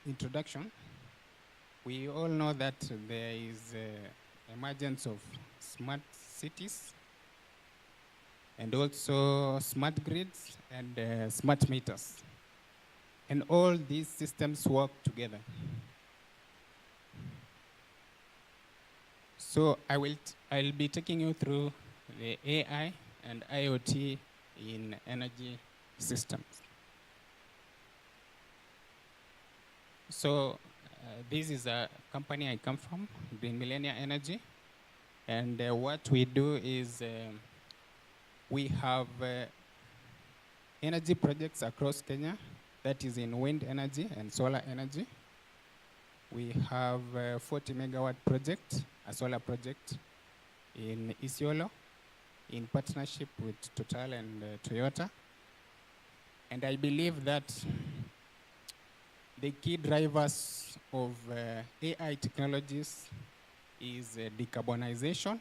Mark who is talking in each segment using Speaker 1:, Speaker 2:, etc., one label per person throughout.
Speaker 1: introduction, we all know that there is emergence of smart cities and also smart grids and smart meters. And all these systems work together. So I'll be taking you through the AI and IoT in energy systems. So this is a company I come from, Green Millennia Energy. And what we do is we have energy projects across Kenya that is in wind energy and solar energy. We have a 40 megawatt project, a solar project in Isiolo in partnership with Total and Toyota. And I believe that the key drivers of AI technologies is decarbonization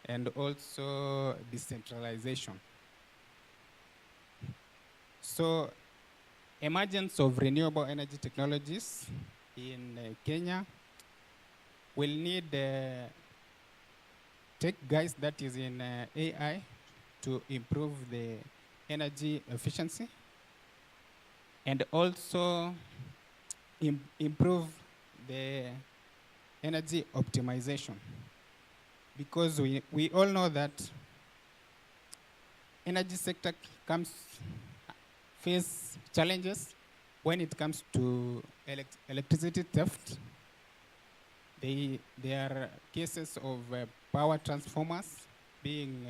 Speaker 1: and also decentralization. So emergence of renewable energy technologies in Kenya will need tech guys that is in AI to improve the energy efficiency and also improve the energy optimization. Because we all know that energy sector face challenges when it comes to electricity theft. There are cases of power transformers being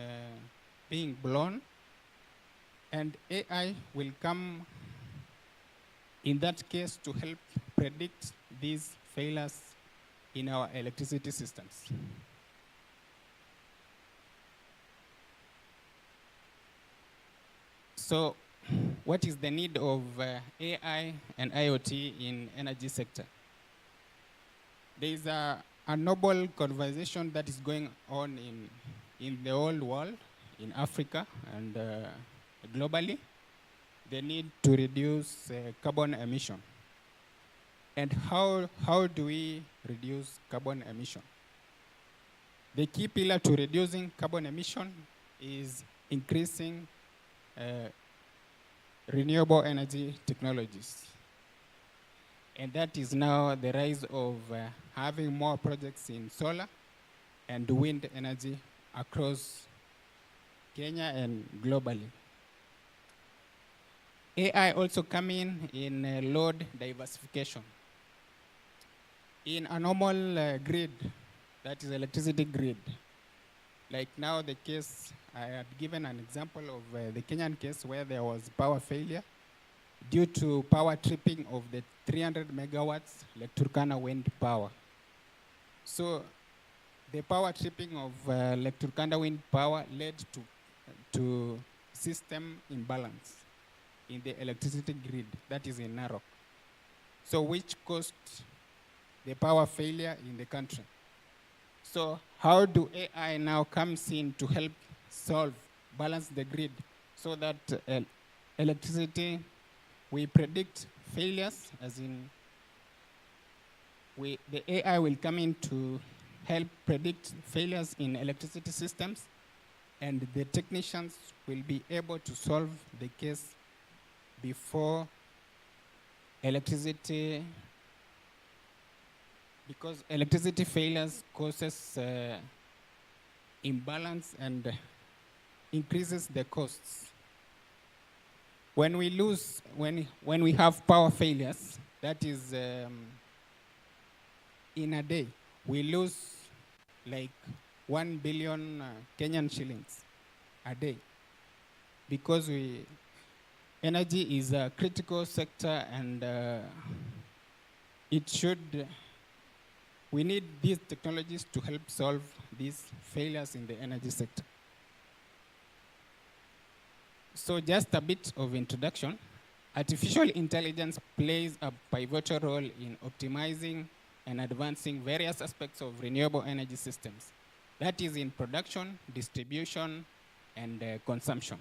Speaker 1: blown, and AI will come in that case to help predict these failures in our electricity systems. So what is the need of AI and IoT in energy sector? There is a noble conversation that is going on in the whole world, in Africa and globally, the need to reduce carbon emission. And how do we reduce carbon emission? The key pillar to reducing carbon emission is increasing renewable energy technologies. And that is now the rise of having more projects in solar and wind energy across Kenya and globally. AI also come in load diversification. In a normal grid, that is electricity grid, like now the case, I had given an example of the Kenyan case where there was power failure due to power tripping of the 300 megawatts Lake Turkana wind power. So the power tripping of Lake Turkana wind power led to system imbalance in the electricity grid that is in Narok. So which caused the power failure in the country. So how do AI now comes in to help balance the grid so that electricity, we predict failures, as in the AI will come in to help predict failures in electricity systems, and the technicians will be able to solve the case before electricity, because electricity failures causes imbalance and increases the costs. When we have power failures, that is in a day, we lose like 1 billion Kenyan shillings a day, because energy is a critical sector, and we need these technologies to help solve these failures in the energy sector. So just a bit of introduction. Artificial intelligence plays a pivotal role in optimizing and advancing various aspects of renewable energy systems. That is in production, distribution, and consumption.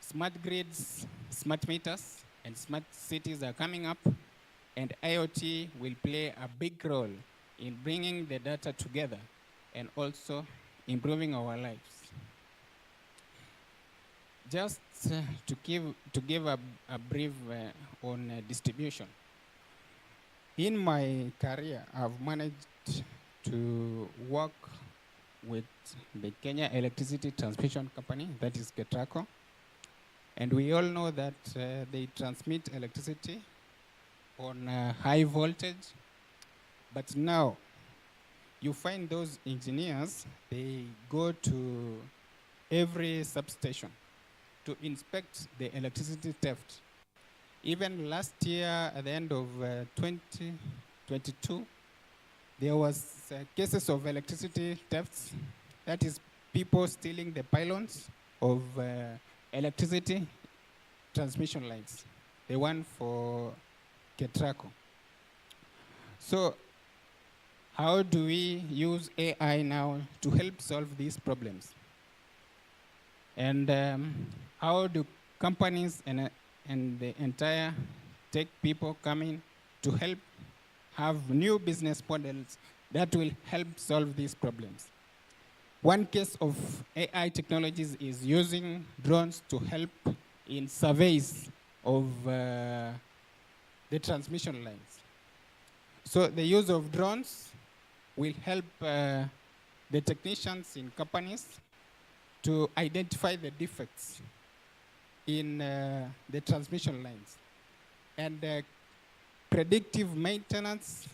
Speaker 1: Smart grids, smart meters, and smart cities are coming up, And IoT will play a big role in bringing the data together and also improving our lives. Just to give a brief on distribution. In my career, I've managed to work with the Kenya Electricity Transmission Company, that is KETRACO. And we all know that they transmit electricity on high voltage. But now, you find those engineers, they go to every substation to inspect the electricity theft. Even last year, at the end of 2022, there was cases of electricity thefts. That is people stealing the pylons of electricity transmission lines, the one for KETRACO. So how do we use AI now to help solve these problems? And how do companies and the entire tech people come in to help have new business models that will help solve these problems? One case of AI technologies is using drones to help in surveys of the transmission lines. So the use of drones will help the technicians in companies to identify the defects in the transmission lines. And predictive maintenance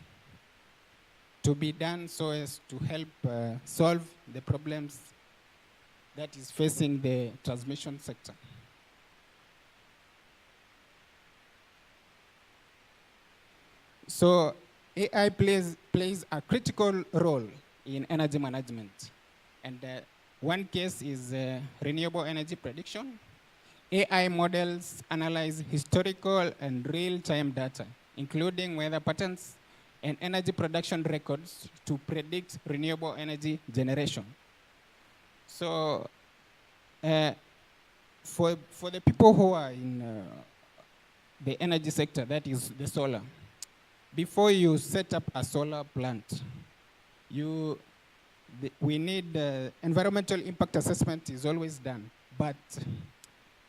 Speaker 1: to be done so as to help solve the problems that is facing the transmission sector. So AI plays a critical role in energy management. And one case is renewable energy prediction. AI models analyze historical and real-time data, including weather patterns and energy production records to predict renewable energy generation. So for the people who are in the energy sector, that is the solar, before you set up a solar plant, we need environmental impact assessment is always done, but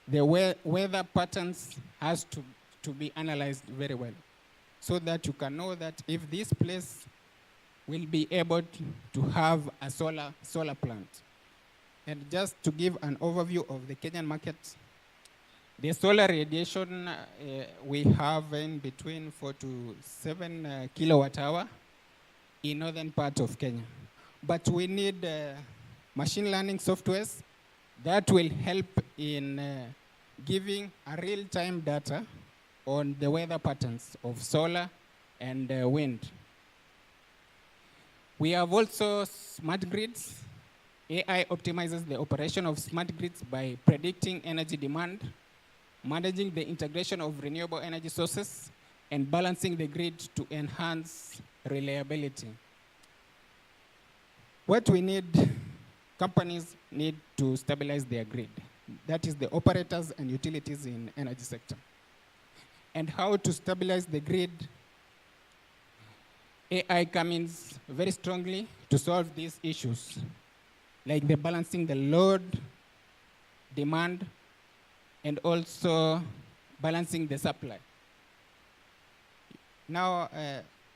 Speaker 1: the weather patterns has to be analyzed very well so that you can know that if this place will be able to have a solar plant. And just to give an overview of the Kenyan market, the solar radiation we have in between 4 to 7 kilowatt hour in northern part of Kenya. But we need machine learning softwares that will help in giving a real-time data on the weather patterns of solar and wind. We have also smart grids. AI optimizes the operation of smart grids by predicting energy demand, managing the integration of renewable energy sources, and balancing the grid to enhance reliability. What we need, companies need to stabilize their grid. That is the operators and utilities in energy sector. And how to stabilize the grid? AI comes very strongly to solve these issues, like the balancing the load, demand, and also balancing the supply. Now,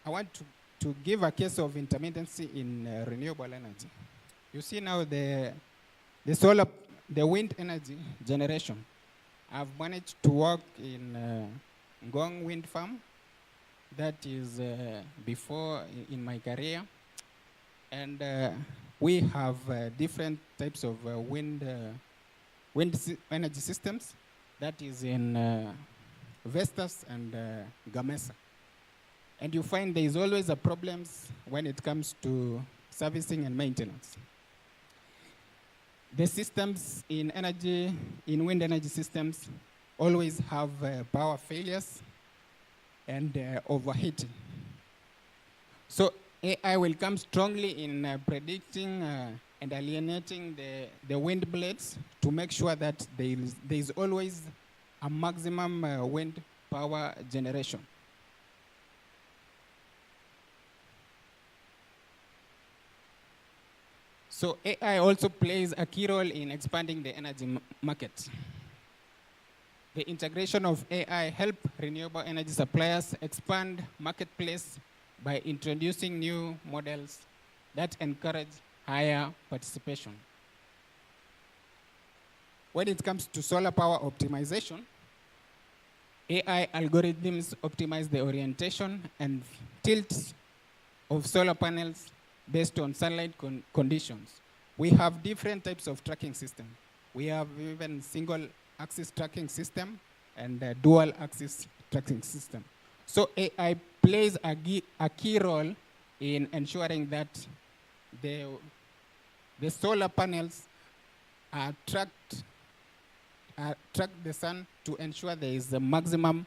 Speaker 1: I want to give a case of intermittency in renewable energy. You see now the wind energy generation. I've managed to work in Ngong wind farm. That is before in my career. And we have different types of wind energy systems. That is in Vestas and Gamesa. And you find there is always a problems when it comes to servicing and maintenance. The systems in wind energy systems always have power failures and overheating. So AI will come strongly in predicting and alienating the wind blades to make sure that there is always a maximum wind power generation. So AI also plays a key role in expanding the energy market. The integration of AI help renewable energy suppliers expand marketplace by introducing new models that encourage higher participation. When it comes to solar power optimization, AI algorithms optimize the orientation and tilts of solar panels based on sunlight conditions. We have different types of tracking system. We have even single axis tracking system and dual axis tracking system. So AI plays a key role in ensuring that the solar panels are track the sun to ensure there is a maximum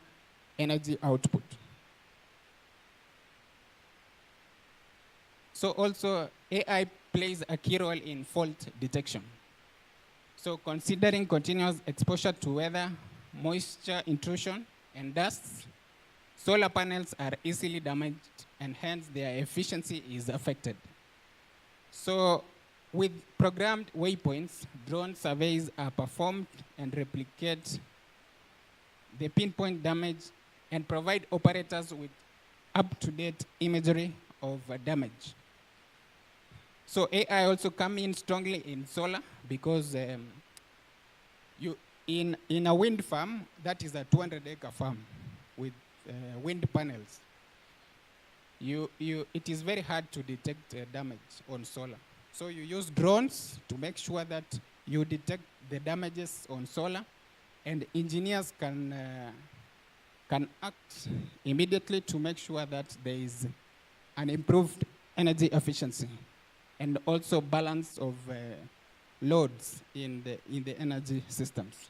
Speaker 1: energy output. So also AI plays a key role in fault detection. So considering continuous exposure to weather, moisture intrusion, and dust, solar panels are easily damaged and hence their efficiency is affected. So with programmed waypoints, drone surveys are performed and replicate the pinpoint damage and provide operators with up-to-date imagery of damage. So AI also come in strongly in solar because in a wind farm, that is a 200-acre farm with wind panels. It is very hard to detect damage on solar. So you use drones to make sure that you detect the damages on solar, and engineers can act immediately to make sure that there is an improved energy efficiency and also balance of loads in the energy systems.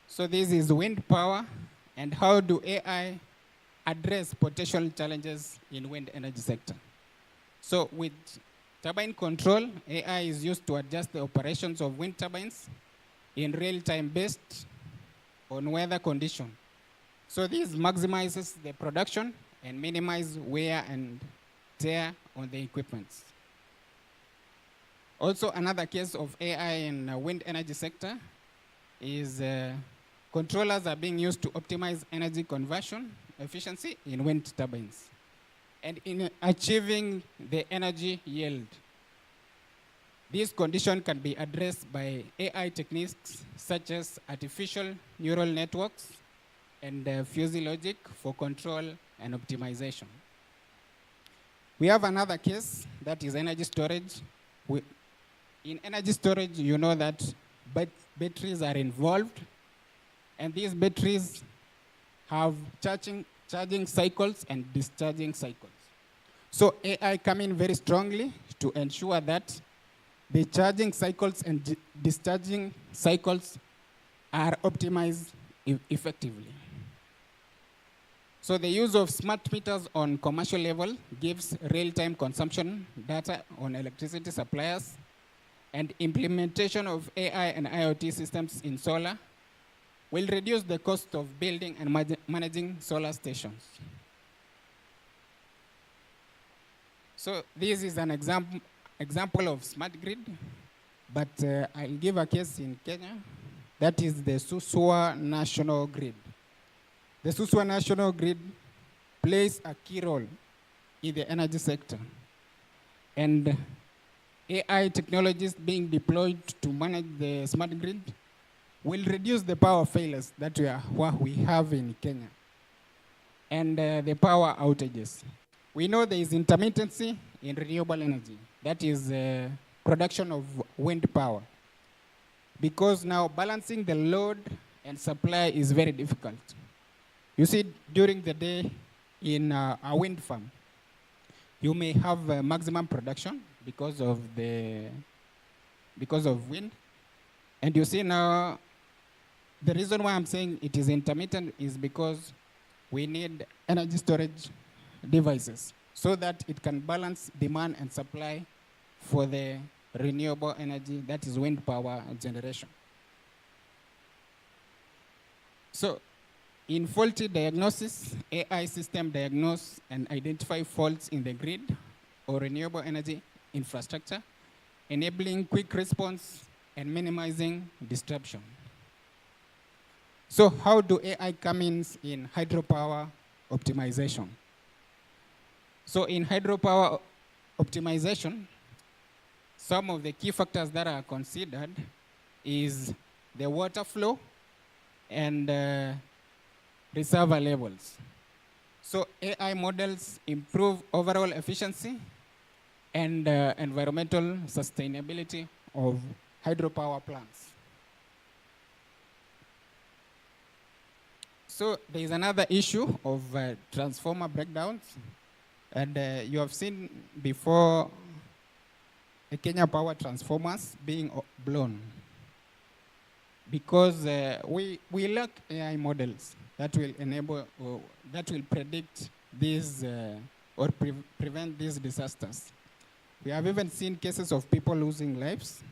Speaker 1: So this is wind power, and how do AI address potential challenges in wind energy sector? So with turbine control, AI is used to adjust the operations of wind turbines in real time based on weather condition. So this maximizes the production and minimizes wear and tear on the equipment. Also, another case of AI in the wind energy sector is controllers are being used to optimize energy conversion efficiency in wind turbines and in achieving the energy yield. This condition can be addressed by AI techniques such as artificial neural networks and fuzzy logic for control and optimization. We have another case that is energy storage. In energy storage, you know that batteries are involved, and these batteries have charging cycles and discharging cycles. So AI come in very strongly to ensure that the charging cycles and discharging cycles are optimized effectively. So the use of smart meters on commercial level gives real-time consumption data on electricity suppliers, and implementation of AI and IoT systems in solar will reduce the cost of building and managing solar stations. So this is an example of smart grid, but I'll give a case in Kenya. That is the Suswa National Grid. The Suswa National Grid plays a key role in the energy sector, and AI technologies being deployed to manage the smart grid will reduce the power failures that we have in Kenya and the power outages. We know there is intermittency in renewable energy, that is production of wind power, because now balancing the load and supply is very difficult. You see, during the day in a wind farm, you may have maximum production because of wind. And you see now, the reason why I'm saying it is intermittent is because we need energy storage devices so that it can balance demand and supply for the renewable energy, that is wind power generation. So in faulty diagnosis, AI system diagnose and identify faults in the grid or renewable energy infrastructure, enabling quick response and minimizing disruption. So how do AI come in hydropower optimization? So in hydropower optimization, some of the key factors that are considered is the water flow and reservoir levels. So AI models improve overall efficiency and environmental sustainability of hydropower plants. So there is another issue of transformer breakdowns. And you have seen before Kenya Power transformers being blown because we lack AI models that will enable, that will predict these or prevent these disasters. We have even seen cases of people losing lives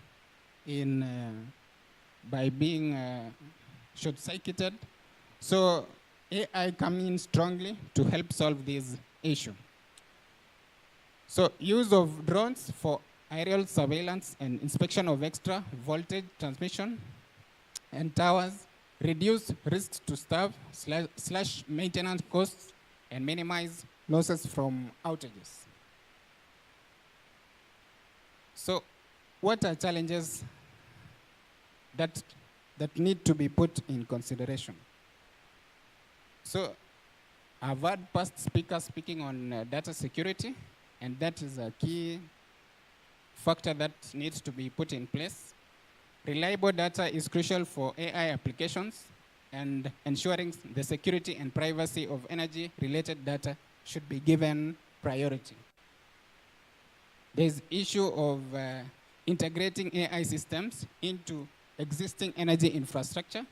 Speaker 1: by being short-circuited. So AI come in strongly to help solve this issue. So use of drones for aerial surveillance and inspection of extra voltage transmission and towers reduce risks to staff slash maintenance costs and minimize losses from outages. So what are challenges that need to be put in consideration? So I've heard past speakers speaking on data security, and that is a key factor that needs to be put in place. Reliable data is crucial for AI applications, and ensuring the security and privacy of energy-related data should be given priority. There's issue of integrating AI systems into existing energy infrastructure,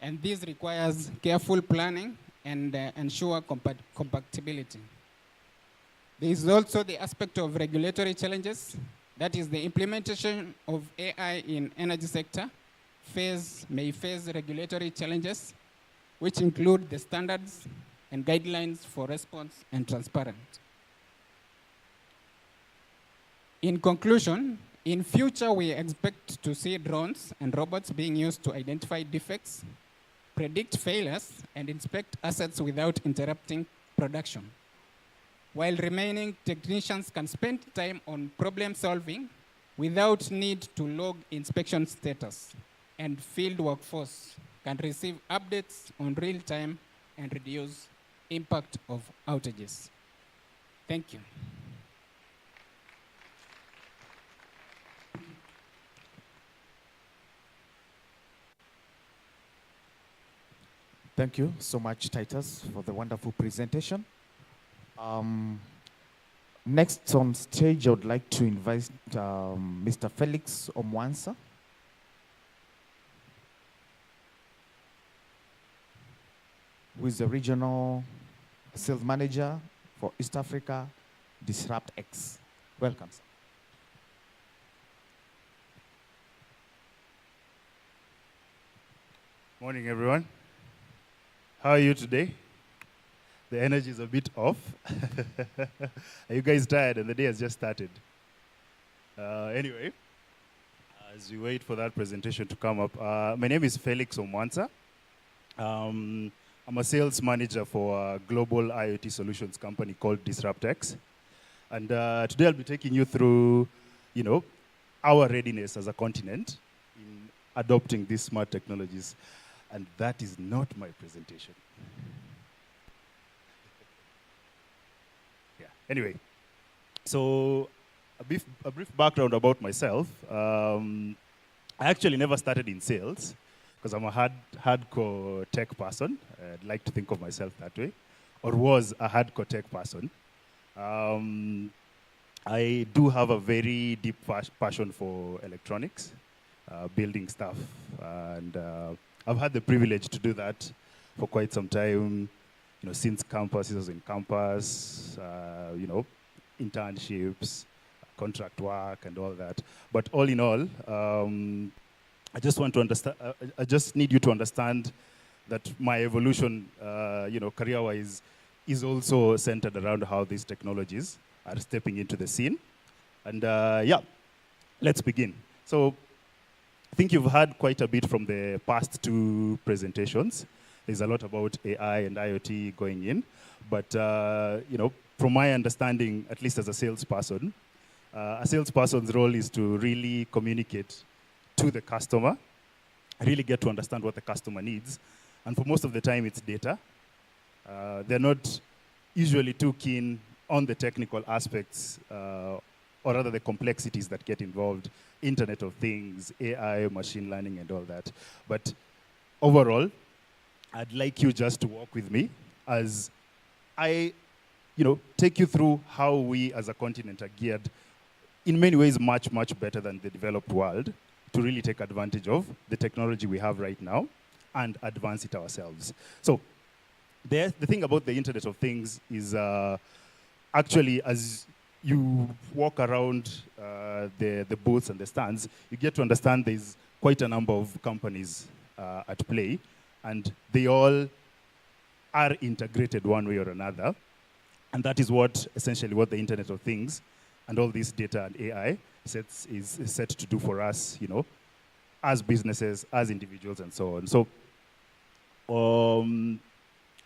Speaker 1: and this requires careful planning and ensure compatibility. There is also the aspect of regulatory challenges. That is, the implementation of AI in energy sector may face regulatory challenges, which include the standards and guidelines for response and transparent. In conclusion, in future, we expect to see drones and robots being used to identify defects, predict failures, and inspect assets without interrupting production. While remaining technicians can spend time on problem solving without need to log inspection status, and field workforce can receive updates on real time and reduce impact of outages. Thank you.
Speaker 2: Thank you so much, Titus, for the wonderful presentation. Next on stage, I would like to invite Mr. Felix Omwansa. Who is the regional sales manager for East Africa, DisruptX. Welcome, sir.
Speaker 3: Morning, everyone. How are you today? The energy is a bit off. Are you guys tired and the day has just started? Anyway, as we wait for that presentation to come up, my name is Felix Omwansa. I'm a sales manager for a global IoT solutions company called DisruptX. And today I'll be taking you through, our readiness as a continent in adopting these smart technologies. And that is not my presentation. Yeah. Anyway, so a brief background about myself. I actually never started in sales because I'm a hardcore tech person. I'd like to think of myself that way, or was a hardcore tech person. I do have a very deep passion for electronics, building stuff, and I've had the privilege to do that for quite some time, since campus, in campus, internships, contract work, and all that. But all in all, I just want to understand. I just need you to understand that my evolution, career-wise, is also centered around how these technologies are stepping into the scene. And yeah, let's begin. So I think you've heard quite a bit from the past two presentations. There's a lot about AI and IoT going in. But you know, from my understanding, at least as a salesperson, a salesperson's role is to really communicate to the customer, really get to understand what the customer needs. And for most of the time, it's data. They're not usually too keen on the technical aspects, or rather the complexities that get involved, Internet of Things, AI, machine learning, and all that. But overall, I'd like you just to walk with me as I, take you through how we as a continent are geared in many ways much, much better than the developed world to really take advantage of the technology we have right now and advance it ourselves. So the thing about the Internet of Things is actually, as you walk around the booths and the stands, you get to understand there's quite a number of companies at play, and they all are integrated one way or another. And that is what, essentially, what the Internet of Things and all this data and AI is set to do for us, as businesses, as individuals, and so on. So,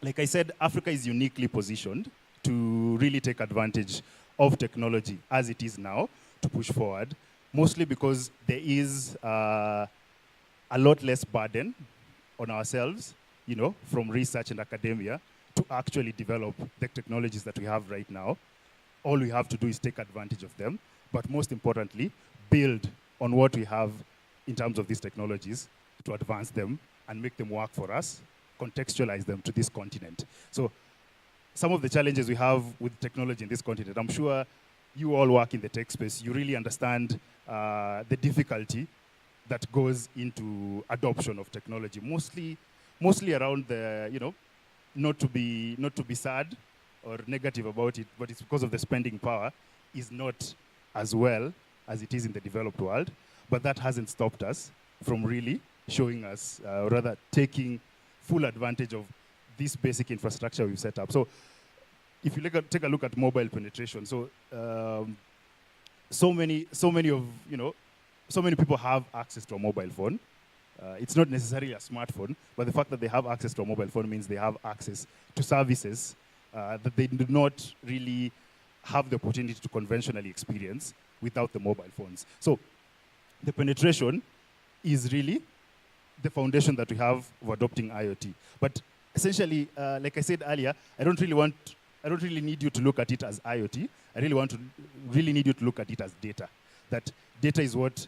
Speaker 3: like I said, Africa is uniquely positioned to really take advantage of technology as it is now to push forward, mostly because there is a lot less burden on ourselves, from research and academia to actually develop the technologies that we have right now. All we have to do is take advantage of them, but most importantly, build on what we have in terms of these technologies to advance them and make them work for us, contextualize them to this continent. So some of the challenges we have with technology in this continent, I'm sure you all work in the tech space, you really understand the difficulty that goes into adoption of technology, mostly around the, not to be sad or negative about it, but it's because of the spending power is not as well as it is in the developed world. But that hasn't stopped us from really showing us, or rather taking full advantage of this basic infrastructure we've set up. So if you take a look at mobile penetration, so so many people have access to a mobile phone. It's not necessarily a smartphone, but the fact that they have access to a mobile phone means they have access to services that they do not really have the opportunity to conventionally experience without the mobile phones. So the penetration is really the foundation that we have of adopting IoT. But essentially, like I said earlier, I don't really need you to look at it as IoT. I really need you to look at it as data. That data is what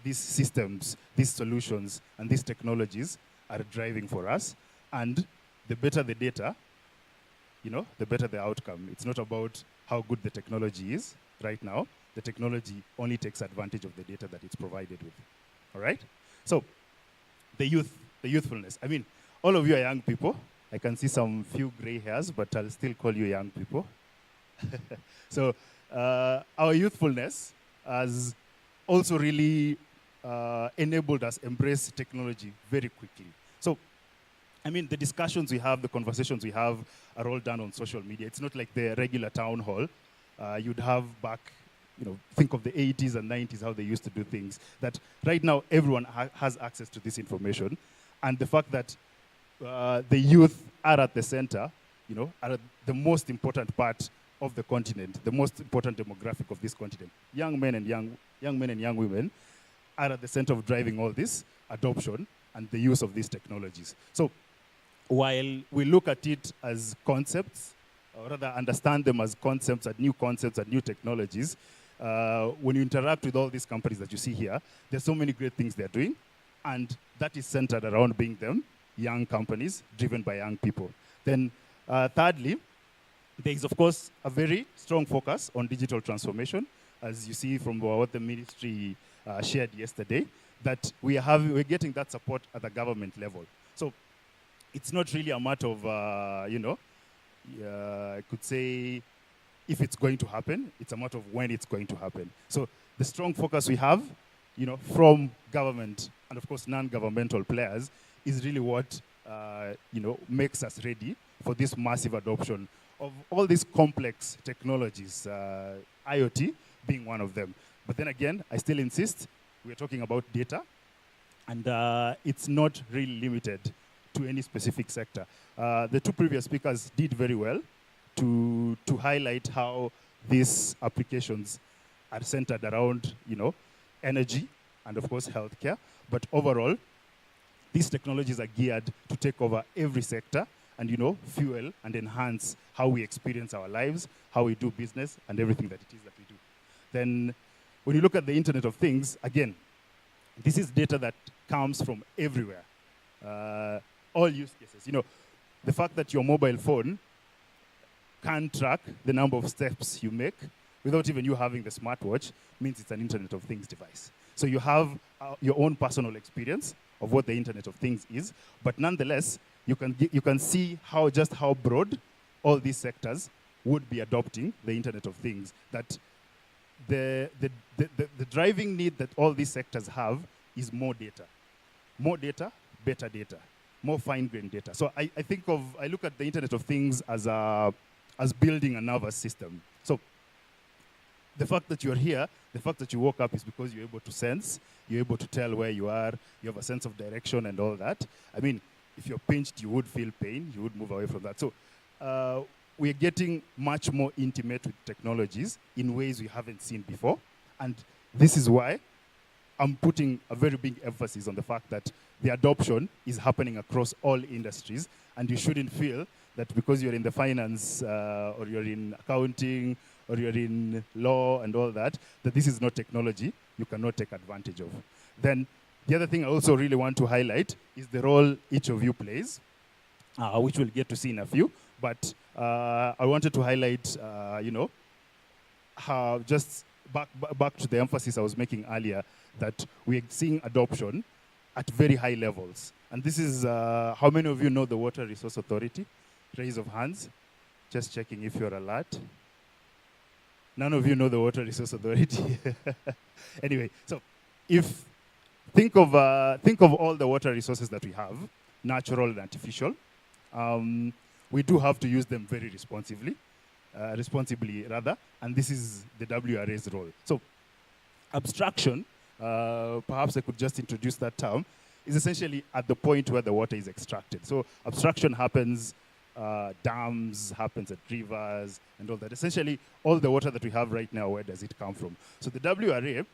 Speaker 3: these systems, these solutions, and these technologies are driving for us. And the better the data, the better the outcome. It's not about how good the technology is right now. The technology only takes advantage of the data that it's provided with. All right? So the youthfulness. I mean, all of you are young people. I can see some few gray hairs, but I'll still call you young people. So our youthfulness has also really enabled us embrace technology very quickly. So, I mean, the discussions we have, the conversations we have are all done on social media. It's not like the regular town hall you'd have back, think of the 80s and 90s, how they used to do things. That right now, everyone has access to this information. And the fact that the youth are at the center, are the most important part of the continent, the most important demographic of this continent. Young men and young women are at the center of driving all this adoption and the use of these technologies. So while we look at it as concepts, or rather understand them as concepts and new technologies, when you interact with all these companies that you see here, there's so many great things they're doing, and that is centered around being them young companies driven by young people. Then thirdly, there is, of course, a very strong focus on digital transformation, as you see from what the ministry shared yesterday, that we're getting that support at the government level. So it's not really a matter of, I could say, if it's going to happen, it's a matter of when it's going to happen. So the strong focus we have, from government and, of course, non-governmental players is really what, makes us ready for this massive adoption of all these complex technologies, IoT being one of them. But then again, I still insist, we're talking about data, and it's not really limited to any specific sector. The two previous speakers did very well to highlight how these applications are centered around, energy and of course healthcare. But overall, these technologies are geared to take over every sector and fuel and enhance how we experience our lives, how we do business, and everything that it is that we do. Then when you look at the Internet of Things, again, this is data that comes from everywhere. All use cases. The fact that your mobile phone can track the number of steps you make without even you having the smartwatch means it's an Internet of Things device. So you have your own personal experience of what the Internet of Things is, but nonetheless, you can see how broad all these sectors would be adopting the Internet of Things. That the driving need that all these sectors have is more data. More data, better data, more fine-grained data. So I look at the Internet of Things as building a nervous system. So the fact that you're here, the fact that you woke up is because you're able to sense, you're able to tell where you are, you have a sense of direction and all that. I mean, if you're pinched, you would feel pain, you would move away from that. So we're getting much more intimate with technologies in ways we haven't seen before. And this is why I'm putting a very big emphasis on the fact that the adoption is happening across all industries, and you shouldn't feel that because you're in the finance or you're in accounting or you're in law and all that, that this is not technology you cannot take advantage of. Then the other thing I also really want to highlight is the role each of you plays, which we'll get to see in a few. But I wanted to highlight, how just back to the emphasis I was making earlier, that we're seeing adoption at very high levels. And this is, how many of you know the Water Resource Authority? Raise of hands. Just checking if you're alert. None of you know the Water Resource Authority. Anyway, so think of all the water resources that we have, natural and artificial. We do have to use them very responsibly, and this is the WRA's role. So abstraction, perhaps I could just introduce that term, is essentially at the point where the water is extracted. So abstraction happens, dams, happens at rivers, and all that. Essentially, all the water that we have right now, where does it come from? So the WRA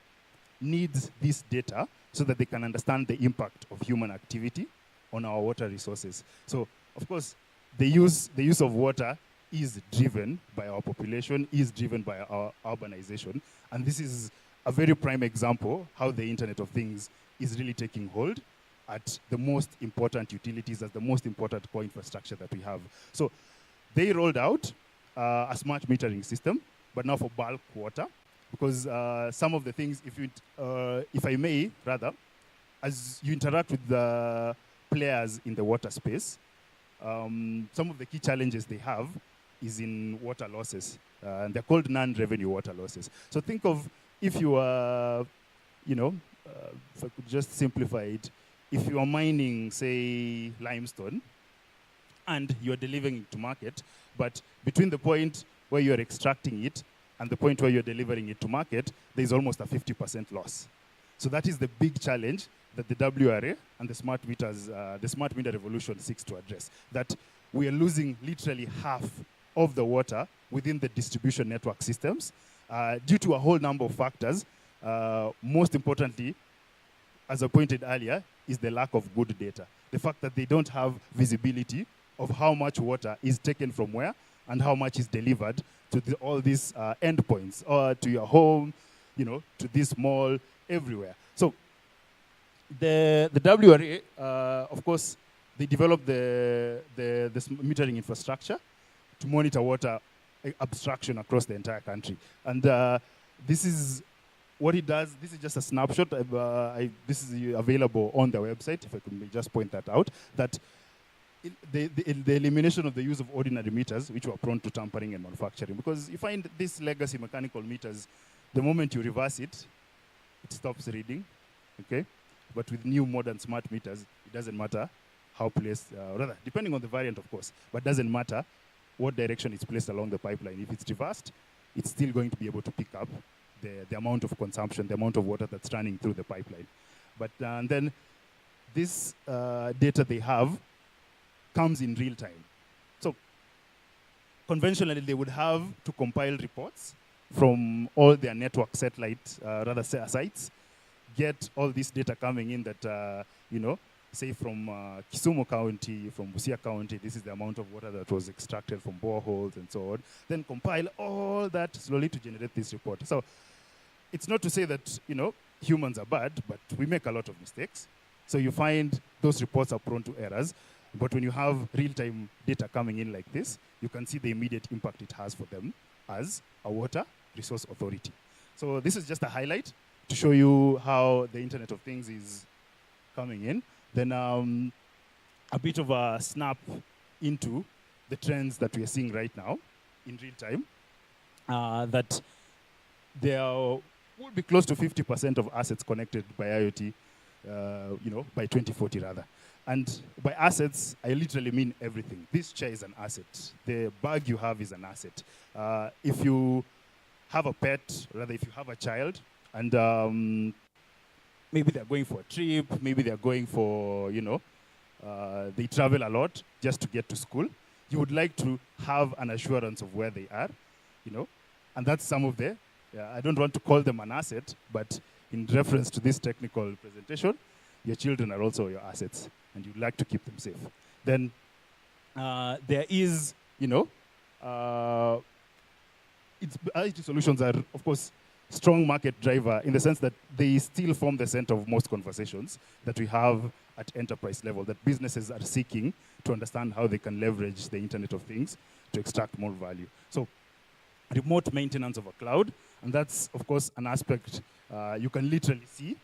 Speaker 3: needs this data so that they can understand the impact of human activity on our water resources. So, of course, the use of water is driven by our population, is driven by our urbanization, and this is a very prime example how the Internet of Things is really taking hold at the most important utilities, as the most important core infrastructure that we have. So they rolled out a smart metering system, but now for bulk water, because some of the things, if I may, rather, as you interact with the players in the water space, some of the key challenges they have is in water losses, and they're called non-revenue water losses. So think of if you are, if I could just simplify it, if you are mining, say, limestone, and you're delivering it to market, but between the point where you're extracting it and the point where you're delivering it to market, there's almost a 50% loss. So that is the big challenge that the WRA and the smart meter revolution seeks to address, that we are losing literally half of the water within the distribution network systems due to a whole number of factors. Most importantly, as I pointed earlier, is the lack of good data. The fact that they don't have visibility of how much water is taken from where and how much is delivered to all these endpoints, or to your home, to this mall, everywhere. So the WRA, of course, they developed the metering infrastructure to monitor water abstraction across the entire country. And this is what it does. This is just a snapshot. This is available on the website, if I could just point that out, that the elimination of the use of ordinary meters, which were prone to tampering and manufacturing. Because you find these legacy mechanical meters, the moment you reverse it, it stops reading, okay? But with new modern smart meters, it doesn't matter how placed, rather, depending on the variant, of course, but doesn't matter what direction it's placed along the pipeline. If it's reversed, it's still going to be able to pick up the amount of consumption, the amount of water that's running through the pipeline. But and then this data they have comes in real time. So conventionally, they would have to compile reports from all their network satellite, sites, get all this data coming in that, say from Kisumu County, from Busia County, this is the amount of water that was extracted from boreholes and so on. Then compile all that slowly to generate this report. So it's not to say that, humans are bad, but we make a lot of mistakes. So you find those reports are prone to errors. But when you have real-time data coming in like this, you can see the immediate impact it has for them as a water resource authority. So this is just a highlight to show you how the Internet of Things is coming in. Then a bit of a snap into the trends that we are seeing right now in real time, that there will be close to 50% of assets connected by IoT, by 2040 rather. And by assets, I literally mean everything. This chair is an asset. The bag you have is an asset. If you have a pet, rather if you have a child, and maybe they're going for a trip, maybe they're going for, they travel a lot just to get to school, you would like to have an assurance of where they are, and that's some of the, I don't want to call them an asset, but in reference to this technical presentation, your children are also your assets, and you'd like to keep them safe. Then there is, IoT solutions are, of course, strong market driver in the sense that they still form the center of most conversations that we have at enterprise level, that businesses are seeking to understand how they can leverage the Internet of Things to extract more value. So remote maintenance of a cloud, and that's, of course, an aspect you can literally see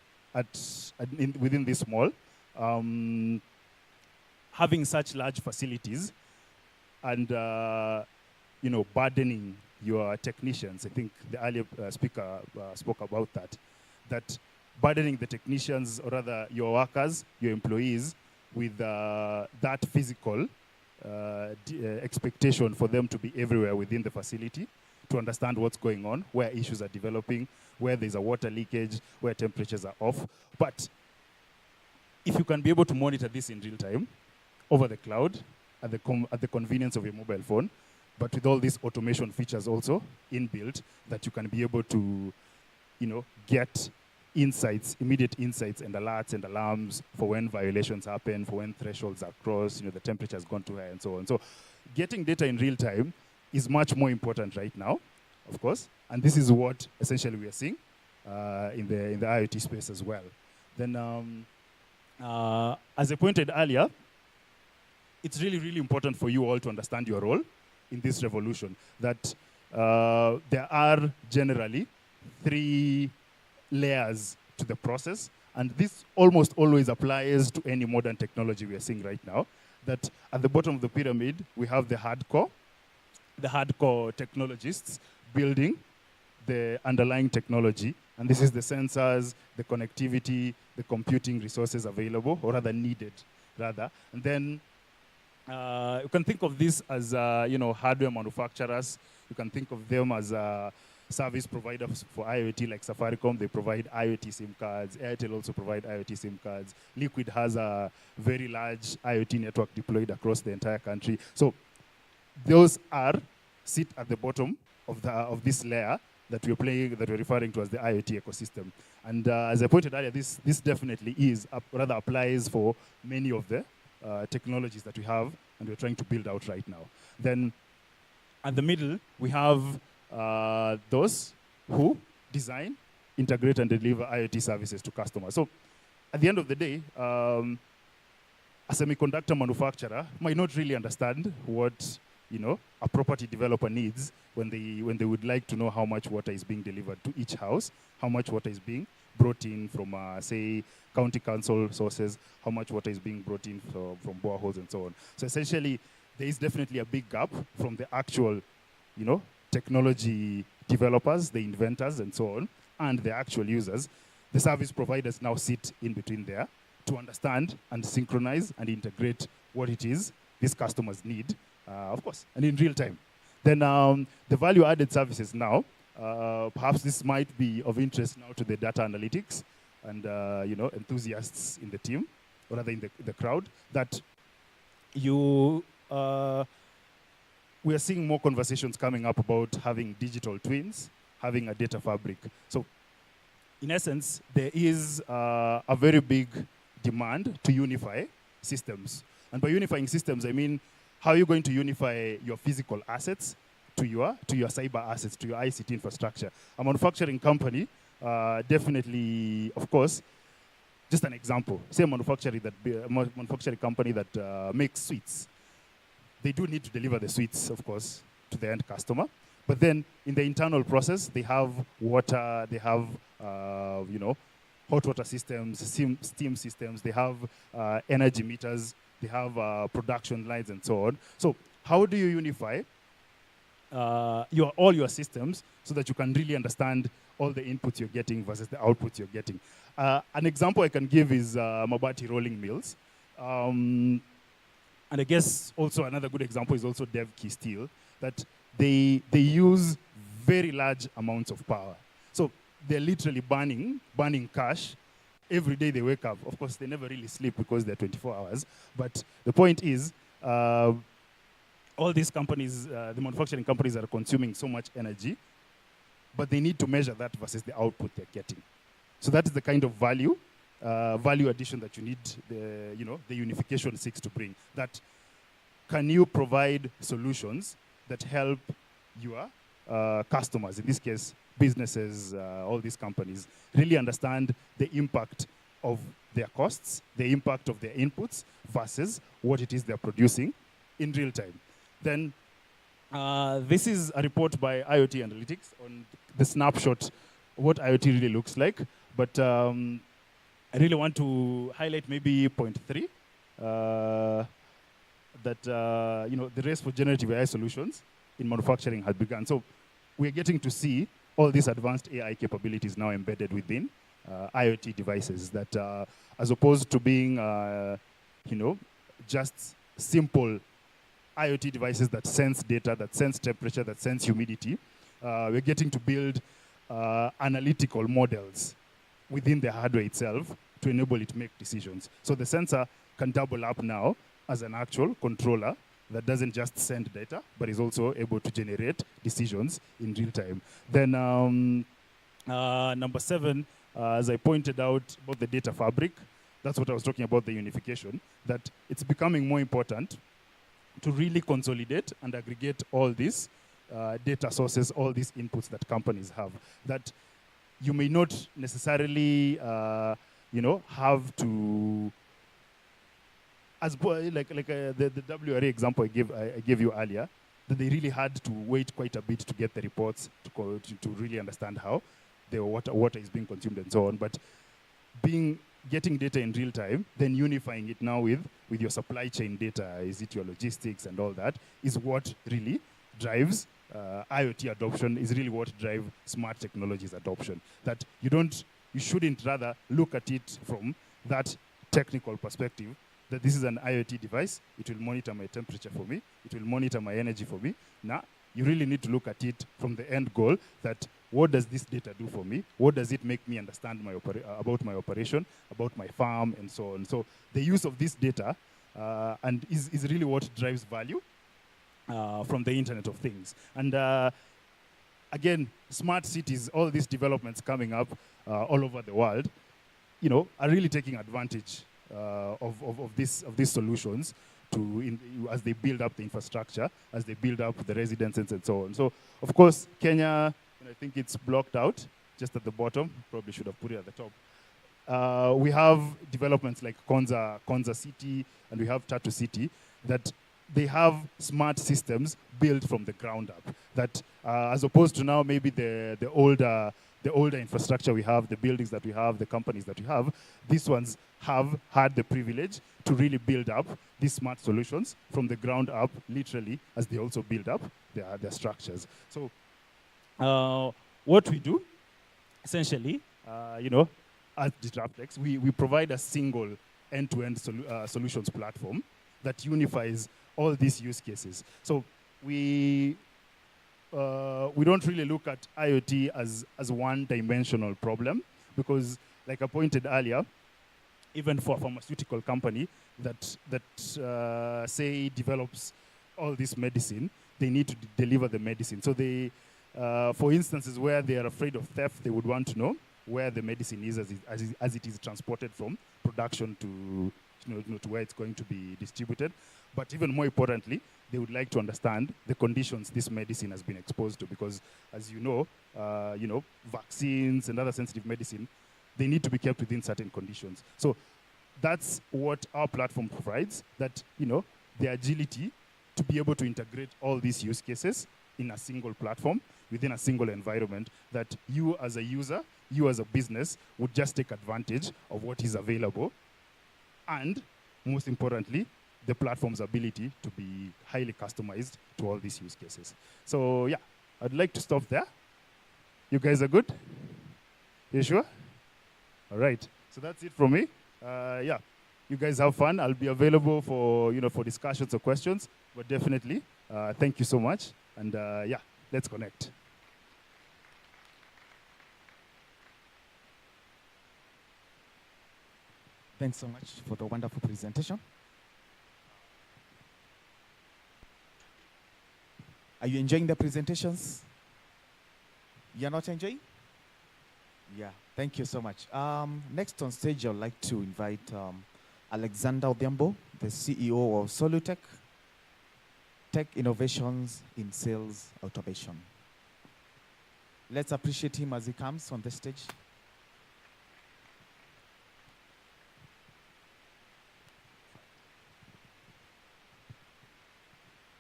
Speaker 3: within this mall. Having such large facilities and, burdening your technicians. I think the earlier speaker spoke about that burdening the technicians, or rather your workers, your employees, with that physical expectation for them to be everywhere within the facility to understand what's going on, where issues are developing, where there's a water leakage, where temperatures are off. But if you can be able to monitor this in real time, over the cloud, at the convenience of your mobile phone, but with all these automation features also inbuilt, that you can be able to, get insights, immediate insights and alerts and alarms for when violations happen, for when thresholds are crossed, the temperature has gone too high and so on. So getting data in real time is much more important right now, of course, and this is what essentially we are seeing in the IoT space as well. Then, as I pointed earlier, it's really, really important for you all to understand your role in this revolution, that there are generally 3 layers to the process, and this almost always applies to any modern technology we are seeing right now, that at the bottom of the pyramid, we have the hardcore technologists building the underlying technology, and this is the sensors, the connectivity, the computing resources available, or rather needed, rather. And then you can think of this as, hardware manufacturers. You can think of them as service providers for IoT, like Safaricom. They provide IoT SIM cards. Airtel also provide IoT SIM cards. Liquid has a very large IoT network deployed across the entire country. So those sit at the bottom of this layer that we're referring to as the IoT ecosystem. And as I pointed earlier, this definitely rather applies for many of the technologies that we have and we're trying to build out right now. Then at the middle, we have those who design, integrate, and deliver IoT services to customers. So at the end of the day, a semiconductor manufacturer might not really understand what a property developer needs when they would like to know how much water is being delivered to each house, how much water is being brought in from, say, county council sources, how much water is being brought in from boreholes and so on. So essentially, there is definitely a big gap from the actual, technology developers, the inventors and so on, and the actual users. The service providers now sit in between there to understand and synchronize and integrate what it is these customers need of course, and in real time. Then the value-added services now, perhaps this might be of interest now to the data analytics and enthusiasts in the team, or rather in the crowd, that we are seeing more conversations coming up about having digital twins, having a data fabric. So in essence, there is a very big demand to unify systems. And by unifying systems, I mean, how are you going to unify your physical assets to your cyber assets, to your ICT infrastructure? A manufacturing company, definitely, of course, just an example. Say a manufacturing company that makes sweets. They do need to deliver the sweets, of course, to the end customer. But then in the internal process, they have water, they have, hot water systems, steam systems, they have energy meters, they have production lines and so on. So how do you unify all your systems so that you can really understand all the inputs you're getting versus the outputs you're getting? An example I can give is Mabati rolling mills. And I guess also another good example is also DevKey Steel, that they use very large amounts of power. So they're literally burning cash every day they wake up. Of course, they never really sleep because they're 24 hours. But the point is, all these companies, the manufacturing companies are consuming so much energy, but they need to measure that versus the output they're getting. So that is the kind of value addition that you need, the unification seeks to bring. That can you provide solutions that help your customers, in this case, businesses, all these companies, really understand the impact of their costs, the impact of their inputs versus what it is they're producing in real time. Then this is a report by IoT Analytics on the snapshot, what IoT really looks like. But I really want to highlight maybe point 3, that the race for generative AI solutions in manufacturing had begun. So we're getting to see all these advanced AI capabilities now embedded within IoT devices that, as opposed to being, just simple IoT devices that sense data, that sense temperature, that sense humidity, we're getting to build analytical models within the hardware itself to enable it to make decisions. So the sensor can double up now as an actual controller that doesn't just send data, but is also able to generate decisions in real time. Then number 7, as I pointed out about the data fabric, that's what I was talking about, the unification, that it's becoming more important to really consolidate and aggregate all these data sources, all ththese inputs that companies have, that you may not necessarily, have to, as like the WRA example I gave you earlier, that they really had to wait quite a bit to get the reports to really understand how the water is being consumed and so on. But getting data in real time, then unifying it now with your supply chain data, is it your logistics and all that, is what really drives IoT adoption, is really what drives smart technologies adoption. That you shouldn't rather look at it from that technical perspective, that this is an IoT device, it will monitor my temperature for me, it will monitor my energy for me. Now, you really need to look at it from the end goal, that what does this data do for me? What does it make me understand about my operation, about my farm, and so on. So the use of this data and is really what drives value from the Internet of Things. And again, smart cities, all these developments coming up all over the world, are really taking advantage of these solutions as they build up the infrastructure, as they build up the residences and so on. So, of course, Kenya, I think it's blocked out just at the bottom. Probably should have put it at the top. We have developments like Konza City, and we have Tatu City, that they have smart systems built from the ground up. That as opposed to now maybe the older infrastructure we have, the buildings that we have, the companies that we have, these ones have had the privilege to really build up these smart solutions from the ground up, literally, as they also build up their structures. So what we do, essentially, at DisruptX, we provide a single end-to-end solutions platform that unifies all these use cases. So we don't really look at IoT as one-dimensional problem, because, like I pointed earlier, even for a pharmaceutical company that say develops all this medicine, they need to deliver the medicine. So they, for instances where they are afraid of theft, they would want to know where the medicine is as it is transported from production to, to where it's going to be distributed. But even more importantly, they would like to understand the conditions this medicine has been exposed to, because, as you know, vaccines and other sensitive medicine, they need to be kept within certain conditions. So that's what our platform provides, that, the agility to be able to integrate all these use cases in a single platform, within a single environment, that you as a user, you as a business, would just take advantage of what is available, and most importantly, the platform's ability to be highly customized to all these use cases. So yeah, I'd like to stop there. You guys are good? You sure? All right, so that's it from me. Yeah, you guys have fun. I'll be available for, for discussions or questions, but definitely, thank you so much. And yeah, let's connect.
Speaker 2: Thanks so much for the wonderful presentation. Are you enjoying the presentations? You're not enjoying? Yeah, thank you so much. Next on stage, I'd like to invite Alexander Odhiambo, the CEO of Solutech, Tech Innovations in Sales Automation. Let's appreciate him as he comes on the stage.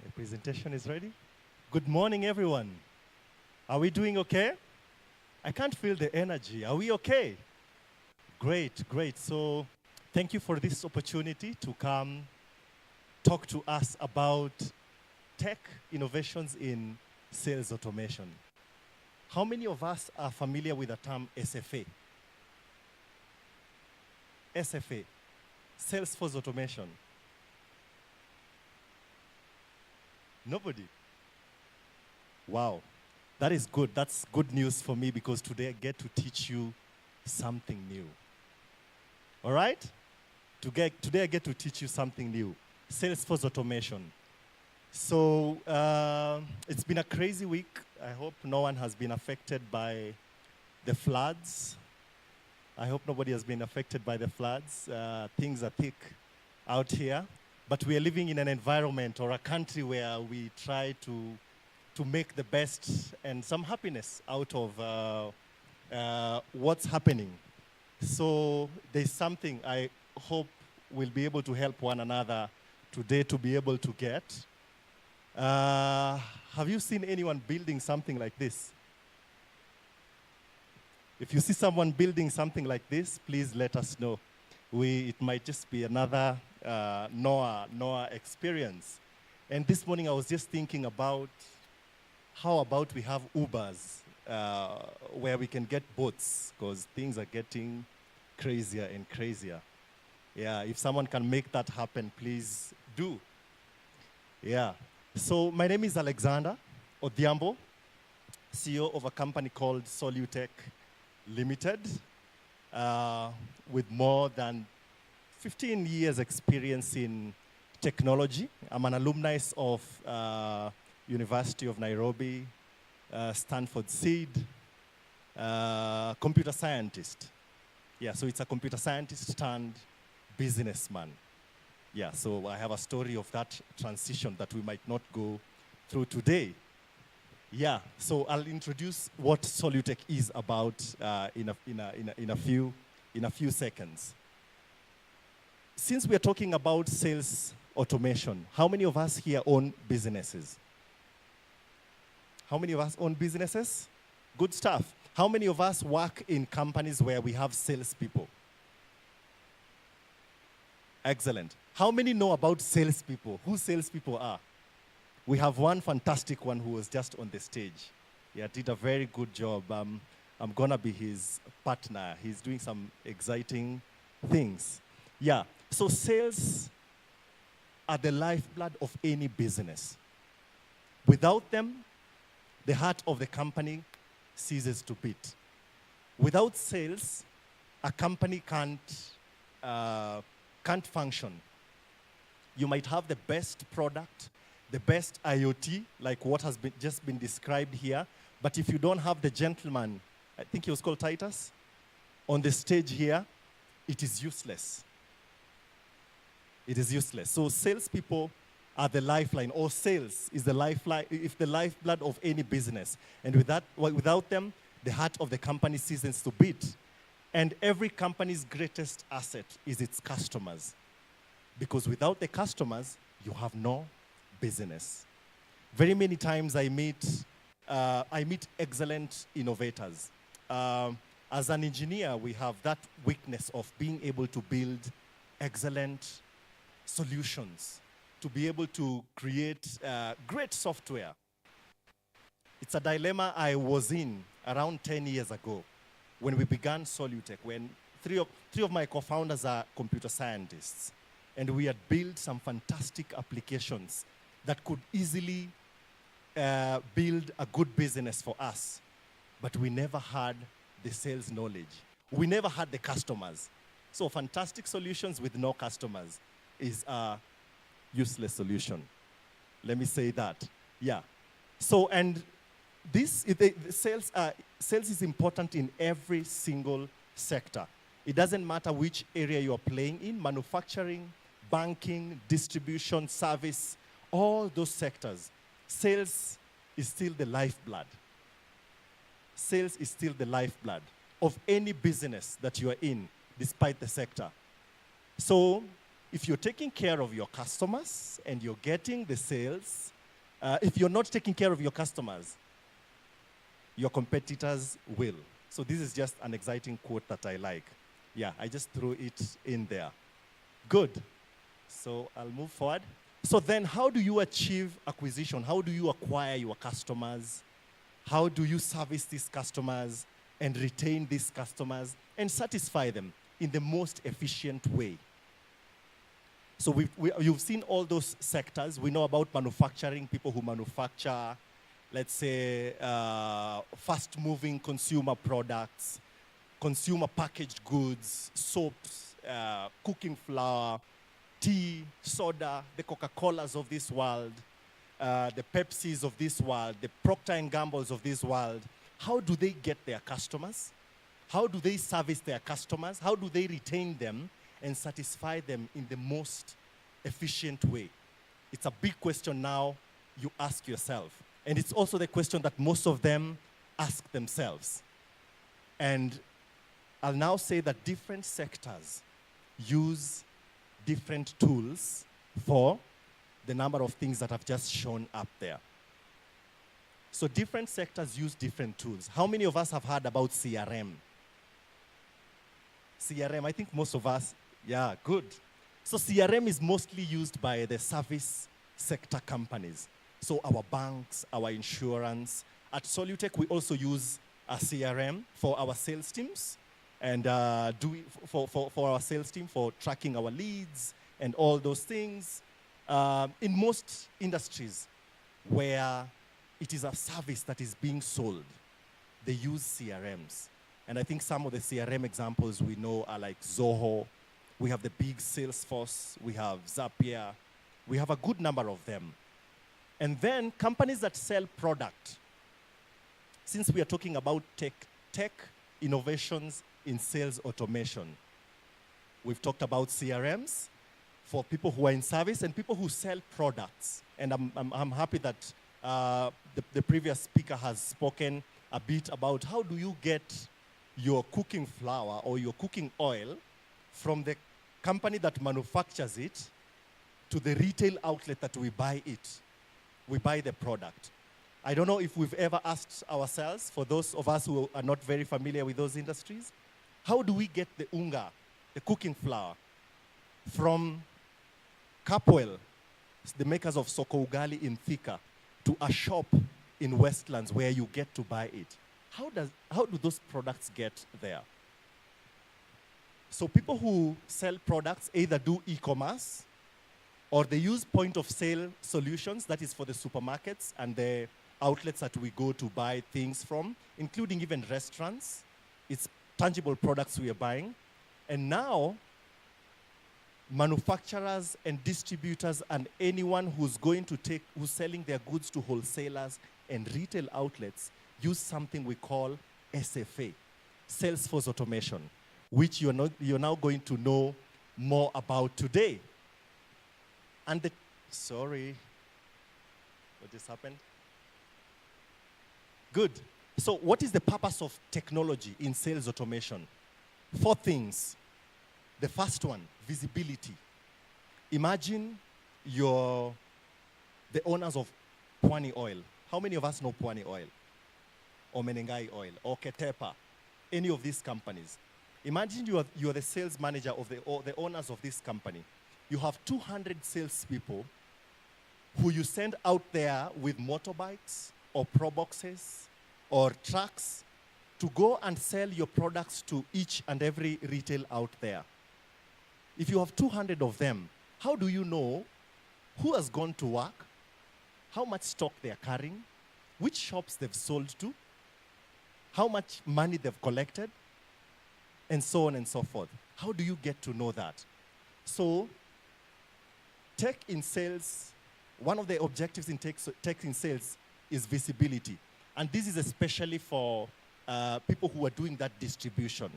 Speaker 4: The presentation is ready. Good morning, everyone. Are we doing okay? I can't feel the energy. Are we okay? Great, great. So thank you for this opportunity to come talk to us about tech innovations in sales automation. How many of us are familiar with the term SFA? SFA, Salesforce Automation. Nobody? Wow, that is good. That's good news for me, because today I get to teach you something new. All right? Today I get to teach you something new. Salesforce Automation. So it's been a crazy week. I hope no one has been affected by the floods. I hope nobody has been affected by the floods. Things are thick out here. But we are living in an environment or a country where we try to make the best and some happiness out of what's happening. So there's something I hope we'll be able to help one another today to be able to get. Have you seen anyone building something like this? If you see someone building something like this, please let us know. It might just be another Noah experience. And this morning I was just thinking about how about we have Ubers where we can get boats, because things are getting crazier and crazier. Yeah, if someone can make that happen, please do. Yeah. So my name is Alexander Odhiambo, CEO of a company called Solutech Limited, with more than 15 years experience in technology. I'm an alumni of University of Nairobi, Stanford Seed, computer scientist. Yeah, so it's a computer scientist turned businessman. Yeah, so I have a story of that transition that we might not go through today. Yeah, so I'll introduce what Solutech is about in a few seconds. Since we are talking about sales automation, how many of us here own businesses? How many of us own businesses? Good stuff. How many of us work in companies where we have salespeople? Excellent. How many know about salespeople? Who salespeople are? We have one fantastic one who was just on the stage. Yeah, did a very good job. I'm going to be his partner. He's doing some exciting things. Yeah, so sales are the lifeblood of any business. Without them, the heart of the company ceases to beat. Without sales, a company can't function. You might have the best product, the best IoT, like what has just been described here, but if you don't have the gentleman, I think he was called Titus, on the stage here, it is useless. It is useless. So salespeople are the lifeline, or sales is the lifeline, if the lifeblood of any business. And without them, the heart of the company ceases to beat. And every company's greatest asset is its customers. Because without the customers, you have no business. Very many times I meet excellent innovators. As an engineer, we have that weakness of being able to build excellent solutions, to be able to create great software. It's a dilemma I was in around 10 years ago when we began Solutech, when three of my co-founders are computer scientists, and we had built some fantastic applications that could easily build a good business for us, but we never had the sales knowledge. We never had the customers. So fantastic solutions with no customers is a useless solution. Let me say that. Yeah. So, and sales is important in every single sector. It doesn't matter which area you're playing in, manufacturing, banking, distribution, service, all those sectors. Sales is still the lifeblood. Sales is still the lifeblood of any business that you are in, despite the sector. So if you're taking care of your customers and you're getting the sales, if you're not taking care of your customers, your competitors will. So this is just an exciting quote that I like. Yeah, I just threw it in there. Good. So I'll move forward. So then how do you achieve acquisition? How do you acquire your customers? How do you service these customers and retain these customers and satisfy them in the most efficient way? So you've seen all those sectors. We know about manufacturing, people who manufacture, let's say, fast-moving consumer products, consumer packaged goods, soaps, cooking flour, tea, soda, the Coca-Colas of this world, the Pepsis of this world, the Procter & Gamble's of this world. How do they get their customers? How do they service their customers? How do they retain them and satisfy them in the most efficient way? It's a big question now you ask yourself. And it's also the question that most of them ask themselves. And I'll now say that different sectors use different tools for the number of things that I've just shown up there. So different sectors use different tools. How many of us have heard about CRM? CRM, I think most of us, yeah, good. So CRM is mostly used by the service sector companies. So our banks, our insurance. At Solutech, we also use a CRM for our sales teams and for our sales team for tracking our leads and all those things. In most industries where it is a service that is being sold, they use CRMs. And I think some of the CRM examples we know are like Zoho. We have the big Salesforce. We have Zapier. We have a good number of them. And then companies that sell product. Since we are talking about tech innovations in sales automation, we've talked about CRMs for people who are in service and people who sell products. And I'm happy that the previous speaker has spoken a bit about how do you get your cooking flour or your cooking oil from the company that manufactures it to the retail outlet that we buy it. We buy the product. I don't know if we've ever asked ourselves, for those of us who are not very familiar with those industries, how do we get the unga, the cooking flour, from Capwell, the makers of Soko Ugali in Thika, to a shop in Westlands where you get to buy it? How do those products get there? So people who sell products either do e-commerce or they use point of sale solutions, that is for the supermarkets and the outlets that we go to buy things from, including even restaurants. It's tangible products we are buying. And now, manufacturers and distributors and anyone who's selling their goods to wholesalers and retail outlets use something we call SFA, Sales Force Automation, which you're now going to know more about today. And sorry, what just happened? Good. So what is the purpose of technology in sales automation? 4 things. The first one, visibility. Imagine you're the owners of Pwani Oil. How many of us know Pwani Oil? Or Menengai Oil, or Ketepa, any of these companies. Imagine you are the sales manager of the owners of this company. You have 200 salespeople who you send out there with motorbikes or pro boxes or trucks to go and sell your products to each and every retail out there. If you have 200 of them, how do you know who has gone to work, how much stock they are carrying, which shops they've sold to, how much money they've collected, and so on and so forth? How do you get to know that? So, tech in sales, one of the objectives in tech in sales is visibility. And this is especially for people who are doing that distribution.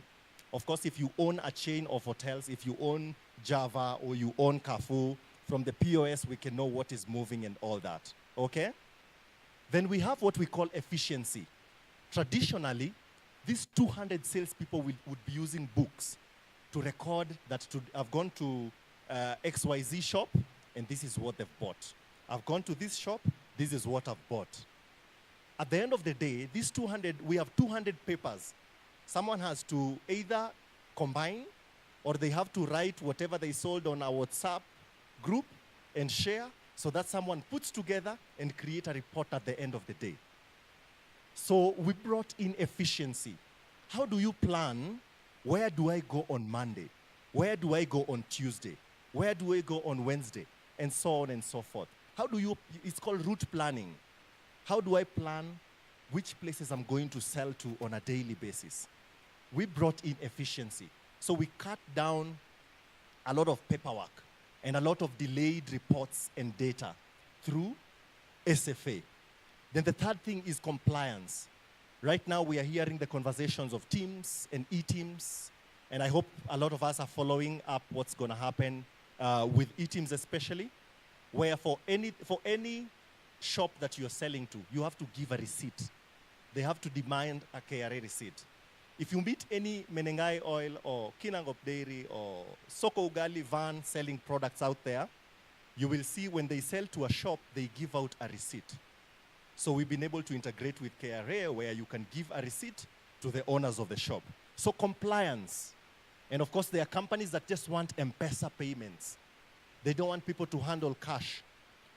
Speaker 4: Of course, if you own a chain of hotels, if you own Java or you own Carrefour, from the POS we can know what is moving and all that, okay? Then we have what we call efficiency. Traditionally, these 200 salespeople would be using books to record that I've gone to XYZ shop, and this is what they've bought. I've gone to this shop, this is what I've bought. At the end of the day, we have 200 papers. Someone has to either combine, or they have to write whatever they sold on our WhatsApp group and share, so that someone puts together and create a report at the end of the day. So we brought in efficiency. How do you plan? Where do I go on Monday? Where do I go on Tuesday? Where do I go on Wednesday? And so on and so forth. It's called route planning. How do I plan which places I'm going to sell to on a daily basis? We brought in efficiency. So we cut down a lot of paperwork and a lot of delayed reports and data through SFA. Then the third thing is compliance. Right now we are hearing the conversations of TEMS and e-TEMS, and I hope a lot of us are following up what's going to happen with e-TEMS especially, where for any shop that you're selling to, you have to give a receipt. They have to demand a KRA receipt. If you meet any Menengai Oil or Kinangop Dairy or Soko Ugali van selling products out there, you will see when they sell to a shop, they give out a receipt. So we've been able to integrate with KRA where you can give a receipt to the owners of the shop. So compliance. And of course, there are companies that just want M-Pesa payments. They don't want people to handle cash.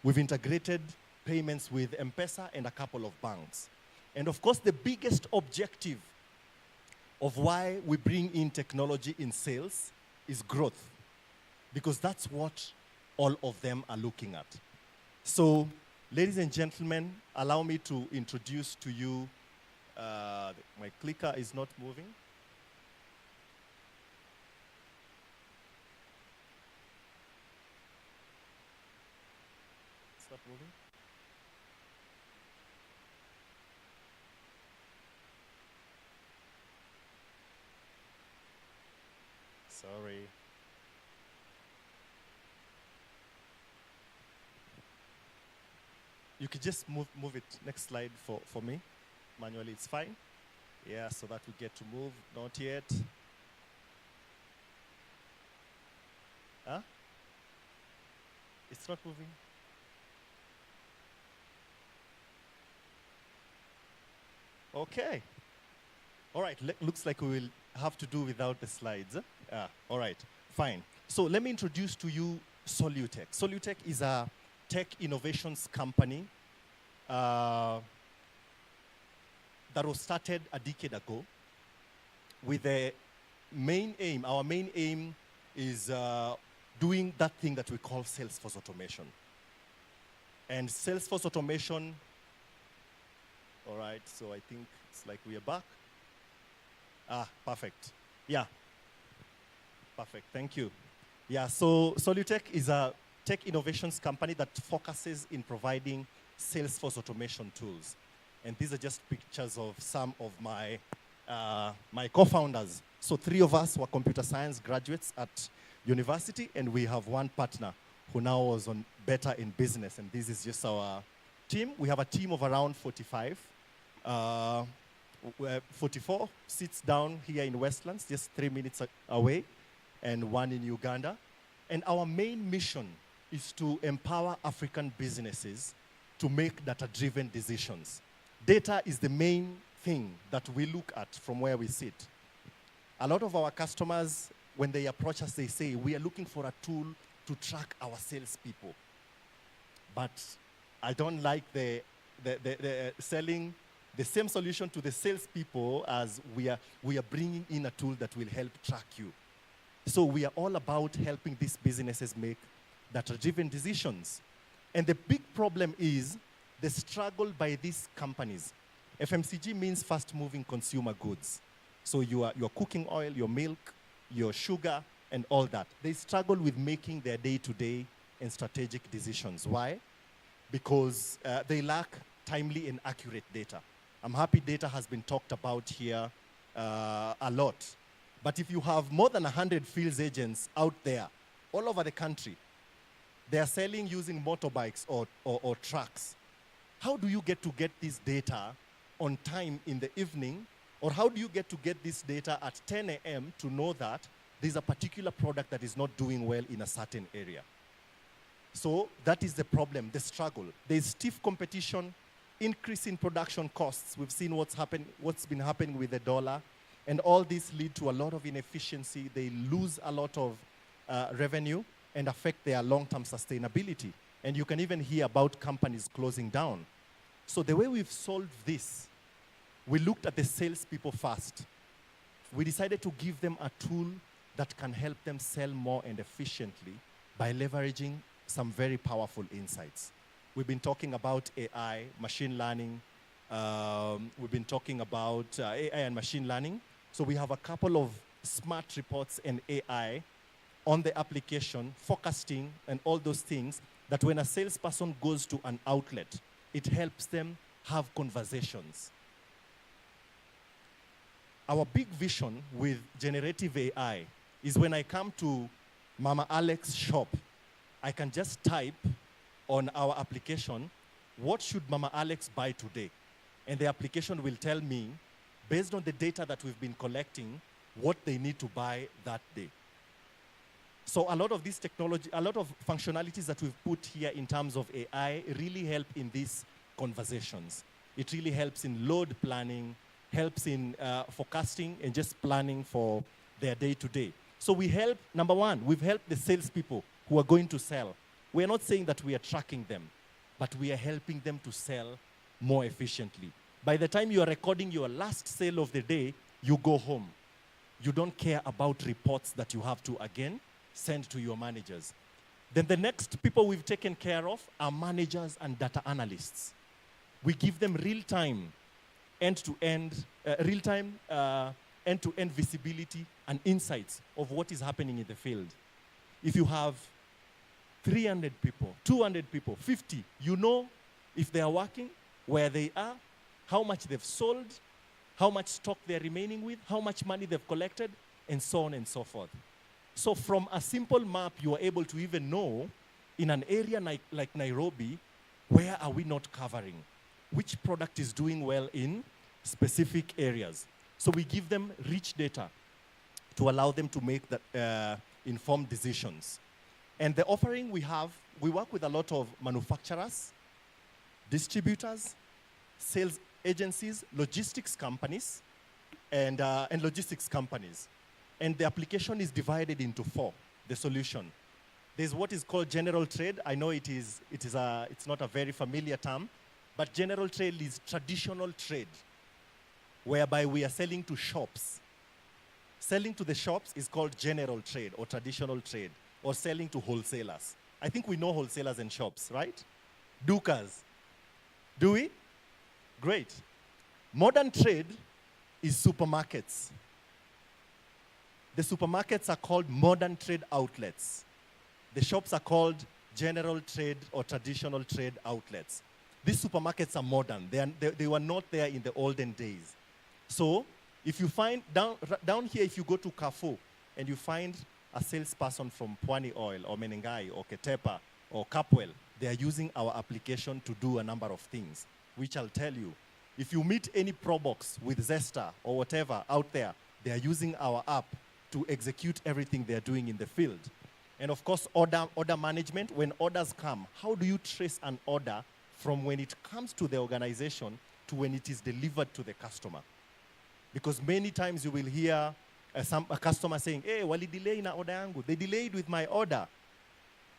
Speaker 4: We've integrated payments with M-Pesa and a couple of banks. And of course, the biggest objective of why we bring in technology in sales is growth, because that's what all of them are looking at. So, ladies and gentlemen, allow me to introduce to you, my clicker is not moving. It's not moving. Sorry. You could just move it. Next slide for me. Manually, it's fine. Yeah, so that we get to move. Not yet. Huh? It's not moving. Okay. All right, looks like we will have to do without the slides. All right, fine. So let me introduce to you Solutech. Solutech is a tech innovations company that was started a decade ago with the main aim. Our main aim is doing that thing that we call Salesforce automation. And Salesforce automation, all right, so I think it's like we are back. Ah, perfect. Yeah, perfect, thank you. Yeah, so Solutech is a tech innovations company that focuses in providing Salesforce automation tools. And these are just pictures of some of my, my co-founders. So 3 of us were computer science graduates at university, and we have one partner who now was on Better in Business, and this is just our team. We have a team of around 45. 44 sits down here in Westlands, just 3 minutes away, and 1 in Uganda. And our main mission is to empower African businesses to make data-driven decisions. Data is the main thing that we look at from where we sit. A lot of our customers, when they approach us, they say, we are looking for a tool to track our salespeople. But I don't like the selling the same solution to the salespeople as we are bringing in a tool that will help track you. So we are all about helping these businesses make data-driven decisions. And the big problem is the struggle by these companies. FMCG means fast-moving consumer goods. So your cooking oil, your milk, your sugar, and all that. They struggle with making their day-to-day and strategic decisions. Why? Because they lack timely and accurate data. I'm happy data has been talked about here a lot. But if you have more than 100 field agents out there, all over the country, they are selling using motorbikes or trucks. How do you get this data on time in the evening? Or how do you get this data at 10 a.m. to know that there's a particular product that is not doing well in a certain area? So that is the problem, the struggle. There's stiff competition, increase in production costs. We've seen what's been happening with the dollar. And all this lead to a lot of inefficiency. They lose a lot of revenue and affect their long-term sustainability. And you can even hear about companies closing down. So the way we've solved this, we looked at the salespeople first. We decided to give them a tool that can help them sell more and efficiently by leveraging some very powerful insights. We've been talking about AI, machine learning. We've been talking about AI and machine learning. So we have a couple of smart reports and AI on the application, forecasting, and all those things that when a salesperson goes to an outlet, it helps them have conversations. Our big vision with generative AI is when I come to Mama Alex's shop, I can just type on our application, what should Mama Alex buy today? And the application will tell me, based on the data that we've been collecting, what they need to buy that day. So a lot of this technology, a lot of functionalities that we've put here in terms of AI really help in these conversations. It really helps in load planning, helps in forecasting and just planning for their day-to-day. So we help, number one, we've helped the salespeople who are going to sell. We're not saying that we are tracking them, but we are helping them to sell more efficiently. By the time you are recording your last sale of the day, you go home. You don't care about reports that you have to, again, send to your managers. Then the next people we've taken care of are managers and data analysts. We give them real-time, end-to-end, end-to-end visibility and insights of what is happening in the field. If you have 300 people, 200 people, 50, you know if they are working, where they are, how much they've sold, how much stock they're remaining with, how much money they've collected, and so on and so forth. So from a simple map, you are able to even know in an area like Nairobi, where are we not covering? Which product is doing well in specific areas? So we give them rich data to allow them to make informed decisions. And the offering we have, we work with a lot of manufacturers, distributors, sales agencies, logistics companies, and logistics companies. And the application is divided into 4, the solution. There's what is called general trade. I know it's not a very familiar term, but general trade is traditional trade, whereby we are selling to shops. Selling to the shops is called general trade or traditional trade. or selling to wholesalers. I think we know wholesalers and shops, right? Dukas. Do we? Great. Modern trade is supermarkets. The supermarkets are called modern trade outlets. The shops are called general trade or traditional trade outlets. These supermarkets are modern. They were not there in the olden days. So if you find, down here, if you go to Carrefour and you find a salesperson from Pwani Oil or Menengai or Ketepa or Capwell, they are using our application to do a number of things, which I'll tell you. If you meet any Probox with Zesta or whatever out there, they are using our app to execute everything they are doing in the field. And of course, order management. When orders come, how do you trace an order from when it comes to the organization to when it is delivered to the customer? Because many times you will hear a customer saying, hey, wali delay na order yangu. They delayed with my order.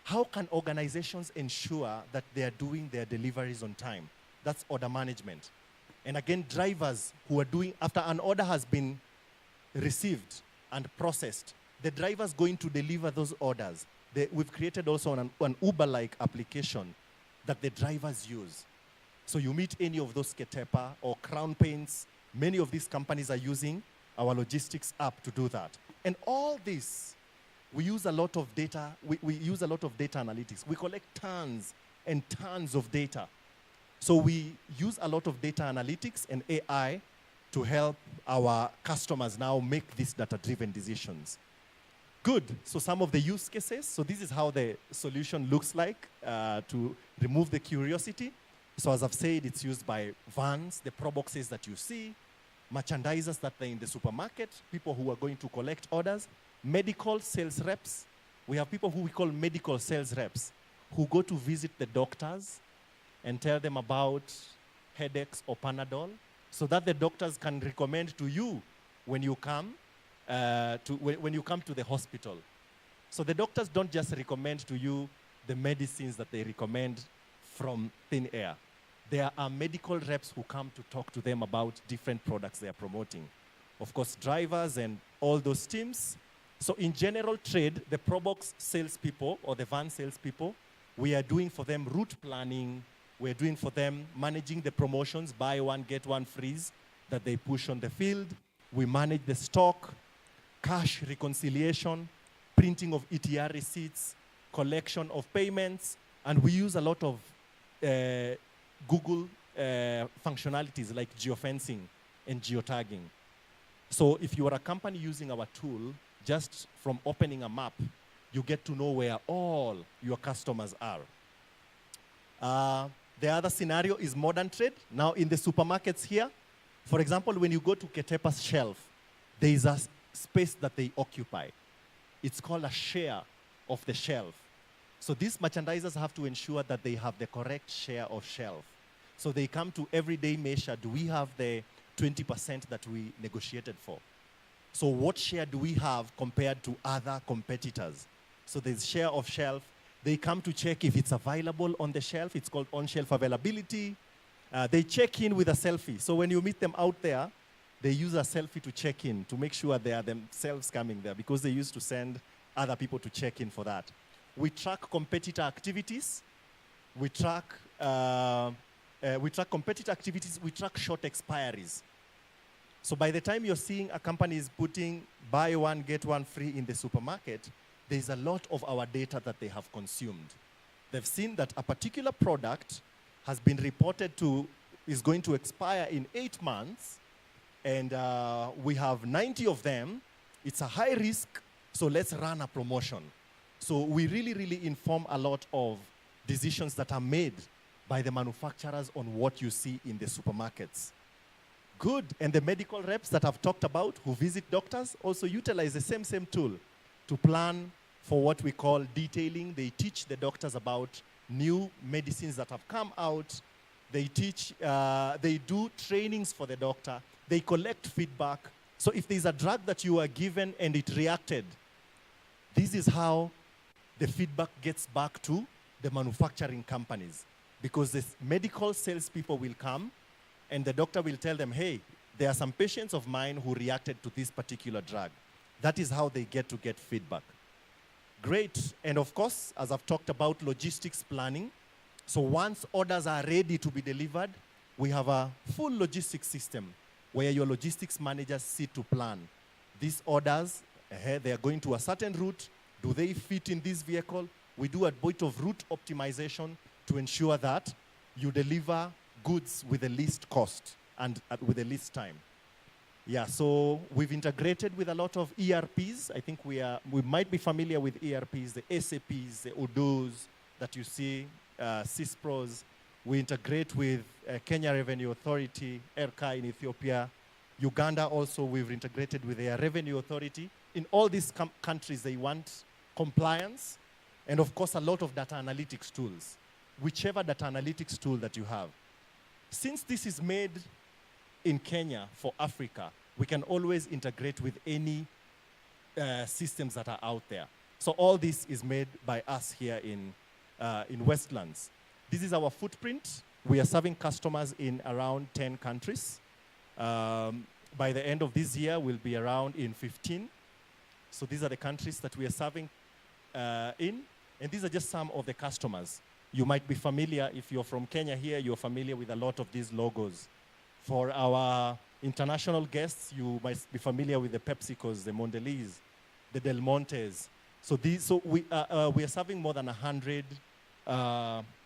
Speaker 4: How can organizations ensure that they are doing their deliveries on time? That's order management. And again, drivers who are doing, after an order has been received and processed, the drivers going to deliver those orders. We've created also an Uber-like application that the drivers use. So you meet any of those Ketepa or Crown Paints, many of these companies are using our logistics app to do that. And all this, we use a lot of data. We use a lot of data analytics. We collect tons and tons of data. So we use a lot of data analytics and AI to help our customers now make these data-driven decisions. Good. So some of the use cases. So this is how the solution looks like to remove the curiosity. So as I've said, it's used by vans, the pro boxes that you see, merchandisers that are in the supermarket, people who are going to collect orders, medical sales reps. We have people who we call medical sales reps who go to visit the doctors and tell them about headaches or Panadol so that the doctors can recommend to you when you come when you come to the hospital. So the doctors don't just recommend to you the medicines that they recommend from thin air. There are medical reps who come to talk to them about different products they are promoting. Of course, drivers and all those teams. So in general trade, the Probox salespeople or the van salespeople, we are doing for them route planning. We're doing for them managing the promotions, buy one, get one freeze that they push on the field. We manage the stock, cash reconciliation, printing of ETR receipts, collection of payments, and we use a lot of Google functionalities like geofencing and geotagging. So if you are a company using our tool, just from opening a map, you get to know where all your customers are. The other scenario is modern trade. Now in the supermarkets here, for example, when you go to Ketepa's shelf, there is a space that they occupy. It's called a share of the shelf. So these merchandisers have to ensure that they have the correct share of shelf. So they come to everyday measure. Do we have the 20% that we negotiated for? So what share do we have compared to other competitors? So there's share of shelf. They come to check if it's available on the shelf. It's called on-shelf availability. They check in with a selfie. So when you meet them out there, they use a selfie to check in to make sure they are themselves coming there because they used to send other people to check in for that. We track competitor activities. We track competitor activities. We track short expiries. So by the time you're seeing a company is putting buy one, get one free in the supermarket, there's a lot of our data that they have consumed. They've seen that a particular product has been reported to, is going to expire in 8 months, and we have 90 of them. It's a high risk, so let's run a promotion. So we really, really inform a lot of decisions that are made by the manufacturers on what you see in the supermarkets. Good, and the medical reps that I've talked about who visit doctors also utilize the same tool to plan for what we call detailing. They teach the doctors about new medicines that have come out. They teach, they do trainings for the doctor. They collect feedback. So if there's a drug that you are given and it reacted, this is how the feedback gets back to the manufacturing companies. Because the medical salespeople will come and the doctor will tell them, hey, there are some patients of mine who reacted to this particular drug. That is how they get feedback. Great. And of course, as I've talked about logistics planning, so once orders are ready to be delivered, we have a full logistics system where your logistics managers sit to plan. These orders, they are going to a certain route. Do they fit in this vehicle? We do a bit of route optimization to ensure that you deliver goods with the least cost and with the least time. Yeah, so we've integrated with a lot of ERPs. I think we might be familiar with ERPs, the SAPs, the Odoo's that you see, CISPROs. We integrate with Kenya Revenue Authority, ERCA in Ethiopia. Uganda also, we've integrated with their Revenue Authority. In all these countries, they want compliance and, of course, a lot of data analytics tools, whichever data analytics tool that you have. Since this is made in Kenya for Africa, we can always integrate with any systems that are out there. So all this is made by us here in Westlands. This is our footprint. We are serving customers in around 10 countries. By the end of this year, we'll be around in 15. So these are the countries that we are serving in. And these are just some of the customers. You might be familiar, if you're from Kenya here, you're familiar with a lot of these logos. For our international guests, you might be familiar with the PepsiCos, the Mondelez, the Del Montes. So we are serving more than 100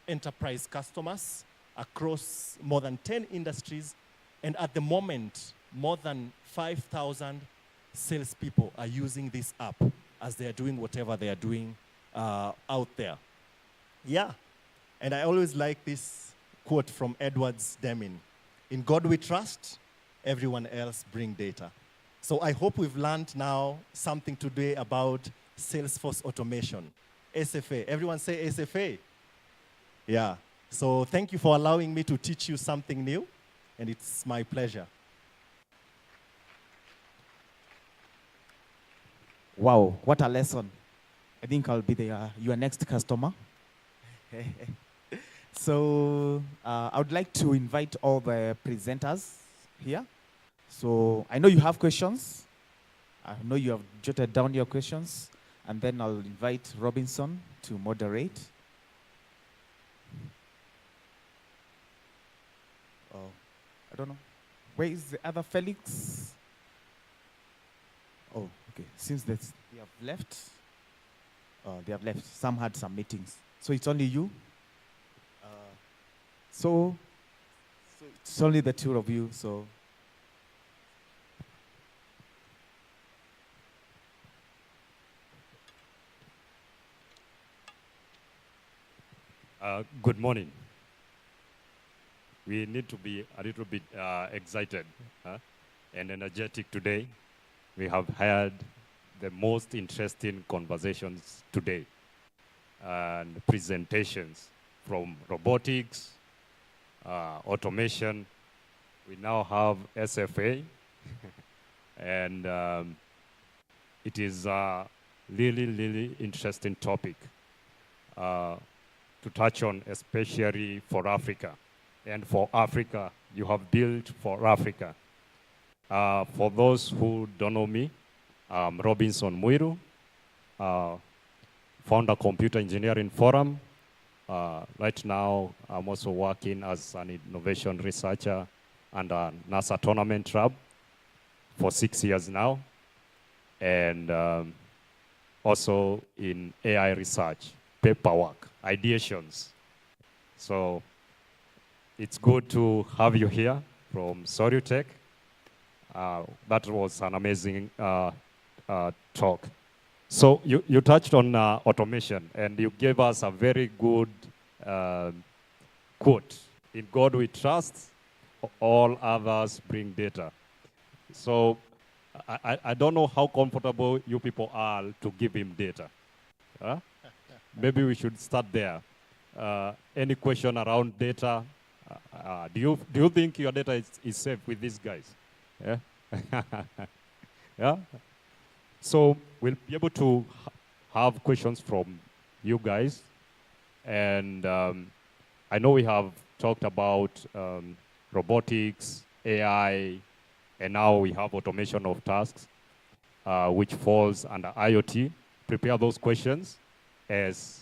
Speaker 4: enterprise customers across more than 10 industries. And at the moment, more than 5,000 salespeople are using this app as they are doing whatever they are doing out there. Yeah. And I always like this quote from Edward Deming. In God we trust, everyone else bring data. So I hope we've learned now something today about Salesforce automation. SFA. Everyone say SFA. Yeah. So thank you for allowing me to teach you something new, and it's my pleasure.
Speaker 2: Wow, what a lesson. I think I'll be your next customer. So I would like to invite all the presenters here. So I know you have questions. I know you have jotted down your questions. And then I'll invite Robinson to moderate. Oh, I don't know. Where is the other Felix? Oh, okay. Since they have left. They have left. Some had some meetings. So it's only you? So it's only the two of you, so.
Speaker 5: Good morning. We need to be a little bit excited and energetic today. We have had the most interesting conversations today and presentations from robotics, automation. We now have SFA, and it is a really, really interesting topic to touch on, especially for Africa. And for Africa, you have built for Africa. For those who don't know me, I'm Robinson Muiru, founder Computer Engineering Forum. Right now, I'm also working as an innovation researcher and a NASA tournament lab for 6 years now. And also in AI research, paperwork, ideations. So it's good to have you here from Sorutech. That was an amazing talk. So you touched on automation, and you gave us a very good quote. In God we trust, all others bring data. So I don't know how comfortable you people are to give him data. Maybe we should start there. Any question around data? Do you think your data is safe with these guys? Yeah. Yeah. So we'll be able to have questions from you guys, and I know we have talked about robotics, AI, and now we have automation of tasks, which falls under IoT. prepare those questions as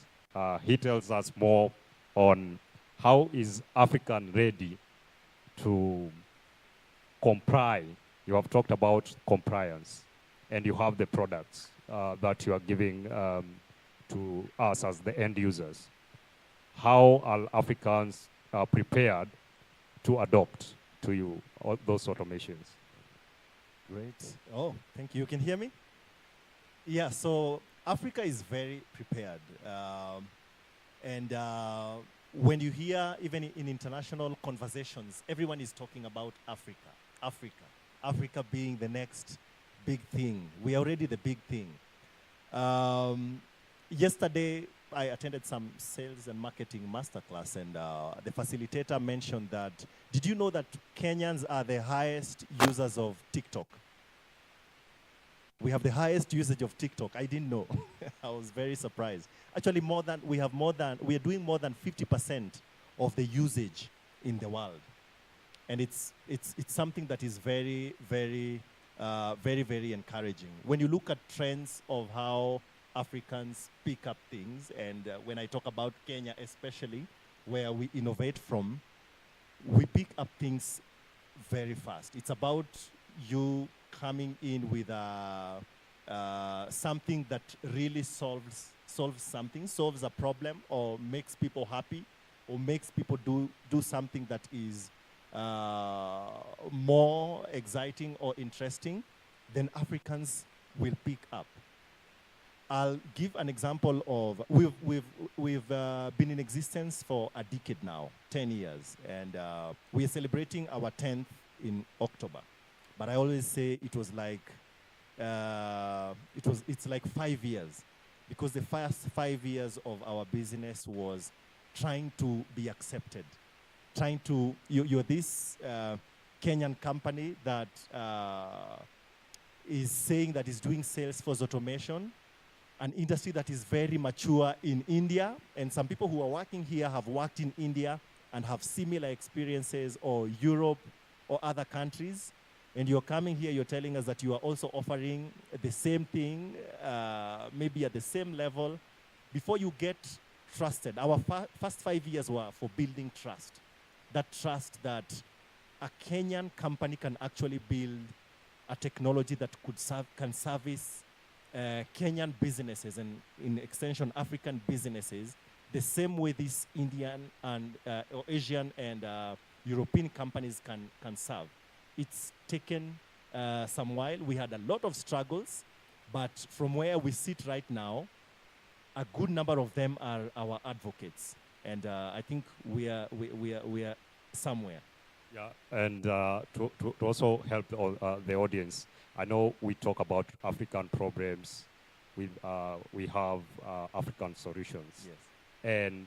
Speaker 5: he tells us more on how is African ready to comply. You have talked about compliance, and you have the products that you are giving to us as the end users. How are Africans prepared to adopt to you all those automations?
Speaker 4: Great. Oh, thank you. You can hear me? Yeah, so Africa is very prepared. And when you hear, even in international conversations, everyone is talking about Africa, Africa, Africa being the next big thing. We are already the big thing. Yesterday, I attended some sales and marketing masterclass, and the facilitator mentioned that, did you know that Kenyans are the highest users of TikTok? We have the highest usage of TikTok. I didn't know. I was very surprised. Actually, we are doing more than 50% of the usage in the world. And it's something that is very, very, very encouraging. When you look at trends of how Africans pick up things, and when I talk about Kenya especially, where we innovate from, we pick up things very fast. It's about you coming in with something that really solves a problem, or makes people happy, or makes people do something that is more exciting or interesting, then Africans will pick up. I'll give an example of, we've been in existence for a decade now, 10 years, and we are celebrating our 10th in October. But I always say it was like, it's like 5 years, because the first 5 years of our business was trying to be accepted, you're this Kenyan company that is saying that is doing Salesforce automation, an industry that is very mature in India, and some people who are working here have worked in India and have similar experiences, or Europe or other countries. And you're coming here, you're telling us that you are also offering the same thing, maybe at the same level, before you get trusted. Our first 5 years were for building trust. That trust that a Kenyan company can actually build a technology that can service Kenyan businesses, and in extension African businesses, the same way these Indian and or Asian and European companies can serve. It's taken some while. We had a lot of struggles, but from where we sit right now, a good number of them are our advocates, and I think we are somewhere.
Speaker 5: Yeah, and to also help the audience, I know we talk about African problems, we have African solutions.
Speaker 4: Yes.
Speaker 5: And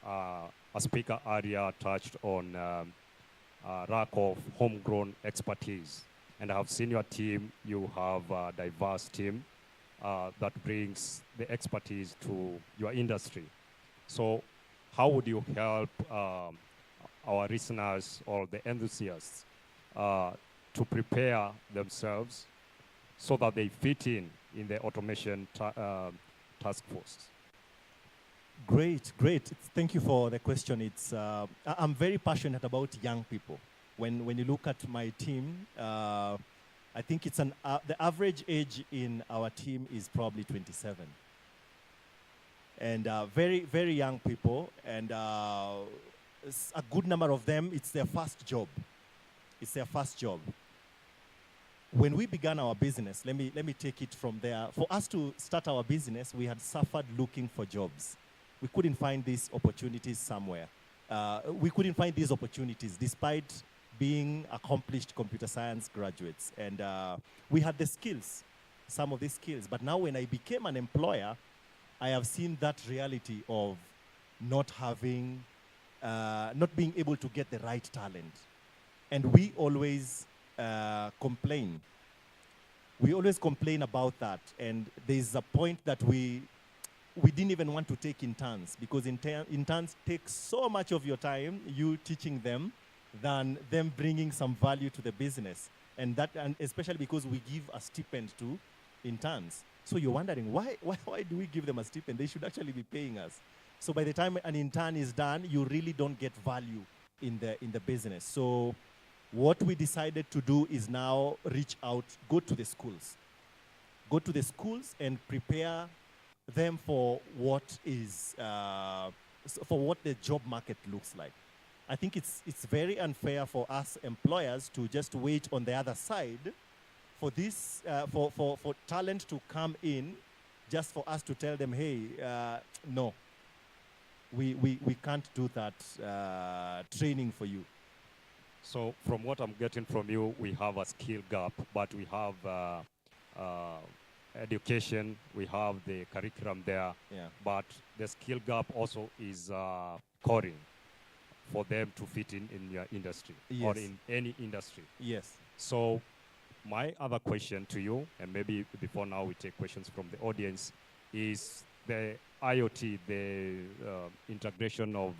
Speaker 5: a speaker earlier touched on lack of homegrown expertise. And I have seen your team, you have a diverse team that brings the expertise to your industry. So how would you help our listeners or the enthusiasts to prepare themselves so that they fit in the automation task force?
Speaker 4: Great. Thank you for the question. I'm very passionate about young people. When you look at my team, I think it's the average age in our team is probably 27. And very, very young people, and a good number of them, it's their first job. When we began our business, let me take it from there. For us to start our business, we had suffered looking for jobs. We couldn't find these opportunities somewhere. We couldn't find these opportunities despite being accomplished computer science graduates. And we had the skills, some of these skills. But now when I became an employer, I have seen that reality of not being able to get the right talent. And we always complain. We always complain about that. And there's a point that we didn't even want to take interns, because interns take so much of your time, you teaching them, than them bringing some value to the business. And especially because we give a stipend to interns. So you're wondering, why do we give them a stipend? They should actually be paying us. So by the time an intern is done, you really don't get value in the business. So what we decided to do is now reach out, go to the schools. Go to the schools and prepare them for what is, for what the job market looks like. I think it's very unfair for us employers to just wait on the other side for this, for talent to come in just for us to tell them, hey, no, we can't do that training for you.
Speaker 5: So from what I'm getting from you, we have a skill gap, but we have education, we have the curriculum there,
Speaker 4: Yeah.
Speaker 5: but the skill gap also is coding for them to fit in your industry or
Speaker 4: Yes.
Speaker 5: in any industry.
Speaker 4: Yes.
Speaker 5: So my other question to you, and maybe before now we take questions from the audience, is the IoT, the integration of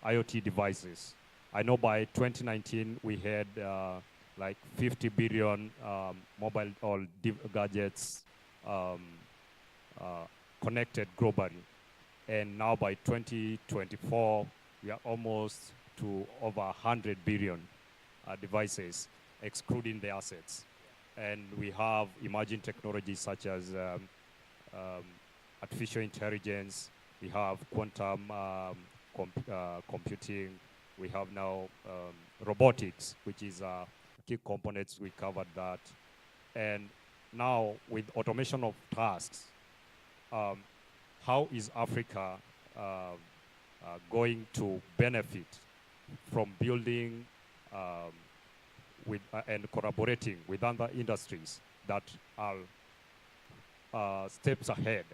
Speaker 5: IoT devices. I know by 2019 we had like 50 billion mobile or gadgets connected globally. And now by 2024, we are almost to over 100 billion devices, excluding the assets. And we have emerging technologies such as artificial intelligence, we have quantum computing, we have now robotics, which is key components, we covered that. And now with automation of tasks, how is Africa going to benefit from building with and collaborating with other industries that are steps ahead?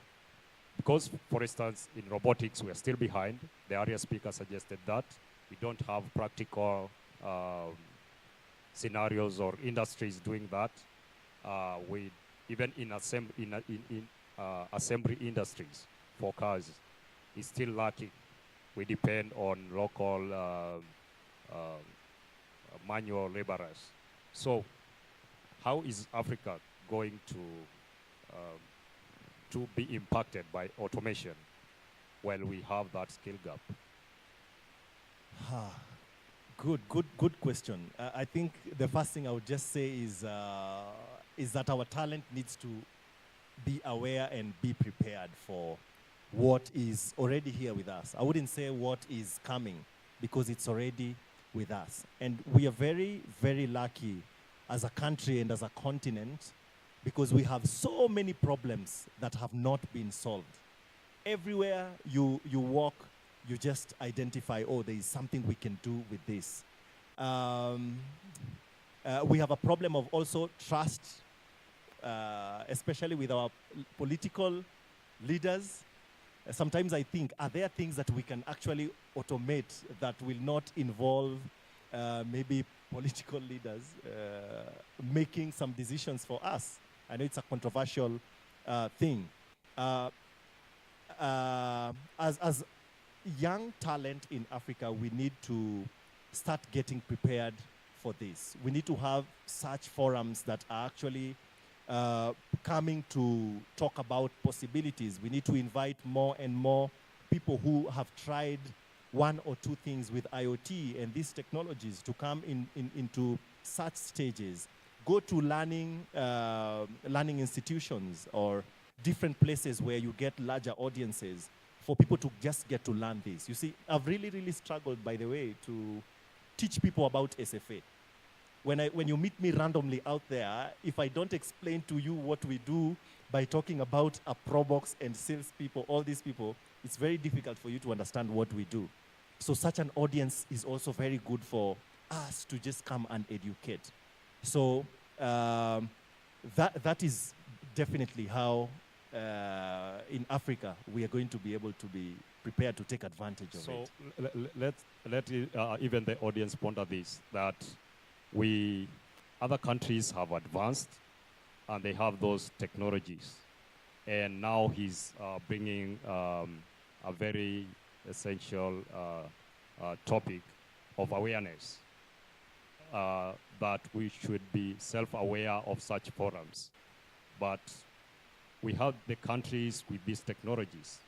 Speaker 5: Because, for instance, in robotics, we are still behind. The earlier speaker suggested that we don't have practical scenarios or industries doing that. Even in assembly industries for cars, is still lacking. We depend on local manual laborers. So, how is Africa going to be impacted by automation while we have that skill gap?
Speaker 4: Good question. I think the first thing I would just say is that our talent needs to be aware and be prepared for what is already here with us. I wouldn't say what is coming, because it's already with us. And we are very, very lucky as a country and as a continent, because we have so many problems that have not been solved. Everywhere you walk, you just identify, oh, there is something we can do with this. We have a problem of also trust, especially with our political leaders. Sometimes I think, are there things that we can actually automate that will not involve maybe political leaders making some decisions for us? I know it's a controversial thing. As young talent in Africa, we need to start getting prepared for this. We need to have such forums that are actually coming to talk about possibilities. We need to invite more and more people who have tried one or two things with IoT and these technologies to come into such stages. Go to learning institutions or different places where you get larger audiences for people to just get to learn this. You see, I've really, really struggled, by the way, to teach people about SFA. When you meet me randomly out there, if I don't explain to you what we do by talking about a Probox and salespeople, all these people, it's very difficult for you to understand what we do. So such an audience is also very good for us to just come and educate. So that is definitely how in Africa we are going to be able to be prepared to take advantage of it.
Speaker 5: So let even the audience ponder this, that other countries have advanced and they have those technologies. And now he's bringing a very essential topic of awareness, that we should be self-aware of such forums, but we have the countries with these technologies,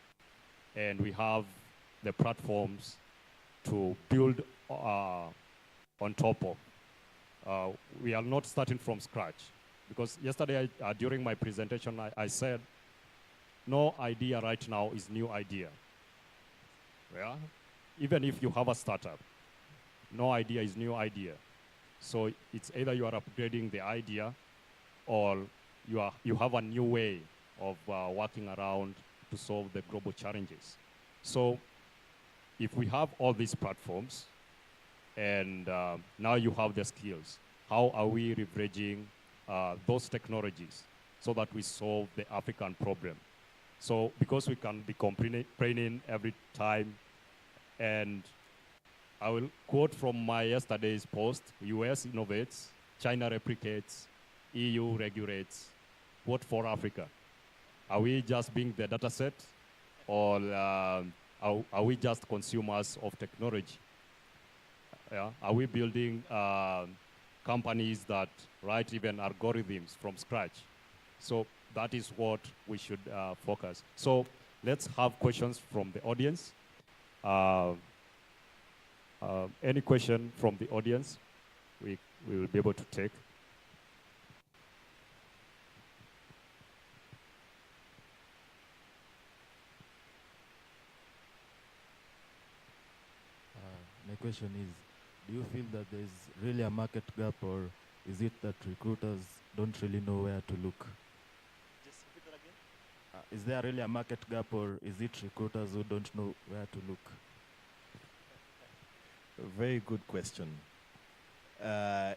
Speaker 5: and we have the platforms to build on top of. We are not starting from scratch, because yesterday during my presentation I said no idea right now is new idea. Yeah? Even if you have a startup, no idea is new idea. So it's either you are upgrading the idea, or you have a new way of working around to solve the global challenges. So if we have all these platforms, and now you have the skills, how are we leveraging those technologies so that we solve the African problem? So because we can be complaining every time, and I will quote from my yesterday's post: US innovates, China replicates, EU regulates. What for Africa? Are we just being the data set, or are we just consumers of technology? Yeah? Are we building companies that write even algorithms from scratch? So that is what we should focus. So let's have questions from the audience. Any question from the audience, we will be able to take.
Speaker 6: My question is, do you feel that there's really a market gap, or is it that recruiters don't really know where to look?
Speaker 4: Just repeat that again.
Speaker 6: Is there really a market gap, or is it recruiters who don't know where to look?
Speaker 4: Very good question.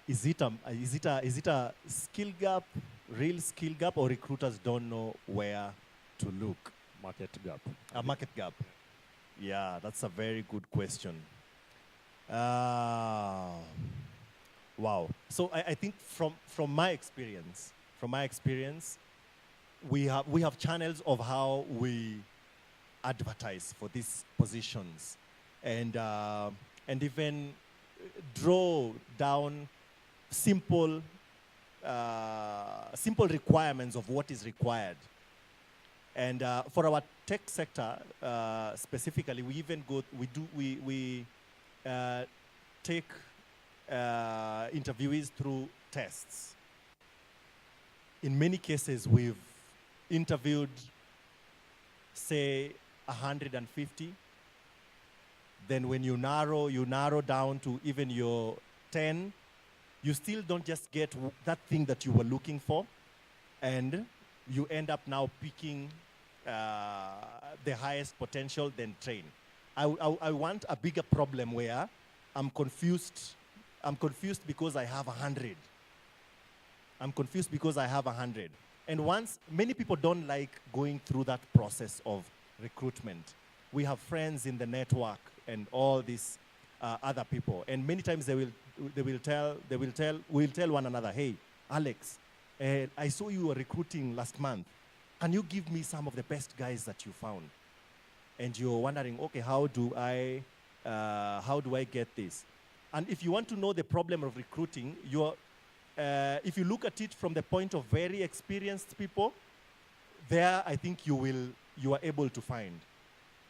Speaker 4: Is it a skill gap, real skill gap, or recruiters don't know where to look?
Speaker 5: Market gap.
Speaker 4: A market gap. Yeah, that's a very good question. Wow. So I think from my experience, we have channels of how we advertise for these positions, and even draw down simple requirements of what is required. And for our tech sector specifically, we even take interviewees through tests. In many cases, we've interviewed, say, 150. Then when you narrow down to even your 10, you still don't just get that thing that you were looking for, and you end up now picking the highest potential, then train. I want a bigger problem where I'm confused because I have 100. I'm confused because I have 100. And many people don't like going through that process of recruitment. We have friends in the network and all these other people, and many times we'll tell one another, hey, Alex, I saw you were recruiting last month. Can you give me some of the best guys that you found? And you're wondering, okay, how do I get this? And if you want to know the problem of recruiting, if you look at it from the point of very experienced people, there I think you are able to find.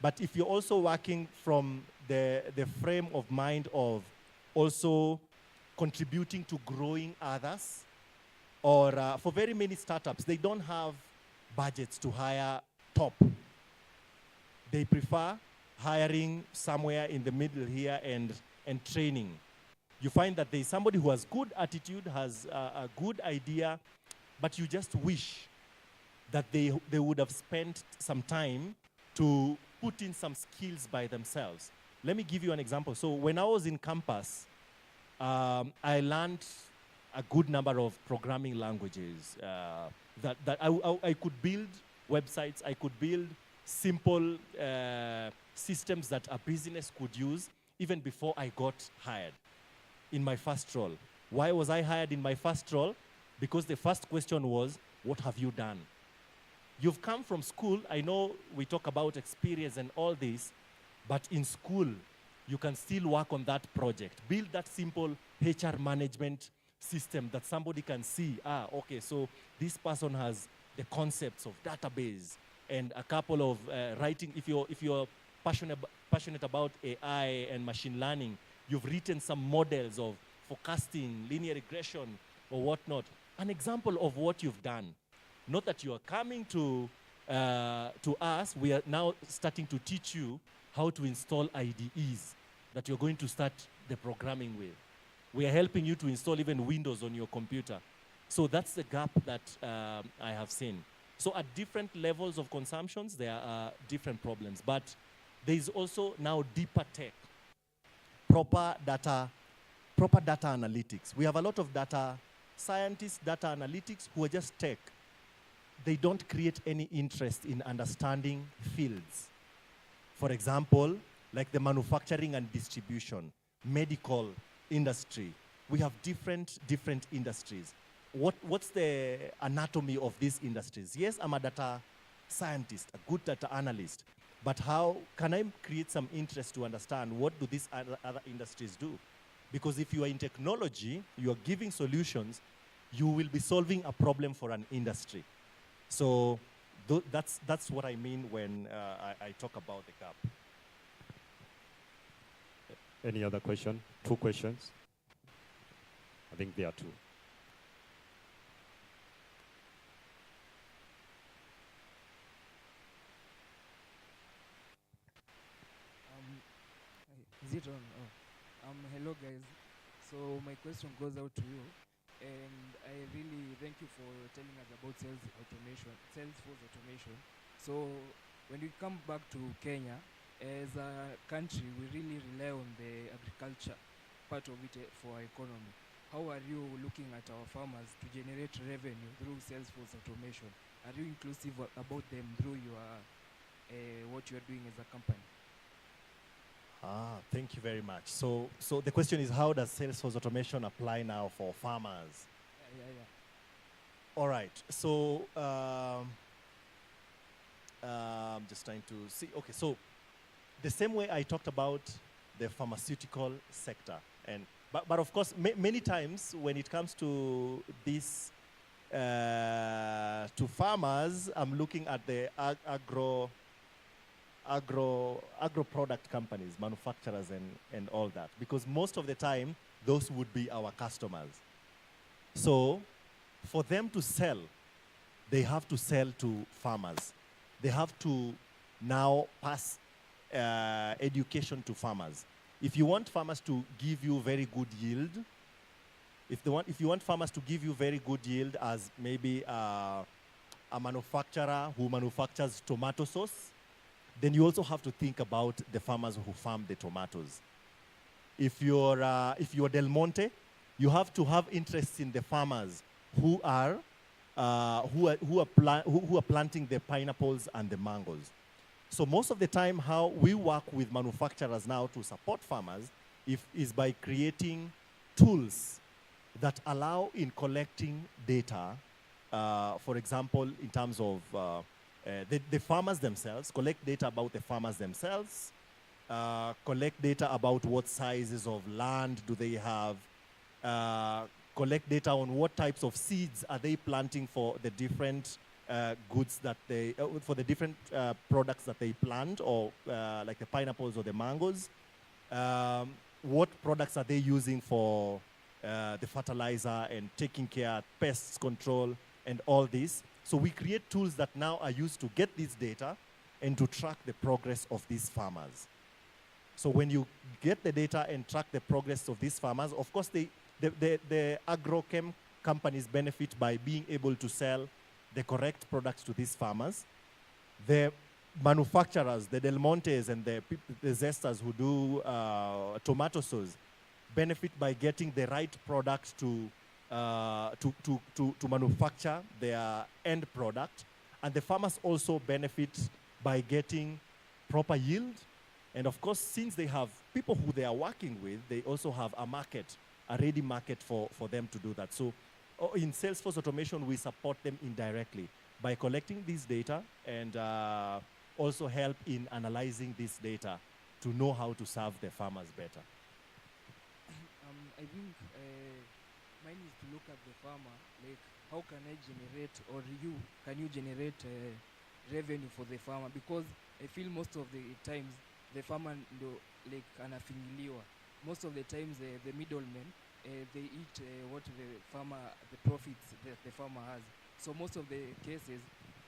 Speaker 4: But if you're also working from the frame of mind of also contributing to growing others, or for very many startups, they don't have budgets to hire top. They prefer hiring somewhere in the middle here and training. You find that there's somebody who has good attitude, has a good idea, but you just wish that they would have spent some time to put in some skills by themselves. Let me give you an example. So when I was in campus, I learned a good number of programming languages that I could build websites, I could build simple systems that a business could use even before I got hired in my first role. Why was I hired in my first role? Because the first question was, what have you done? You've come from school. I know we talk about experience and all this, but in school, you can still work on that project. Build that simple HR management system that somebody can see, okay, so this person has the concepts of database and a couple of writing. If you're passionate about AI and machine learning, you've written some models of forecasting, linear regression, or whatnot. An example of what you've done. Not that you are coming to us, we are now starting to teach you how to install IDEs that you're going to start the programming with. We are helping you to install even Windows on your computer. So that's the gap that I have seen. So at different levels of consumptions, there are different problems. But there is also now deeper tech, proper data analytics. We have a lot of data scientists, data analytics who are just tech. They don't create any interest in understanding fields. For example, like the manufacturing and distribution, medical industry. We have different industries. What's the anatomy of these industries? Yes, I'm a data scientist, a good data analyst, but how can I create some interest to understand what do these other industries do? Because if you are in technology, you are giving solutions, you will be solving a problem for an industry. So that's what I mean when I talk about the gap.
Speaker 5: Any other question? 2 questions? I think there are 2.
Speaker 7: Is it on? Oh. Hello guys. So my question goes out to you, and I really thank you for telling us about Salesforce automation. So when we come back to Kenya, as a country, we really rely on the agriculture part of it for our economy. How are you looking at our farmers to generate revenue through Salesforce automation? Are you inclusive about them through your what you are doing as a company?
Speaker 4: Thank you very much. So the question is, how does Salesforce automation apply now for farmers?
Speaker 7: Yeah.
Speaker 4: All right. So I'm just trying to see. Okay. So the same way I talked about the pharmaceutical sector, but of course, many times when it comes to this to farmers, I'm looking at the agro product companies, manufacturers and all that, because most of the time those would be our customers. So for them to sell, they have to sell to farmers. They have to now pass education to farmers. If you want farmers to give you very good yield, if you want farmers to give you very good yield as maybe a manufacturer who manufactures tomato sauce, then you also have to think about the farmers who farm the tomatoes. If you're Del Monte, you have to have interest in the farmers who are planting the pineapples and the mangoes. So most of the time, how we work with manufacturers now to support farmers is by creating tools that allow in collecting data. For example, in terms of the farmers themselves, collect data about the farmers themselves, collect data about what sizes of land do they have, collect data on what types of seeds are they planting for the different goods that they, for the different products that they plant, or like the pineapples or the mangoes. What products are they using for the fertilizer and taking care, pests control, and all this. So we create tools that now are used to get this data and to track the progress of these farmers. So when you get the data and track the progress of these farmers, of course the agrochem companies benefit by being able to sell the correct products to these farmers. The manufacturers, the Del Montes and the zesters who do tomato sauce benefit by getting the right product to manufacture their end product. And the farmers also benefit by getting proper yield. And of course, since they have people who they are working with, they also have a market, a ready market for them to do that. So in Salesforce automation, we support them indirectly by collecting this data and also help in analyzing this data to know how to serve the farmers better.
Speaker 7: I think mine is to look at the farmer, like how can I generate, or can you generate revenue for the farmer? Because I feel most of the times the farmer like anafinyiliwa. Most of the times the middlemen they eat what the profits that the farmer has. So most of the cases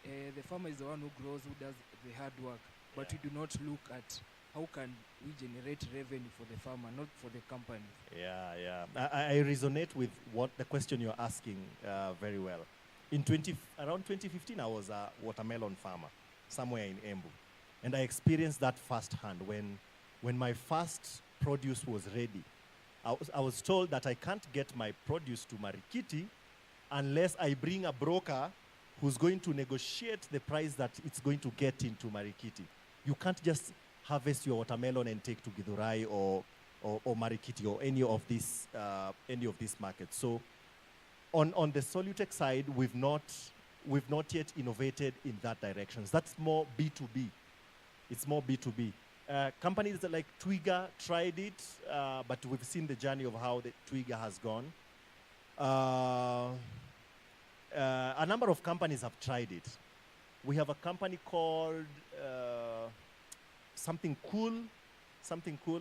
Speaker 7: the farmer is the one who grows, who does the hard work, but we do not look at how can we generate revenue for the farmer, not for the company.
Speaker 4: Yeah. I resonate with what the question you're asking very well. Around 2015, I was a watermelon farmer somewhere in Embu. And I experienced that firsthand when my first produce was ready. I was told that I can't get my produce to Marikiti unless I bring a broker who's going to negotiate the price that it's going to get into Marikiti. You can't just harvest your watermelon and take to Githurai or Marikiti or any of these markets. So on the Solutech side, we've not yet innovated in that direction. That's more B2B. It's more B2B. Companies like Twiga tried it, but we've seen the journey of how the Twiga has gone. A number of companies have tried it. We have a company called something cool,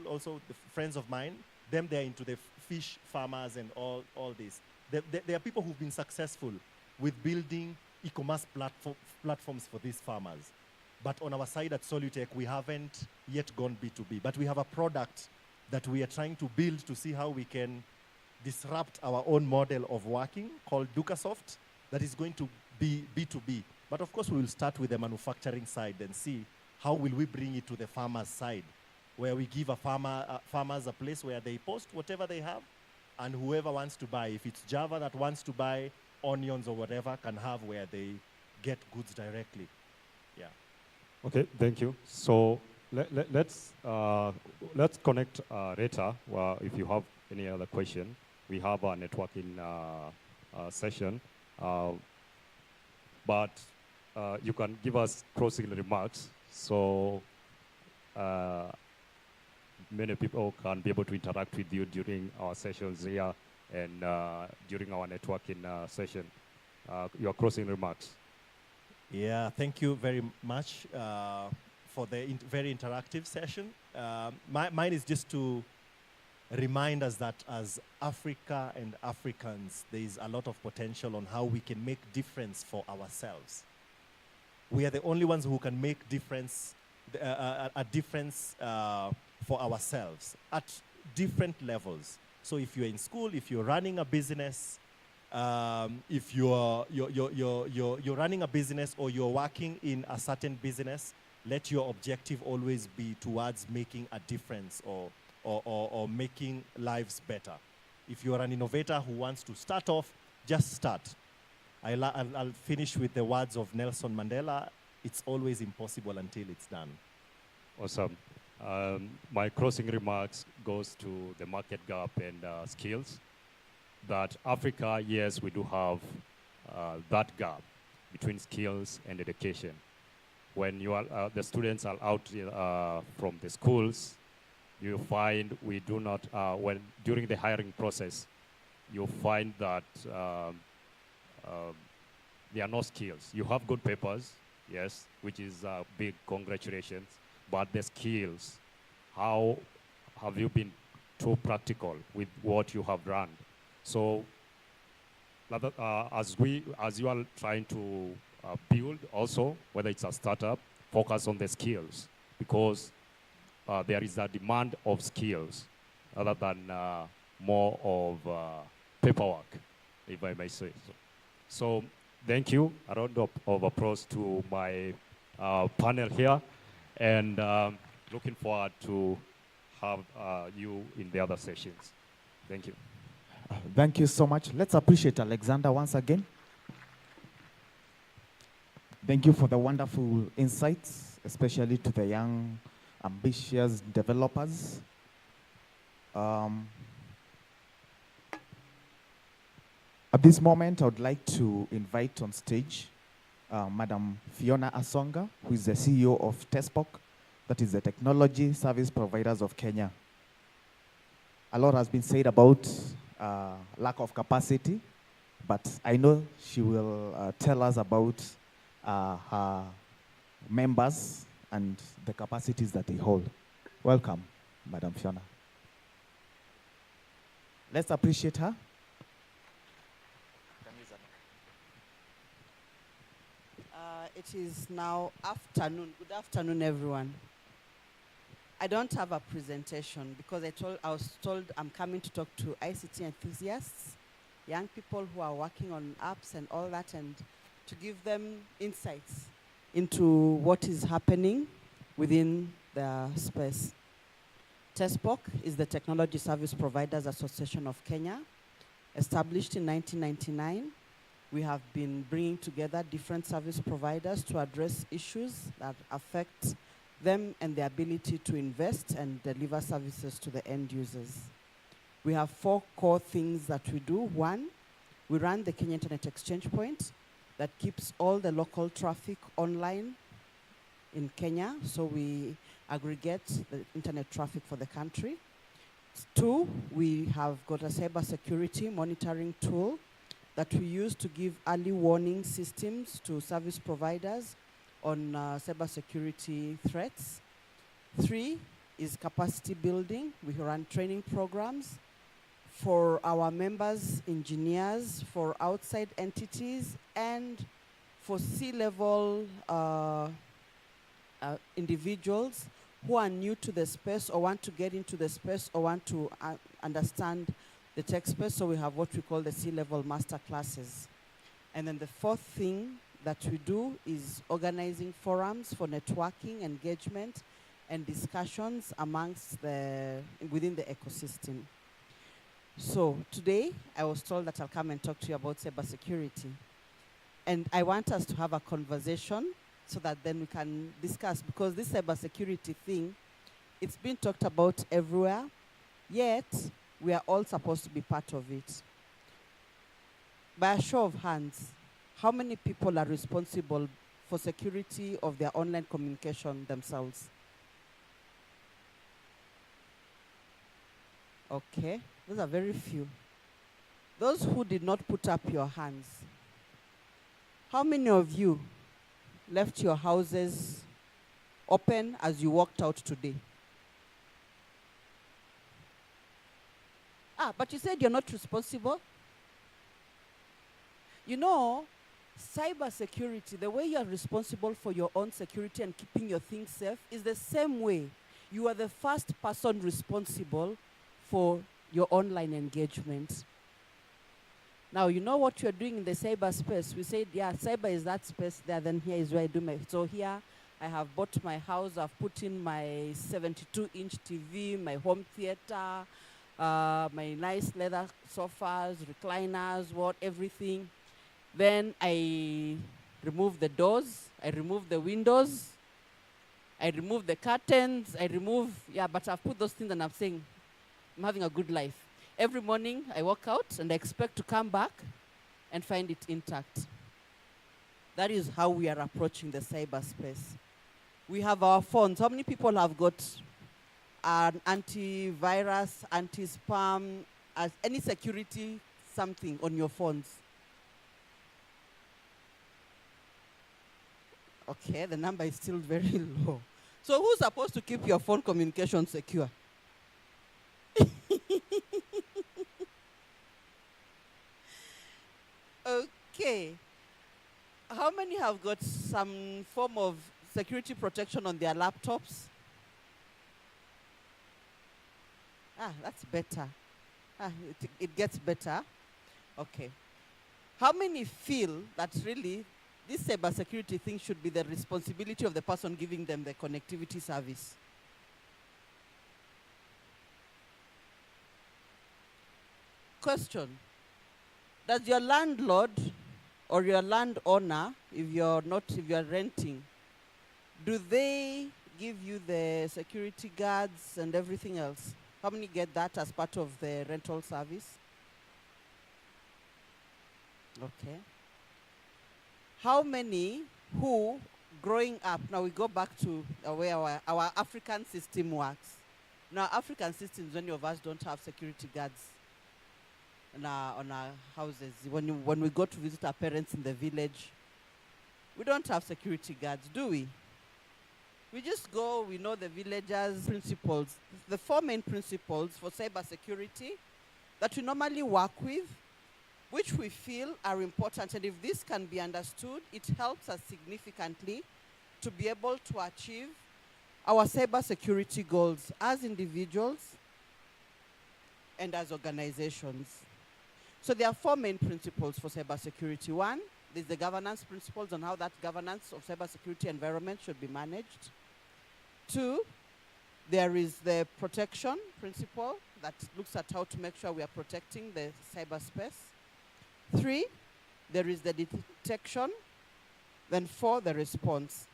Speaker 4: also the friends of mine. They're into the fish farmers and all this. There are people who've been successful with building e-commerce platforms for these farmers. But on our side at Solutech, we haven't yet gone B2B. But we have a product that we are trying to build to see how we can disrupt our own model of working called DukaSoft that is going to be B2B. But of course, we will start with the manufacturing side and see how will we bring it to the farmer's side, where we give farmers a place where they post whatever they have, and whoever wants to buy, if it's Java that wants to buy onions or whatever, can have where they get goods directly. Yeah.
Speaker 5: Okay, thank you. So let's connect Rita. Well, if you have any other question, we have a networking session, but you can give us closing remarks. So many people can be able to interact with you during our sessions here and during our networking session. Your closing remarks.
Speaker 4: Yeah, thank you very much for the very interactive session. Mine is just to remind us that as Africa and Africans, there is a lot of potential on how we can make difference for ourselves. We are the only ones who can make a difference for ourselves at different levels. So if you're in school, if you're running a business, if you're running a business or you're working in a certain business, let your objective always be towards making a difference or making lives better. If you're an innovator who wants to start off, just start. I'll finish with the words of Nelson Mandela: it's always impossible until it's done.
Speaker 5: Awesome. My closing remarks goes to the market gap and skills. That Africa, yes, we do have that gap between skills and education. When you are, the students are out from the schools, you find we do not, during the hiring process, you find that there are no skills. You have good papers, yes, which is big congratulations, but the skills, how have you been too practical with what you have run? So as you are trying to build also, whether it's a startup, focus on the skills, because there is a demand of skills other than more of paperwork, if I may say so. So thank you. A round of applause to my panel here, and looking forward to have you in the other sessions. Thank you.
Speaker 2: Thank you so much. Let's appreciate Alexander once again. Thank you for the wonderful insights, especially to the young, ambitious developers. At this moment, I would like to invite on stage Madam Fiona Asonga, who is the CEO of TESPOC, that is the Technology Service Providers of Kenya. A lot has been said about lack of capacity, but I know she will tell us about her members and the capacities that they hold. Welcome, Madam Fiona. Let's appreciate her.
Speaker 8: It is now afternoon. Good afternoon, everyone. I don't have a presentation because I was told I'm coming to talk to ICT enthusiasts, young people who are working on apps and all that, and to give them insights into what is happening within the space. TESPOC is the Technology Service Providers Association of Kenya, established in 1999. We have been bringing together different service providers to address issues that affect them and their ability to invest and deliver services to the end users. We have 4 core things that we do. 1, we run the Kenya Internet Exchange Point that keeps all the local traffic online in Kenya, so we aggregate the internet traffic for the country. 2, we have got a cybersecurity monitoring tool that we use to give early warning systems to service providers on cybersecurity threats. 3 is capacity building. We run training programs for our members, engineers, for outside entities, and for C-level individuals who are new to the space or want to get into the space or want to understand the tech space. So we have what we call the C-level master classes. And then the 4th thing that we do is organizing forums for networking, engagement, and discussions amongst within the ecosystem. So today, I was told that I'll come and talk to you about cybersecurity. And I want us to have a conversation so that then we can discuss, because this cybersecurity thing, it's been talked about everywhere, yet we are all supposed to be part of it. By a show of hands, how many people are responsible for security of their online communication themselves? Okay, those are very few. Those who did not put up your hands, how many of you left your houses open as you walked out today? But you said you're not responsible. You know, cybersecurity, the way you are responsible for your own security and keeping your things safe is the same way you are the first person responsible for your online engagement. Now, you know what you're doing in the cyberspace. We said, yeah, cyber is that space there, then here is where I do my... So here, I have bought my house, I've put in my 72-inch TV, my home theater, my nice leather sofas, recliners, everything. Then I remove the doors, I remove the windows, I remove the curtains, but I've put those things and I'm saying, I'm having a good life. Every morning I walk out and I expect to come back and find it intact. That is how we are approaching the cyberspace. We have our phones. How many people have got an antivirus, anti-spam, any security something on your phones? Okay, the number is still very low. So who's supposed to keep your phone communication secure? Okay. How many have got some form of security protection on their laptops? That's better. It gets better. Okay. How many feel that really this cybersecurity thing should be the responsibility of the person giving them the connectivity service? Question. Does your landlord or your landowner, if you're renting, do they give you the security guards and everything else? How many get that as part of the rental service? Okay. How many who, growing up, now we go back to where our African system works. Now, African systems, many of us don't have security guards. on our houses. When we go to visit our parents in the village, we don't have security guards, do we? We just go, we know the villagers' principles. The 4 main principles for cybersecurity that we normally work with, which we feel are important. And if this can be understood, it helps us significantly to be able to achieve our cybersecurity goals as individuals and as organizations. So there are 4 main principles for cybersecurity. 1, there's the governance principles on how that governance of cybersecurity environment should be managed. 2, there is the protection principle that looks at how to make sure we are protecting the cyberspace. 3, there is the detection. Then 4, the response.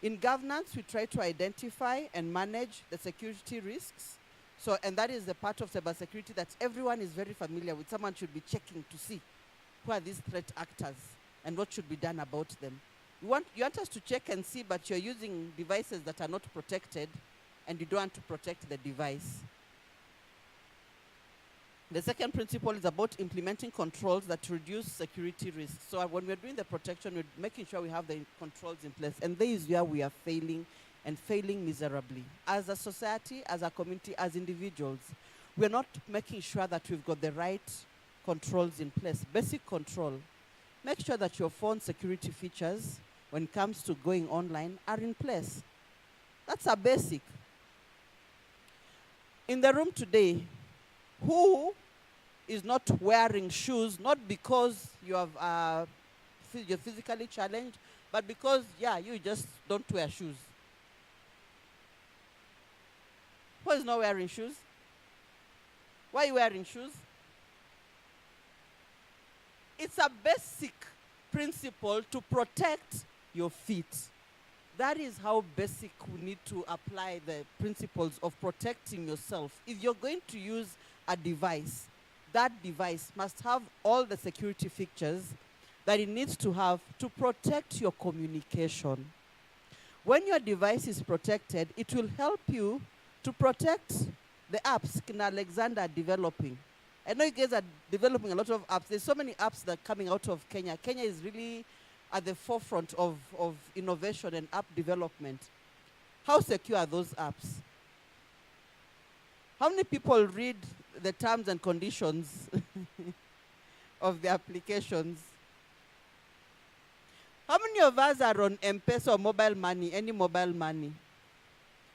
Speaker 8: In governance, we try to identify and manage the security risks. So, and that is the part of cybersecurity that everyone is very familiar with. Someone should be checking to see who are these threat actors and what should be done about them. You want us to check and see, but you're using devices that are not protected, and you don't want to protect the device. The second principle is about implementing controls that reduce security risks. So when we're doing the protection, we're making sure we have the controls in place. And there is where we are failing, and failing miserably. As a society, as a community, as individuals, we're not making sure that we've got the right controls in place. Basic control. Make sure that your phone security features, when it comes to going online, are in place. That's a basic. In the room today, who is not wearing shoes, not because you have you're physically challenged, but because, you just don't wear shoes? Who is not wearing shoes? Why are you wearing shoes? It's a basic principle to protect your feet. That is how basic we need to apply the principles of protecting yourself. If you're going to use a device, that device must have all the security features that it needs to have to protect your communication. When your device is protected, it will help you to protect the apps Ken Alexander are developing. I know you guys are developing a lot of apps. There's so many apps that are coming out of Kenya. Kenya is really at the forefront of innovation and app development. How secure are those apps? How many people read the terms and conditions of the applications? How many of us are on M-Pesa or mobile money, any mobile money?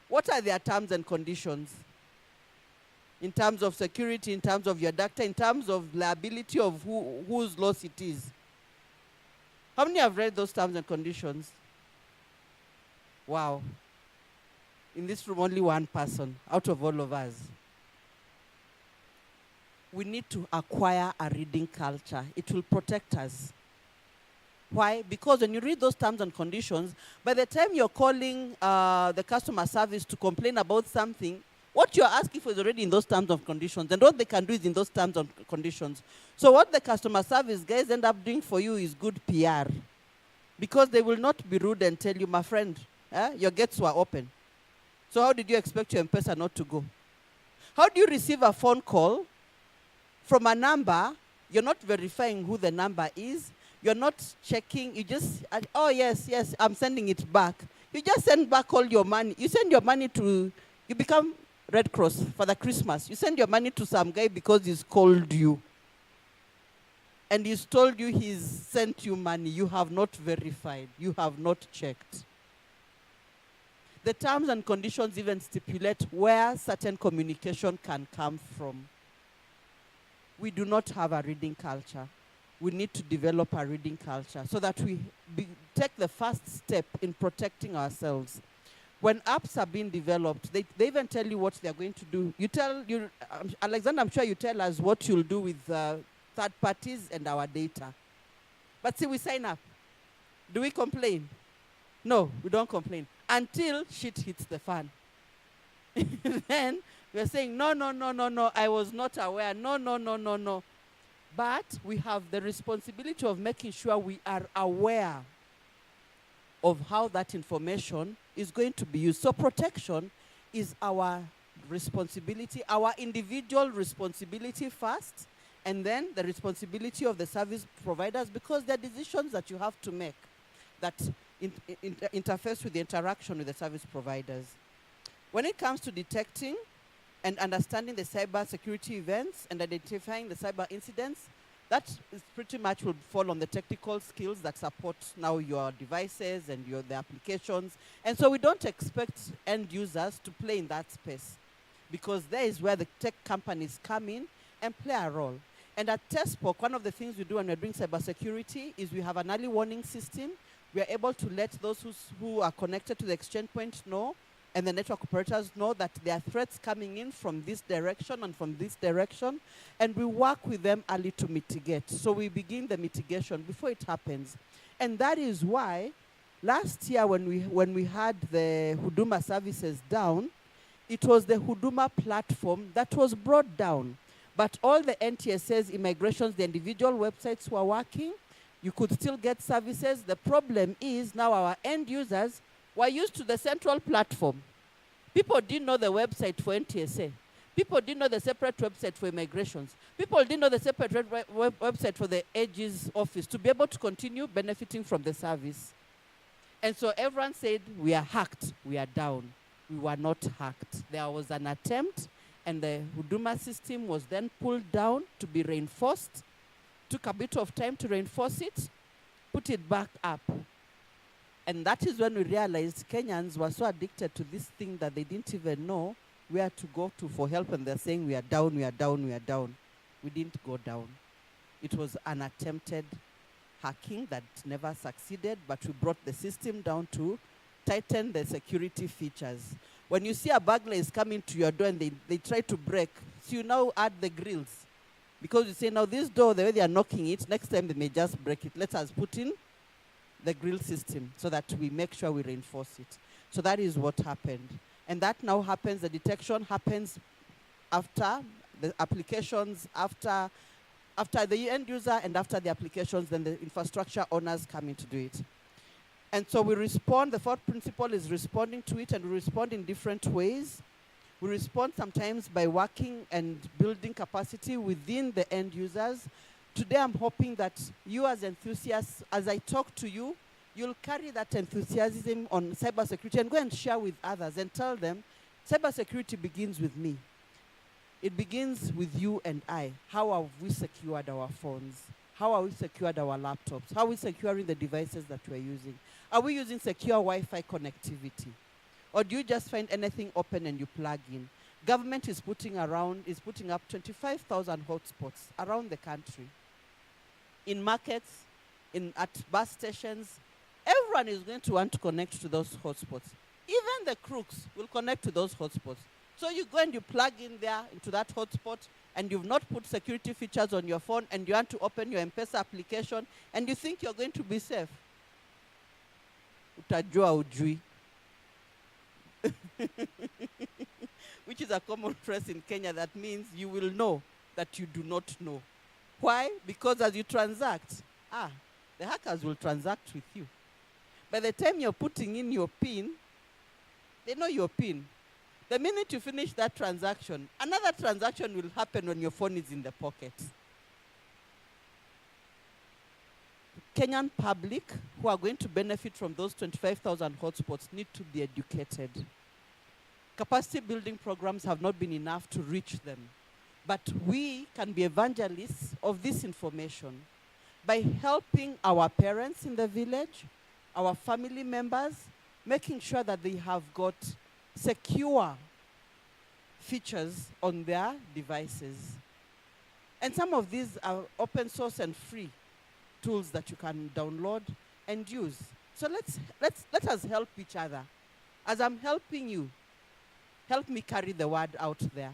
Speaker 8: What are their terms and conditions? In terms of security, in terms of your data, in terms of liability of whose loss it is. How many have read those terms and conditions? Wow. In this room, only one person out of all of us. We need to acquire a reading culture. It will protect us. Why? Because when you read those terms and conditions, by the time you're calling the customer service to complain about something, what you're asking for is already in those terms and conditions, and what they can do is in those terms and conditions. So what the customer service guys end up doing for you is good PR, because they will not be rude and tell you, my friend, your gates were open. So how did you expect your M-Pesa not to go? How do you receive a phone call from a number, you're not verifying who the number is, you're not checking, you just, oh yes, I'm sending it back. You just send back all your money. You send your money to, you become Red Cross for the Christmas. You send your money to some guy because he's called you. And he's told you he's sent you money. You have not verified. You have not checked. The terms and conditions even stipulate where certain communication can come from. We do not have a reading culture. We need to develop a reading culture so that we take the first step in protecting ourselves. When apps are being developed, they even tell you what they're going to do. Alexander, I'm sure you tell us what you'll do with third parties and our data. But see, we sign up. Do we complain? No, we don't complain. Until shit hits the fan. Then we're saying, no, I was not aware. No. But we have the responsibility of making sure we are aware of how that information is going to be used. So protection is our responsibility, our individual responsibility first, And then the responsibility of the service providers, because there are decisions that you have to make that interface with the interaction with the service providers. When it comes to detecting and understanding the cyber security events and identifying the cyber incidents, that is pretty much will fall on the technical skills that support now your devices and the applications. And so we don't expect end users to play in that space, because there is where the tech companies come in and play a role. And at TESPOC, one of the things we do when we're doing cybersecurity is we have an early warning system. We are able to let those who are connected to the exchange point know, and the network operators know that there are threats coming in from this direction and from this direction, and we work with them early to mitigate. So we begin the mitigation before it happens. And that is why last year when we had the Huduma services down, it was the Huduma platform that was brought down. But all the NTSA's immigrations, the individual websites were working. You could still get services. The problem is now our end users were used to the central platform. People didn't know the website for NTSA. People didn't know the separate website for immigrations. People didn't know the separate website for the AG's office to be able to continue benefiting from the service. And so everyone said, we are hacked, we are down. We were not hacked. There was an attempt, and the Huduma system was then pulled down to be reinforced. Took a bit of time to reinforce it, put it back up. And that is when we realized Kenyans were so addicted to this thing that they didn't even know where to go to for help, and they're saying, we are down, we are down, we are down. We didn't go down. It was an attempted hacking that never succeeded, but we brought the system down to tighten the security features. When you see a burglar is coming to your door and they try to break, so you now add the grills. Because you say, now this door, the way they are knocking it, next time they may just break it. Let us put in the grill system so that we make sure we reinforce it. So that is what happened. And that now happens, the detection happens after the applications, after the end user and after the applications, then the infrastructure owners come in to do it. And so we respond, the fourth principle is responding to it, and we respond in different ways. We respond sometimes by working and building capacity within the end users. Today I'm hoping that you as enthusiasts, as I talk to you, you'll carry that enthusiasm on cybersecurity and go and share with others and tell them, cybersecurity begins with me. It begins with you and I. How have we secured our phones? How are we secured our laptops? How are we securing the devices that we're using? Are we using secure Wi-Fi connectivity? Or do you just find anything open and you plug in? Government is putting up 25,000 hotspots around the country. In markets, at bus stations, everyone is going to want to connect to those hotspots. Even the crooks will connect to those hotspots. So you go and you plug in there into that hotspot, and you've not put security features on your phone, and you want to open your M-Pesa application, and you think you're going to be safe. Utajua ujui. Which is a common phrase in Kenya that means you will know that you do not know. Why? Because as you transact, the hackers will transact with you. By the time you're putting in your PIN, they know your PIN. The minute you finish that transaction, another transaction will happen when your phone is in the pocket. Kenyan public who are going to benefit from those 25,000 hotspots need to be educated. Capacity building programs have not been enough to reach them. But we can be evangelists of this information by helping our parents in the village, our family members, making sure that they have got secure features on their devices. And some of these are open source and free tools that you can download and use. So let us help each other. As I'm helping you, help me carry the word out there.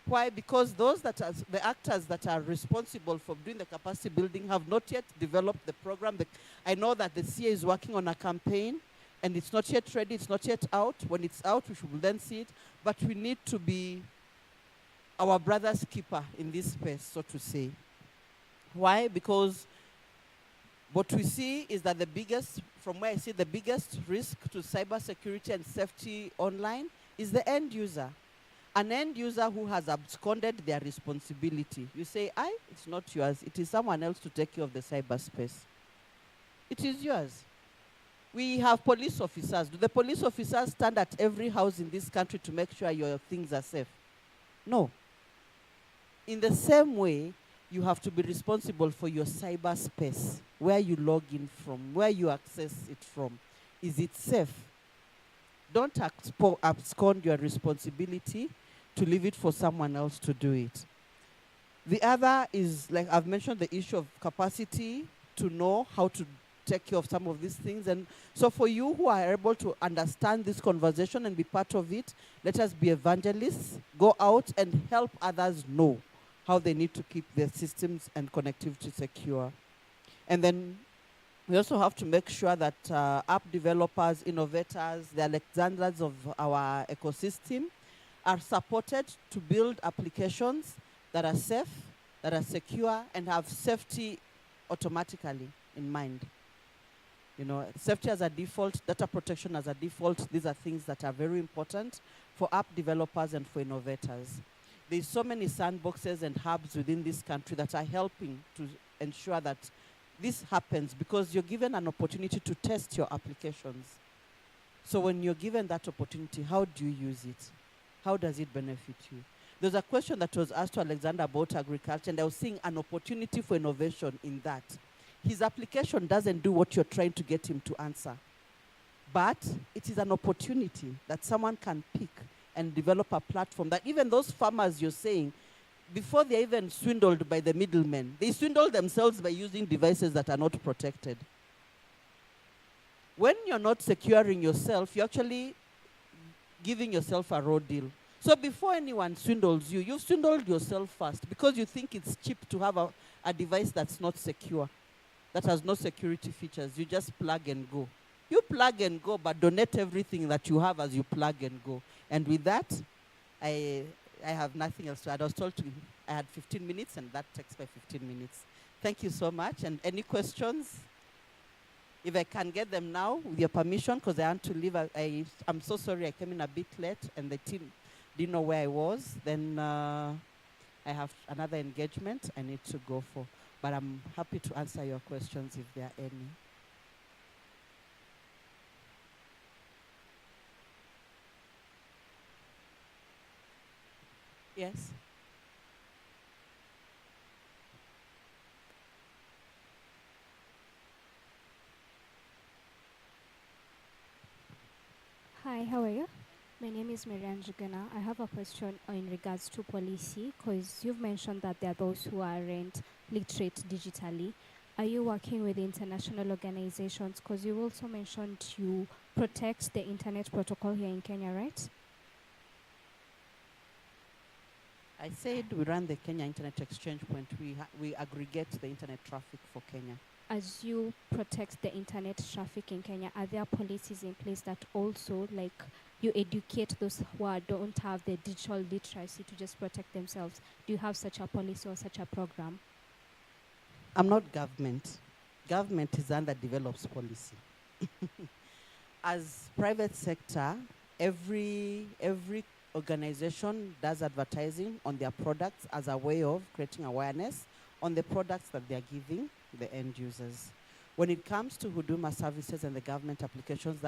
Speaker 8: Why? Because those that are the actors that are responsible for doing the capacity building have not yet developed the program. I know that the CA is working on a campaign, and it's not yet ready, it's not yet out. When it's out, we should then see it. But we need to be our brother's keeper in this space, so to say. Why? Because what we see is that from where I see the biggest risk to cybersecurity and safety online is the end user. An end user who has absconded their responsibility, you say, it's not yours. It is someone else to take care of the cyberspace. It is yours. We have police officers. Do the police officers stand at every house in this country to make sure your things are safe? No. In the same way, you have to be responsible for your cyberspace, where you log in from, where you access it from. Is it safe? Don't abscond your responsibility to leave it for someone else to do it. The other is, like I've mentioned, the issue of capacity to know how to take care of some of these things. And so for you who are able to understand this conversation and be part of it, let us be evangelists, go out and help others know how they need to keep their systems and connectivity secure. And then we also have to make sure that app developers, innovators, the Alexanders of our ecosystem are supported to build applications that are safe, that are secure, and have safety automatically in mind. You know, safety as a default, data protection as a default, these are things that are very important for app developers and for innovators. There's so many sandboxes and hubs within this country that are helping to ensure that this happens, because you're given an opportunity to test your applications. So when you're given that opportunity, how do you use it? How does it benefit you? There's a question that was asked to Alexander about agriculture, and I was seeing an opportunity for innovation in that. His application doesn't do what you're trying to get him to answer. But it is an opportunity that someone can pick and develop a platform that even those farmers you're saying, before they're even swindled by the middlemen, they swindle themselves by using devices that are not protected. When you're not securing yourself, you're actually giving yourself a raw deal. So before anyone swindles you, you've swindled yourself first because you think it's cheap to have a device that's not secure, that has no security features. You just plug and go. You plug and go, but donate everything that you have as you plug and go. And with that, I have nothing else to add. I was told I had 15 minutes, and that takes my 15 minutes. Thank you so much. And any questions? If I can get them now, with your permission, because I want to leave. I'm so sorry I came in a bit late, and the team didn't know where I was. Then I have another engagement I need to go for. But I'm happy to answer your questions if there are any. Yes?
Speaker 9: Hi, how are you? My name is Marianne Jugana. I have a question in regards to policy, because you've mentioned that there are those who aren't literate digitally. Are you working with international organizations? Because you also mentioned you protect the internet protocol here in Kenya, right?
Speaker 8: I said we run the Kenya Internet Exchange Point. We aggregate the internet traffic for Kenya.
Speaker 9: As you protect the internet traffic in Kenya, are there policies in place that also, like, you educate those who don't have the digital literacy to just protect themselves? Do you have such a policy or such a program?
Speaker 8: I'm not government. Government is one that develops policy. As private sector, every organization does advertising on their products as a way of creating awareness on the products that they're giving the end users. When it comes to Huduma services and the government applications,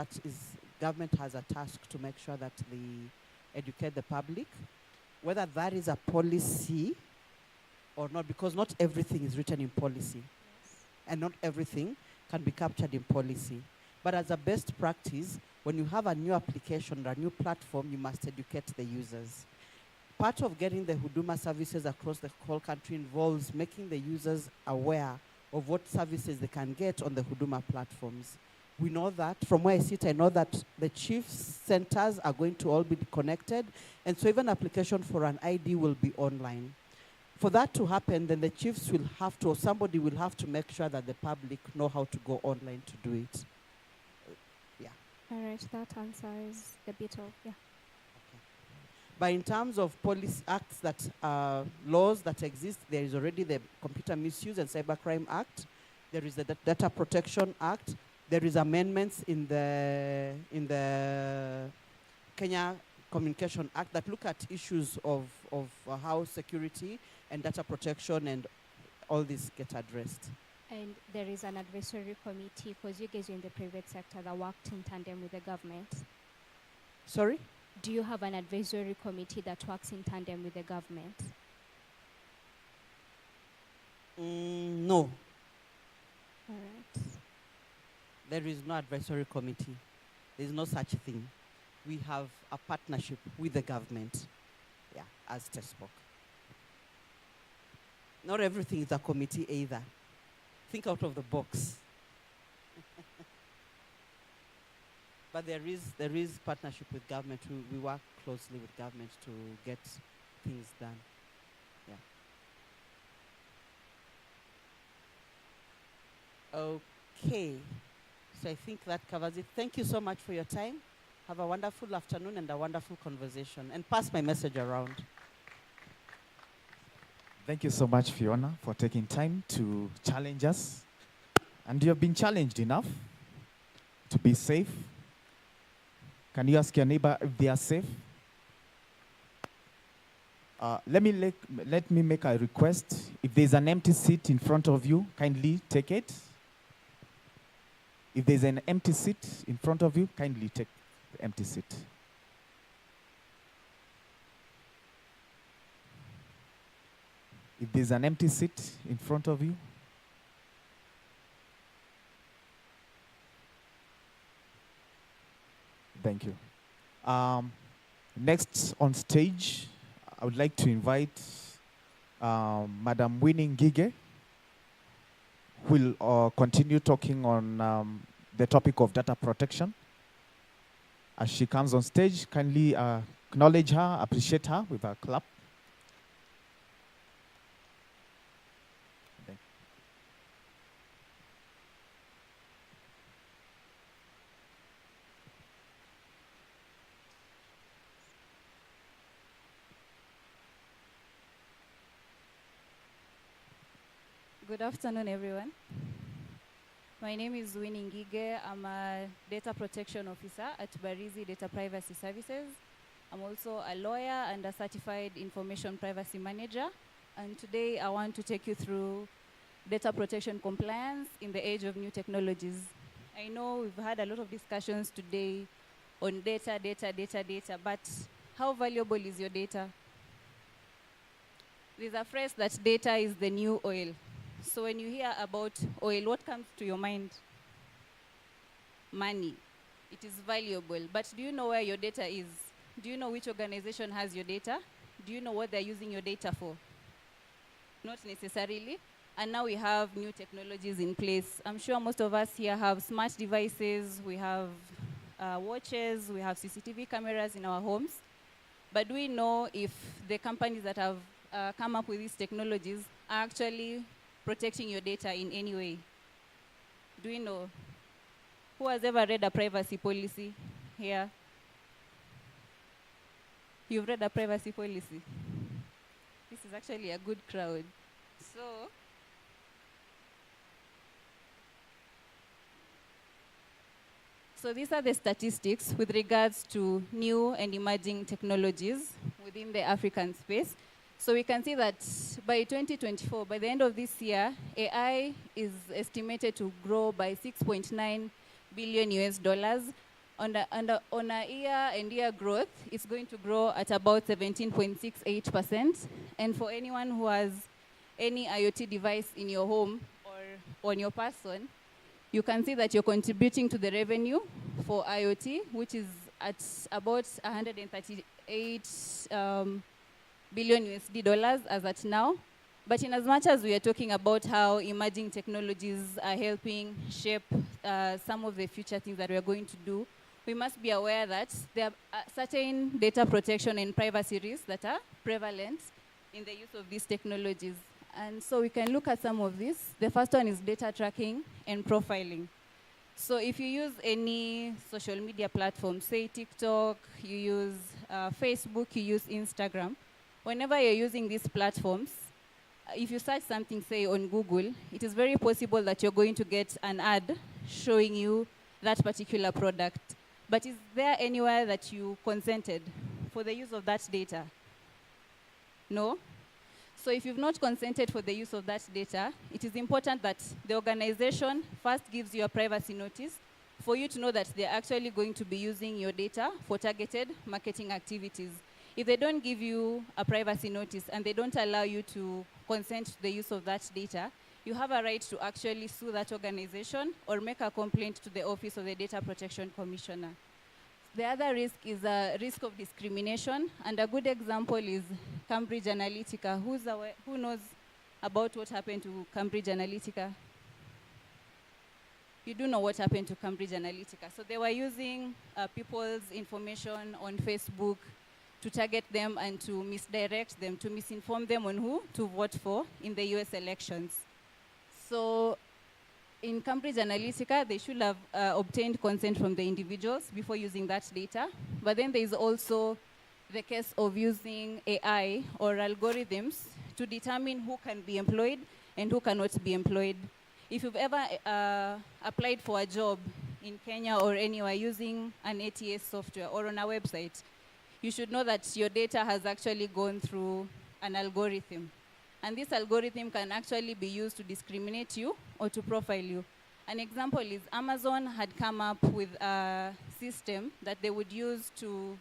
Speaker 8: government has a task to make sure that they educate the public, whether that is a policy or not, because not everything is written in policy. Yes. And not everything can be captured in policy. But as a best practice, when you have a new application or a new platform, you must educate the users. Part of getting the Huduma services across the whole country involves making the users aware of what services they can get on the Huduma platforms. We know that, from where I sit, I know that the chief centers are going to all be connected, and so even application for an ID will be online. For that to happen, then the chiefs will have to, or somebody will have to make sure that the public know how to go online to do it.
Speaker 9: All right, that answers a bit of, yeah.
Speaker 8: Okay. But in terms of policy acts that laws that exist, there is already the Computer Misuse and Cybercrime Act. There is the Data Protection Act. There is amendments in the Kenya Communication Act that look at issues of how security and data protection and all these get addressed.
Speaker 9: And there is an advisory committee, because you guys are in the private sector that worked in tandem with the government.
Speaker 8: Sorry?
Speaker 9: Do you have an advisory committee that works in tandem with the government?
Speaker 8: No.
Speaker 9: All right.
Speaker 8: There is no advisory committee. There is no such thing. We have a partnership with the government, as Tess spoke. Not everything is a committee either. Think out of the box. But there is partnership with government. We work closely with government to get things done. Okay. So I think that covers it. Thank you so much for your time. Have a wonderful afternoon and a wonderful conversation. And pass my message around.
Speaker 2: Thank you so much, Fiona, for taking time to challenge us. And you have been challenged enough to be safe. Can you ask your neighbor if they are safe? Let me make a request. If there's an empty seat in front of you, kindly take it. If there's an empty seat in front of you, kindly take the empty seat. If there's an empty seat in front of you, thank you. Next on stage, I would like to invite Madam Winnie Ngige, who will continue talking on the topic of data protection. As she comes on stage, kindly acknowledge her, appreciate her with a clap.
Speaker 10: Good afternoon, everyone. My name is Winnie Ngige. I'm a data protection officer at Barizi Data Privacy Services. I'm also a lawyer and a certified information privacy manager. And today I want to take you through data protection compliance in the age of new technologies. I know we've had a lot of discussions today on data, but how valuable is your data? There's a phrase that data is the new oil. So when you hear about oil, what comes to your mind? Money. It is valuable. But do you know where your data is? Do you know which organization has your data? Do you know what they're using your data for? Not necessarily. And now we have new technologies in place. I'm sure most of us here have smart devices. We have watches. We have CCTV cameras in our homes. But do we know if the companies that have come up with these technologies are actually protecting your data in any way? Do you know? Who has ever read a privacy policy here? You've read a privacy policy? This is actually a good crowd. So these are the statistics with regards to new and emerging technologies within the African space. So we can see that by 2024, by the end of this year, AI is estimated to grow by 6.9 billion US dollars. On a year-and-year growth, it's going to grow at about 17.68%. And for anyone who has any IoT device in your home or on your person, you can see that you're contributing to the revenue for IoT, which is at about 138 billion USD dollars as at now. But in as much as we are talking about how emerging technologies are helping shape some of the future things that we are going to do, we must be aware that there are certain data protection and privacy risks that are prevalent in the use of these technologies. And so we can look at some of these. The first one is data tracking and profiling. So if you use any social media platform, say TikTok, you use Facebook, you use Instagram, whenever you're using these platforms, if you search something, say, on Google, it is very possible that you're going to get an ad showing you that particular product. But is there anywhere that you consented for the use of that data? No? So if you've not consented for the use of that data, it is important that the organization first gives you a privacy notice for you to know that they're actually going to be using your data for targeted marketing activities. If they don't give you a privacy notice and they don't allow you to consent to the use of that data, you have a right to actually sue that organization or make a complaint to the Office of the Data Protection Commissioner. The other risk is a risk of discrimination, and a good example is Cambridge Analytica. Who knows about what happened to Cambridge Analytica? You do know what happened to Cambridge Analytica. So they were using people's information on Facebook to target them and to misdirect them, to misinform them on who to vote for in the US elections. So in Cambridge Analytica, they should have obtained consent from the individuals before using that data. But then there is also the case of using AI or algorithms to determine who can be employed and who cannot be employed. If you've ever applied for a job in Kenya or anywhere using an ATS software or on a website, you should know that your data has actually gone through an algorithm. And this algorithm can actually be used to discriminate you or to profile you. An example is Amazon had come up with a system that they would use to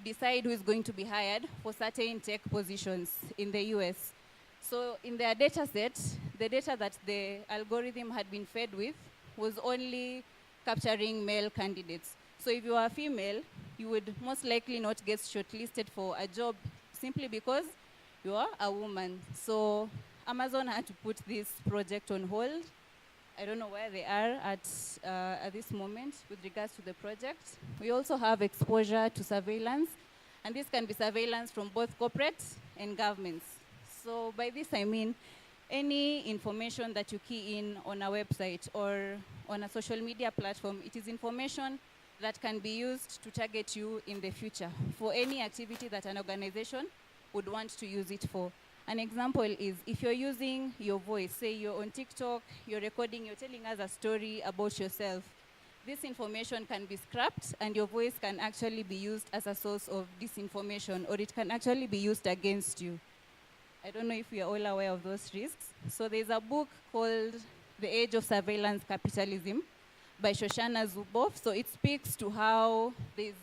Speaker 10: decide who is going to be hired for certain tech positions in the US. So in their data set, the data that the algorithm had been fed with was only capturing male candidates. So if you are female, you would most likely not get shortlisted for a job simply because you are a woman. So Amazon had to put this project on hold. I don't know where they are at this moment with regards to the project. We also have exposure to surveillance, and this can be surveillance from both corporate and governments. So by this I mean any information that you key in on a website or on a social media platform, it is information that can be used to target you in the future for any activity that an organization would want to use it for. An example is if you're using your voice, say you're on TikTok, you're recording, you're telling us a story about yourself, this information can be scrapped and your voice can actually be used as a source of disinformation, or it can actually be used against you. I don't know if we are all aware of those risks. So there's a book called The Age of Surveillance Capitalism by Shoshana Zuboff. So it speaks to how there's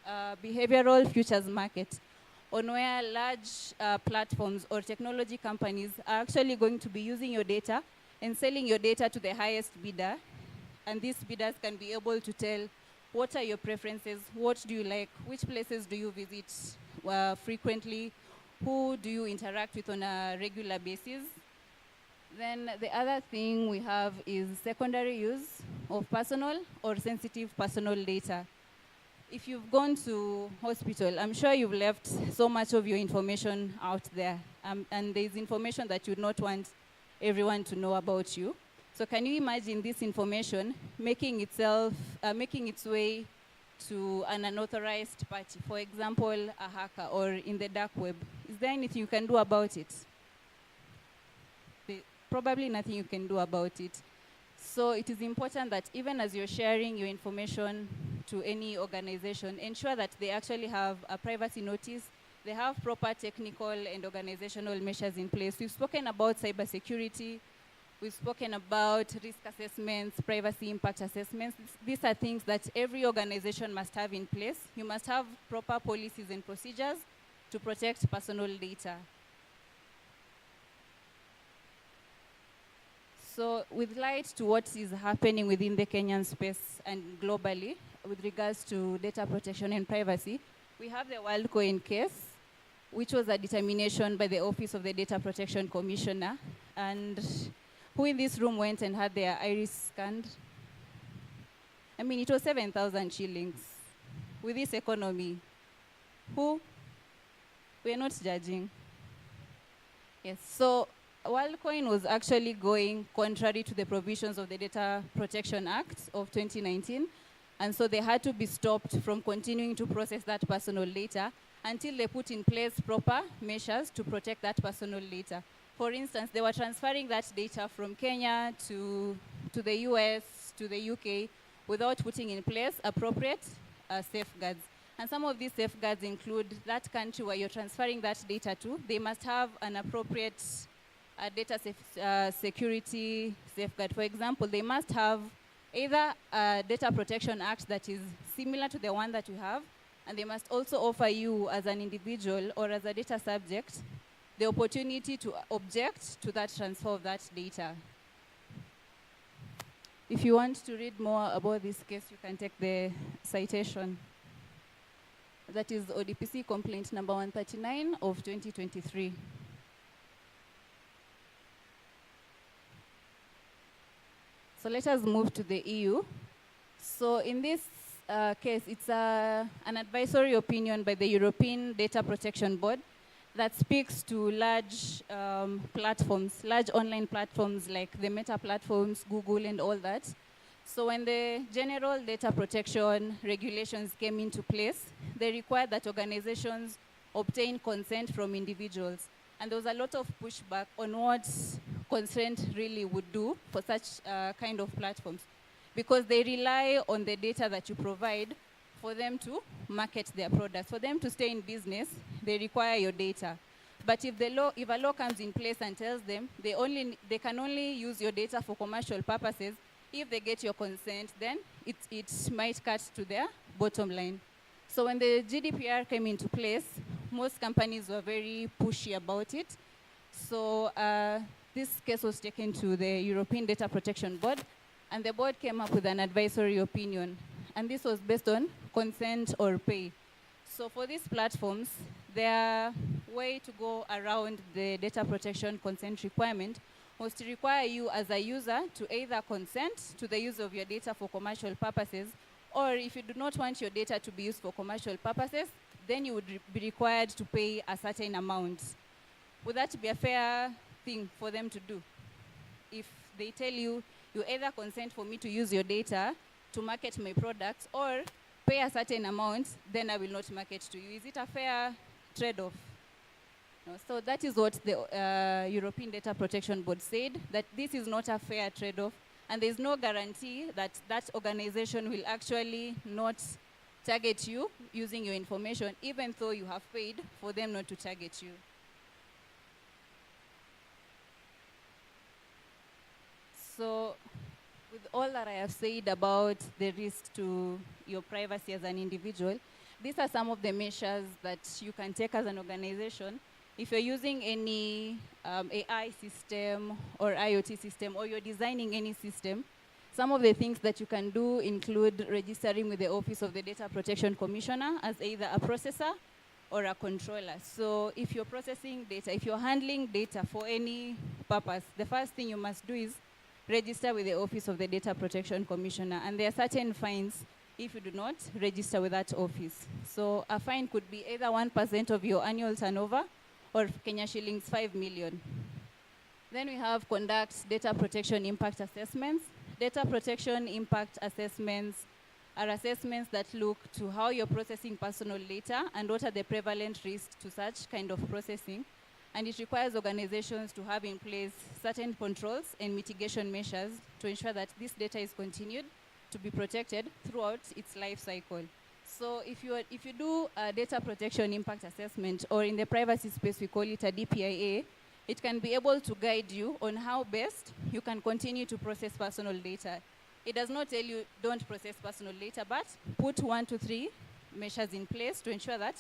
Speaker 10: a behavioral futures market on where large platforms or technology companies are actually going to be using your data and selling your data to the highest bidder. And these bidders can be able to tell what are your preferences, what do you like, which places do you visit frequently, who do you interact with on a regular basis. Then the other thing we have is secondary use of personal or sensitive personal data. If you've gone to hospital, I'm sure you've left so much of your information out there. And there's information that you'd not want everyone to know about you. So can you imagine this information making its way to an unauthorized party, for example, a hacker or in the dark web? Is there anything you can do about it? Probably nothing you can do about it. So it is important that even as you're sharing your information to any organization, ensure that they actually have a privacy notice, they have proper technical and organizational measures in place. We've spoken about cybersecurity, we've spoken about risk assessments, privacy impact assessments. These are things that every organization must have in place. You must have proper policies and procedures to protect personal data. So with light to what is happening within the Kenyan space and globally with regards to data protection and privacy, we have the WorldCoin case, which was a determination by the Office of the Data Protection Commissioner. And who in this room went and had their iris scanned? I mean, it was 7,000 shillings. With this economy, who? We're not judging. Yes, so WorldCoin was actually going contrary to the provisions of the Data Protection Act of 2019, and so they had to be stopped from continuing to process that personal data until they put in place proper measures to protect that personal data. For instance, they were transferring that data from Kenya to the US, to the UK, without putting in place appropriate safeguards. And some of these safeguards include that country where you're transferring that data to, they must have an appropriate data security safeguard. For example, they must have either a data protection act that is similar to the one that you have, and they must also offer you as an individual or as a data subject the opportunity to object to that transfer of that data. If you want to read more about this case, you can take the citation. That is ODPC complaint number 139 of 2023. So let us move to the EU. So in this case, it's an advisory opinion by the European Data Protection Board that speaks to large platforms, large online platforms like the Meta platforms, Google, and all that. So when the general data protection regulations came into place, they required that organizations obtain consent from individuals. And there was a lot of pushback on what consent really would do for such kind of platforms, because they rely on the data that you provide for them to market their products. For them to stay in business, they require your data. But if a law comes in place and tells them they can only use your data for commercial purposes, if they get your consent, then it might cut to their bottom line. So when the GDPR came into place, most companies were very pushy about it. So this case was taken to the European Data Protection Board, and the board came up with an advisory opinion. And this was based on consent or pay. So for these platforms, their way to go around the data protection consent requirement was to require you as a user to either consent to the use of your data for commercial purposes, or if you do not want your data to be used for commercial purposes, then you would be required to pay a certain amount. Would that be a fair thing for them to do? If they tell you, you either consent for me to use your data to market my products, or pay a certain amount, then I will not market to you. Is it a fair trade-off? No. So that is what the European Data Protection Board said, that this is not a fair trade-off, and there's no guarantee that that organization will actually not target you using your information, even though you have paid for them not to target you. So with all that I have said about the risk to your privacy as an individual, these are some of the measures that you can take as an organization. If you're using any AI system or IoT system, or you're designing any system, some of the things that you can do include registering with the Office of the Data Protection Commissioner as either a processor or a controller. So if you're processing data, if you're handling data for any purpose, the first thing you must do is register with the Office of the Data Protection Commissioner. And there are certain fines if you do not register with that office. So a fine could be either 1% of your annual turnover, or Kenya shillings 5 million. Then we have conduct data protection impact assessments. Data protection impact assessments are assessments that look to how you're processing personal data and what are the prevalent risks to such kind of processing. And it requires organizations to have in place certain controls and mitigation measures to ensure that this data is continued to be protected throughout its life cycle. So if you do a data protection impact assessment, or in the privacy space we call it a DPIA, it can be able to guide you on how best you can continue to process personal data. It does not tell you don't process personal data, but put 1 to 3 measures in place to ensure that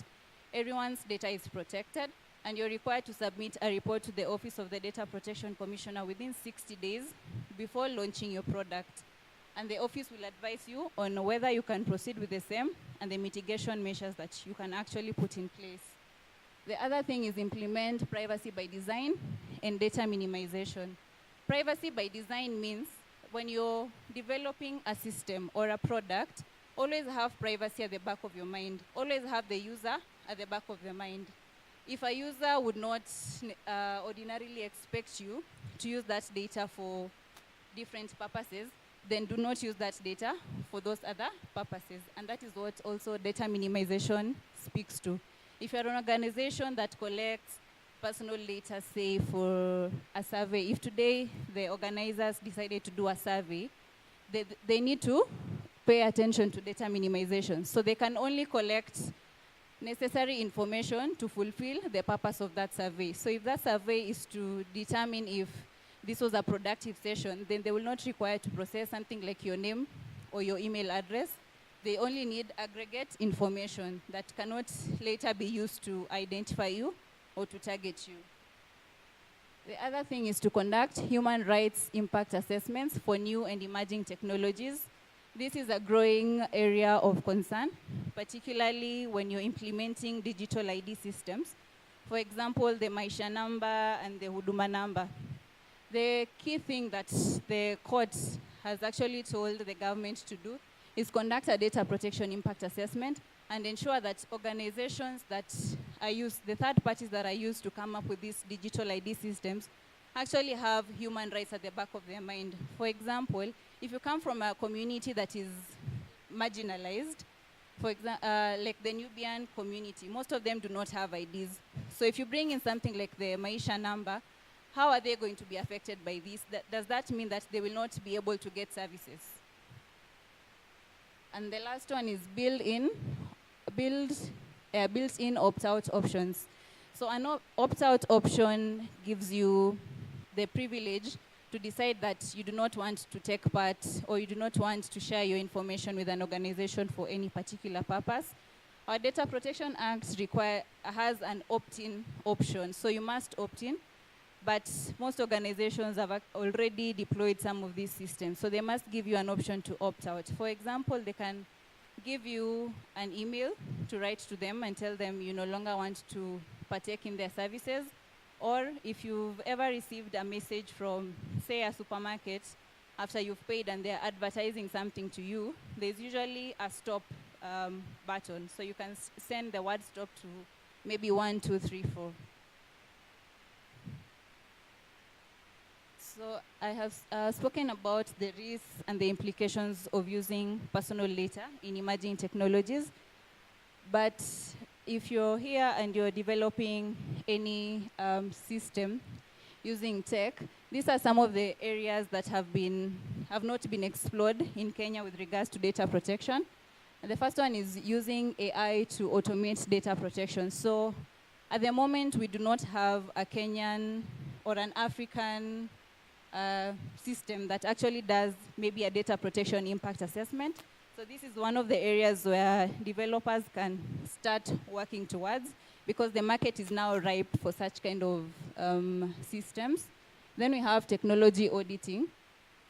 Speaker 10: everyone's data is protected, and you're required to submit a report to the Office of the Data Protection Commissioner within 60 days before launching your product. And the office will advise you on whether you can proceed with the same and the mitigation measures that you can actually put in place. The other thing is implement privacy by design and data minimization. Privacy by design means when you're developing a system or a product, always have privacy at the back of your mind. Always have the user at the back of your mind. If a user would not ordinarily expect you to use that data for different purposes, then do not use that data for those other purposes. And that is what also data minimization speaks to. If you're an organization that collects personal data, say for a survey, if today the organizers decided to do a survey, they need to pay attention to data minimization. So they can only collect necessary information to fulfill the purpose of that survey. So if that survey is to determine if this was a productive session, then they will not require to process something like your name or your email address. They only need aggregate information that cannot later be used to identify you or to target you. The other thing is to conduct human rights impact assessments for new and emerging technologies. This is a growing area of concern, particularly when you're implementing digital ID systems. For example, the Maisha number and the Huduma number. The key thing that the court has actually told the government to do is conduct a data protection impact assessment and ensure that organizations that are used, the third parties that are used to come up with these digital ID systems, actually have human rights at the back of their mind. For example, if you come from a community that is marginalized, for example, like the Nubian community, most of them do not have IDs. So if you bring in something like the Maisha number, how are they going to be affected by this? Does that mean that they will not be able to get services? And the last one is built-in opt-out options. So an opt-out option gives you the privilege to decide that you do not want to take part or you do not want to share your information with an organization for any particular purpose. Our Data Protection Act has an opt-in option, so you must opt in, but most organizations have already deployed some of these systems, so they must give you an option to opt out. For example, they can give you an email to write to them and tell them you no longer want to partake in their services. Or if you've ever received a message from, say, a supermarket after you've paid and they're advertising something to you, there's usually a stop button. So you can send the word stop to maybe 1, 2, 3, 4. So I have spoken about the risks and the implications of using personal data in emerging technologies. But if you're here and you're developing any system using tech, these are some of the areas that have not been explored in Kenya with regards to data protection. And the first one is using AI to automate data protection. So at the moment, we do not have a Kenyan or an African system that actually does maybe a data protection impact assessment. So this is one of the areas where developers can start working towards, because the market is now ripe for such kind of systems. Then we have technology auditing.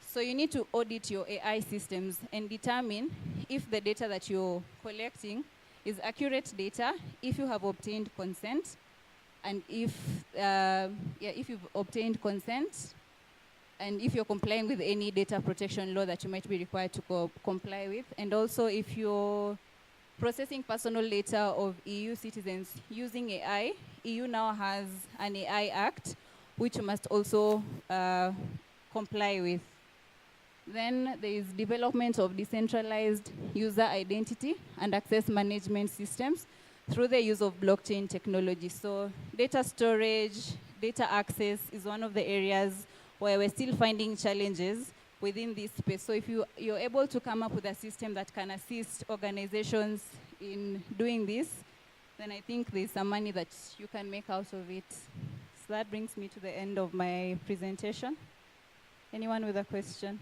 Speaker 10: So you need to audit your AI systems and determine if the data that you're collecting is accurate data, if you have obtained consent, and if you've obtained consent, and if you're complying with any data protection law that you might be required to comply with, and also if you're processing personal data of EU citizens using AI, EU now has an AI Act, which you must also comply with. Then there is development of decentralized user identity and access management systems through the use of blockchain technology. So data storage, data access is one of the areas where we're still finding challenges within this space. So if you're able to come up with a system that can assist organizations in doing this, then I think there's some money that you can make out of it. So that brings me to the end of my presentation. Anyone with a question?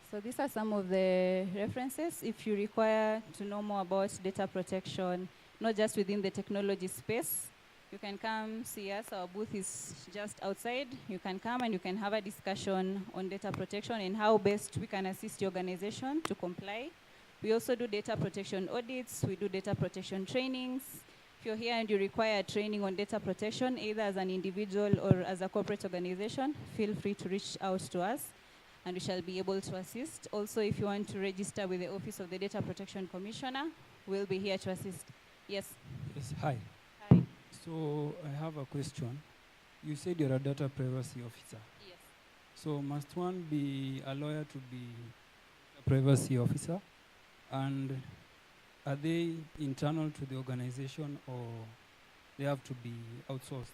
Speaker 10: So these are some of the references. If you require to know more about data protection, not just within the technology space, you can come see us. Our booth is just outside. You can come and you can have a discussion on data protection and how best we can assist your organization to comply. We also do data protection audits. We do data protection trainings. If you're here and you require training on data protection, either as an individual or as a corporate organization, feel free to reach out to us, and we shall be able to assist. Also, if you want to register with the Office of the Data Protection Commissioner, we'll be here to assist. Yes?
Speaker 11: Yes, hi.
Speaker 10: Hi.
Speaker 11: So I have a question. You said you're a data privacy officer.
Speaker 10: Yes.
Speaker 11: So must one be a lawyer to be a privacy officer? And are they internal to the organization or they have to be outsourced?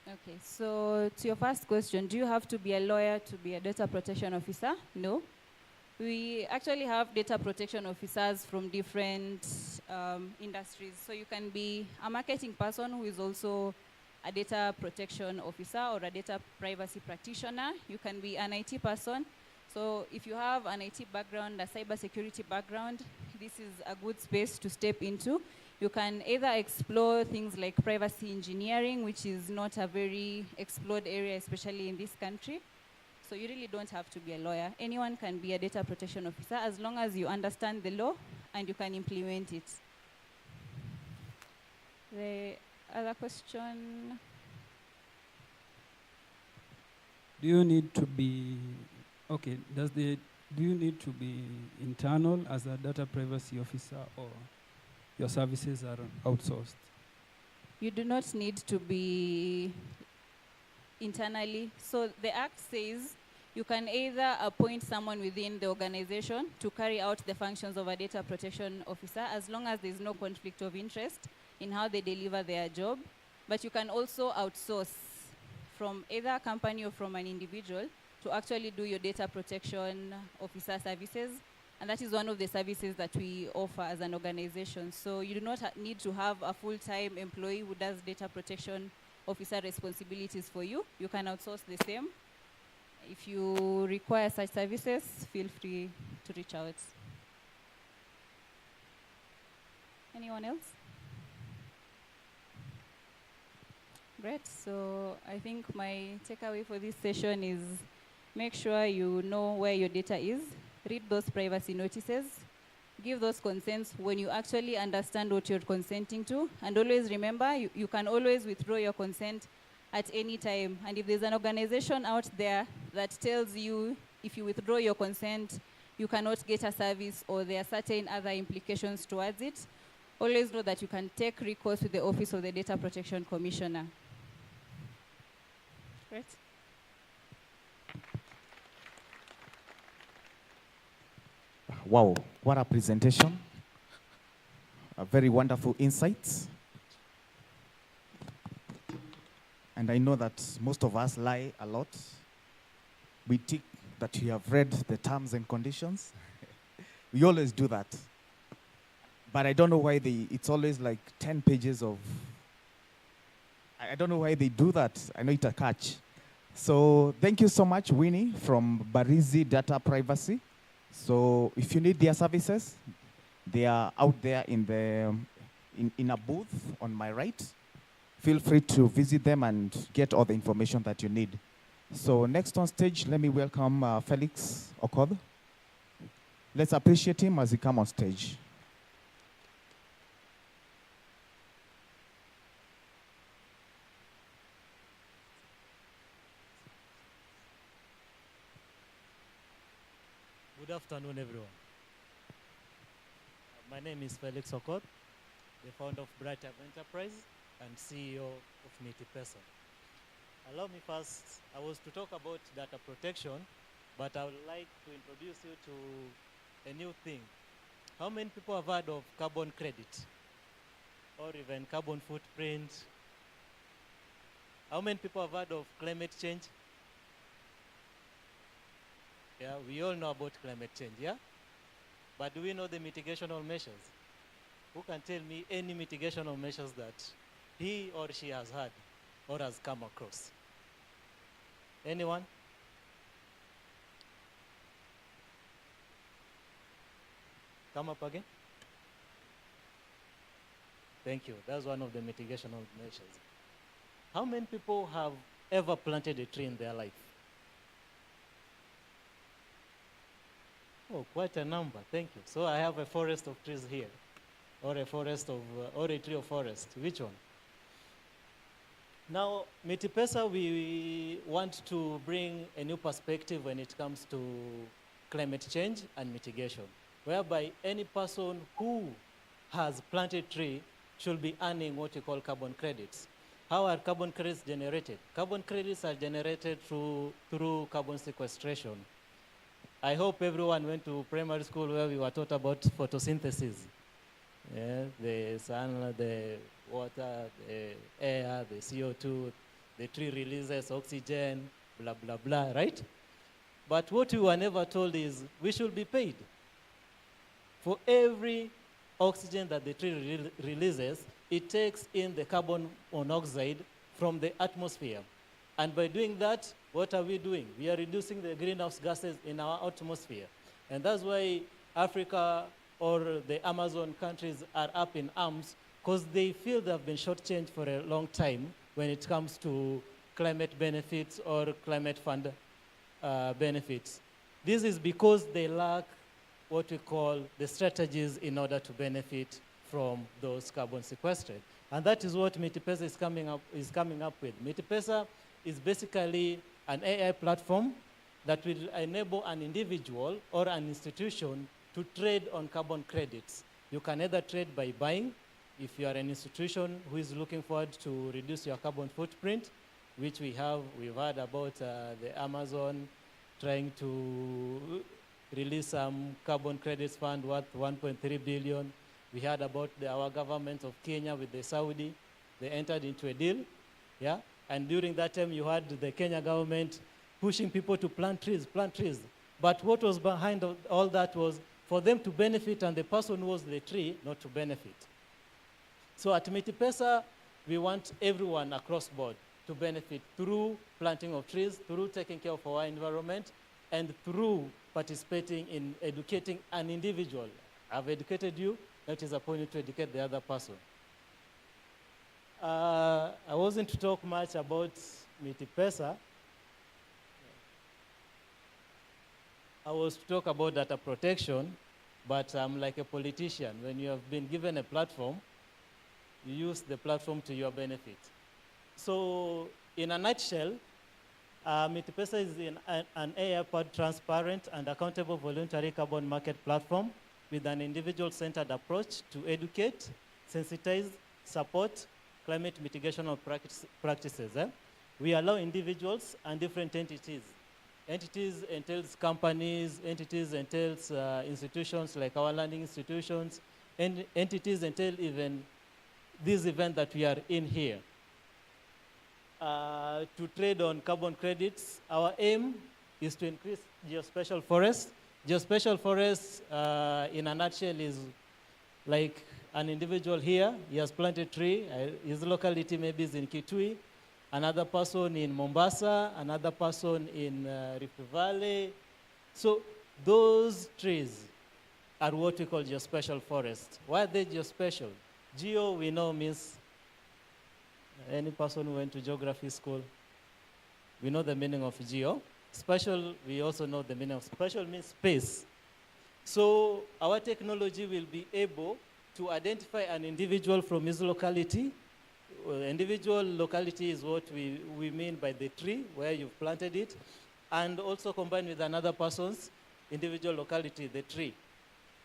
Speaker 10: Okay, so to your first question, do you have to be a lawyer to be a data protection officer? No. We actually have data protection officers from different industries. So you can be a marketing person who is also a data protection officer or a data privacy practitioner. You can be an IT person. So if you have an IT background, a cybersecurity background, this is a good space to step into. You can either explore things like privacy engineering, which is not a very explored area, especially in this country. So you really don't have to be a lawyer. Anyone can be a data protection officer as long as you understand the law and you can implement it. The other question?
Speaker 11: Do you need to be, okay, do you need to be internal as a data privacy officer, or your services are outsourced?
Speaker 10: You do not need to be internally. So the Act says you can either appoint someone within the organization to carry out the functions of a data protection officer as long as there's no conflict of interest in how they deliver their job. But you can also outsource from either a company or from an individual to actually do your data protection officer services. And that is one of the services that we offer as an organization. So you do not need to have a full-time employee who does data protection officer responsibilities for you. You can outsource the same. If you require such services, feel free to reach out. Anyone else? Great. So I think my takeaway for this session is make sure you know where your data is, read those privacy notices, give those consents when you actually understand what you're consenting to, and always remember you can always withdraw your consent at any time. And if there's an organization out there that tells you if you withdraw your consent, you cannot get a service or there are certain other implications towards it, always know that you can take recourse with the Office of the Data Protection Commissioner. Great.
Speaker 2: Wow, what a presentation. A very wonderful insights. And I know that most of us lie a lot. We think that we have read the terms and conditions. We always do that. But I don't know why it's always like 10 pages of, I don't know why they do that. I know it's a catch. So thank you so much, Winnie from Barizi Data Privacy. So if you need their services, they are out there in a booth on my right. Feel free to visit them and get all the information that you need. So next on stage, let me welcome Felix Okoth. Let's appreciate him as he comes on stage.
Speaker 12: Good afternoon, everyone. My name is Felix Okoth, the founder of Bright Up Enterprise and CEO of Mitipesa. Allow me first, I was to talk about data protection, but I would like to introduce you to a new thing. How many people have heard of carbon credit? Or even carbon footprint? How many people have heard of climate change? Yeah, we all know about climate change, yeah? But do we know the mitigational measures? Who can tell me any mitigational measures that he or she has had or has come across? Anyone? Come up again. Thank you. That's one of the mitigational measures. How many people have ever planted a tree in their life? Oh, quite a number. Thank you. So I have a forest of trees here, or a forest of, or a tree of forest. Which one? Now, Mitipesa, we want to bring a new perspective when it comes to climate change and mitigation, whereby any person who has planted a tree should be earning what we call carbon credits. How are carbon credits generated? Carbon credits are generated through carbon sequestration. I hope everyone went to primary school where we were taught about photosynthesis. Yeah, the sun, the water, the air, the CO2. the tree releases oxygen, blah, blah, blah, right? But what we were never told is we should be paid. For every oxygen that the tree releases, it takes in the carbon monoxide from the atmosphere. And by doing that, what are we doing? We are reducing the greenhouse gases in our atmosphere. And that's why Africa or the Amazon countries are up in arms, because they feel they have been shortchanged for a long time when it comes to climate benefits or climate fund benefits. This is because they lack what we call the strategies in order to benefit from those carbon sequestered. And that is what MITIPESA is coming up with. MITIPESA is basically an AI platform that will enable an individual or an institution to trade on carbon credits. You can either trade by buying, if you are an institution who is looking forward to reduce your carbon footprint, which we've heard about the Amazon trying to release some carbon credits fund worth 1.3 billion. We heard about our government of Kenya with the Saudi. They entered into a deal, yeah? And during that time, you had the Kenya government pushing people to plant trees, plant trees. But what was behind all that was for them to benefit and the person who was the tree not to benefit. So at MITIPESA, we want everyone across board to benefit through planting of trees, through taking care of our environment, and through participating in educating an individual. I've educated you, that is upon you to educate the other person. I wasn't to talk much about MITIPESA. I was to talk about data protection, but I'm like a politician. When you have been given a platform, you use the platform to your benefit. So in a nutshell, MITIPESA is an AI-powered, transparent, and accountable voluntary carbon market platform with an individual-centered approach to educate, sensitize, support climate mitigation of practices. We allow individuals and different entities. Entities entails companies, entities entails institutions like our learning institutions, and entities entail even this event that we are in here. To trade on carbon credits, our aim is to increase geospatial forests. Geospatial forests, in a nutshell, is like an individual here, he has planted a tree, his locality maybe is in Kitui, another person in Mombasa, another person in Rift Valley. So those trees are what we call geospatial forests. Why are they geospatial? Geo, we know, means any person who went to geography school, we know the meaning of geo. Spatial, we also know the meaning of spatial means space. So our technology will be able to identify an individual from his locality. Individual locality is what we mean by the tree, where you've planted it, and also combined with another person's individual locality, the tree,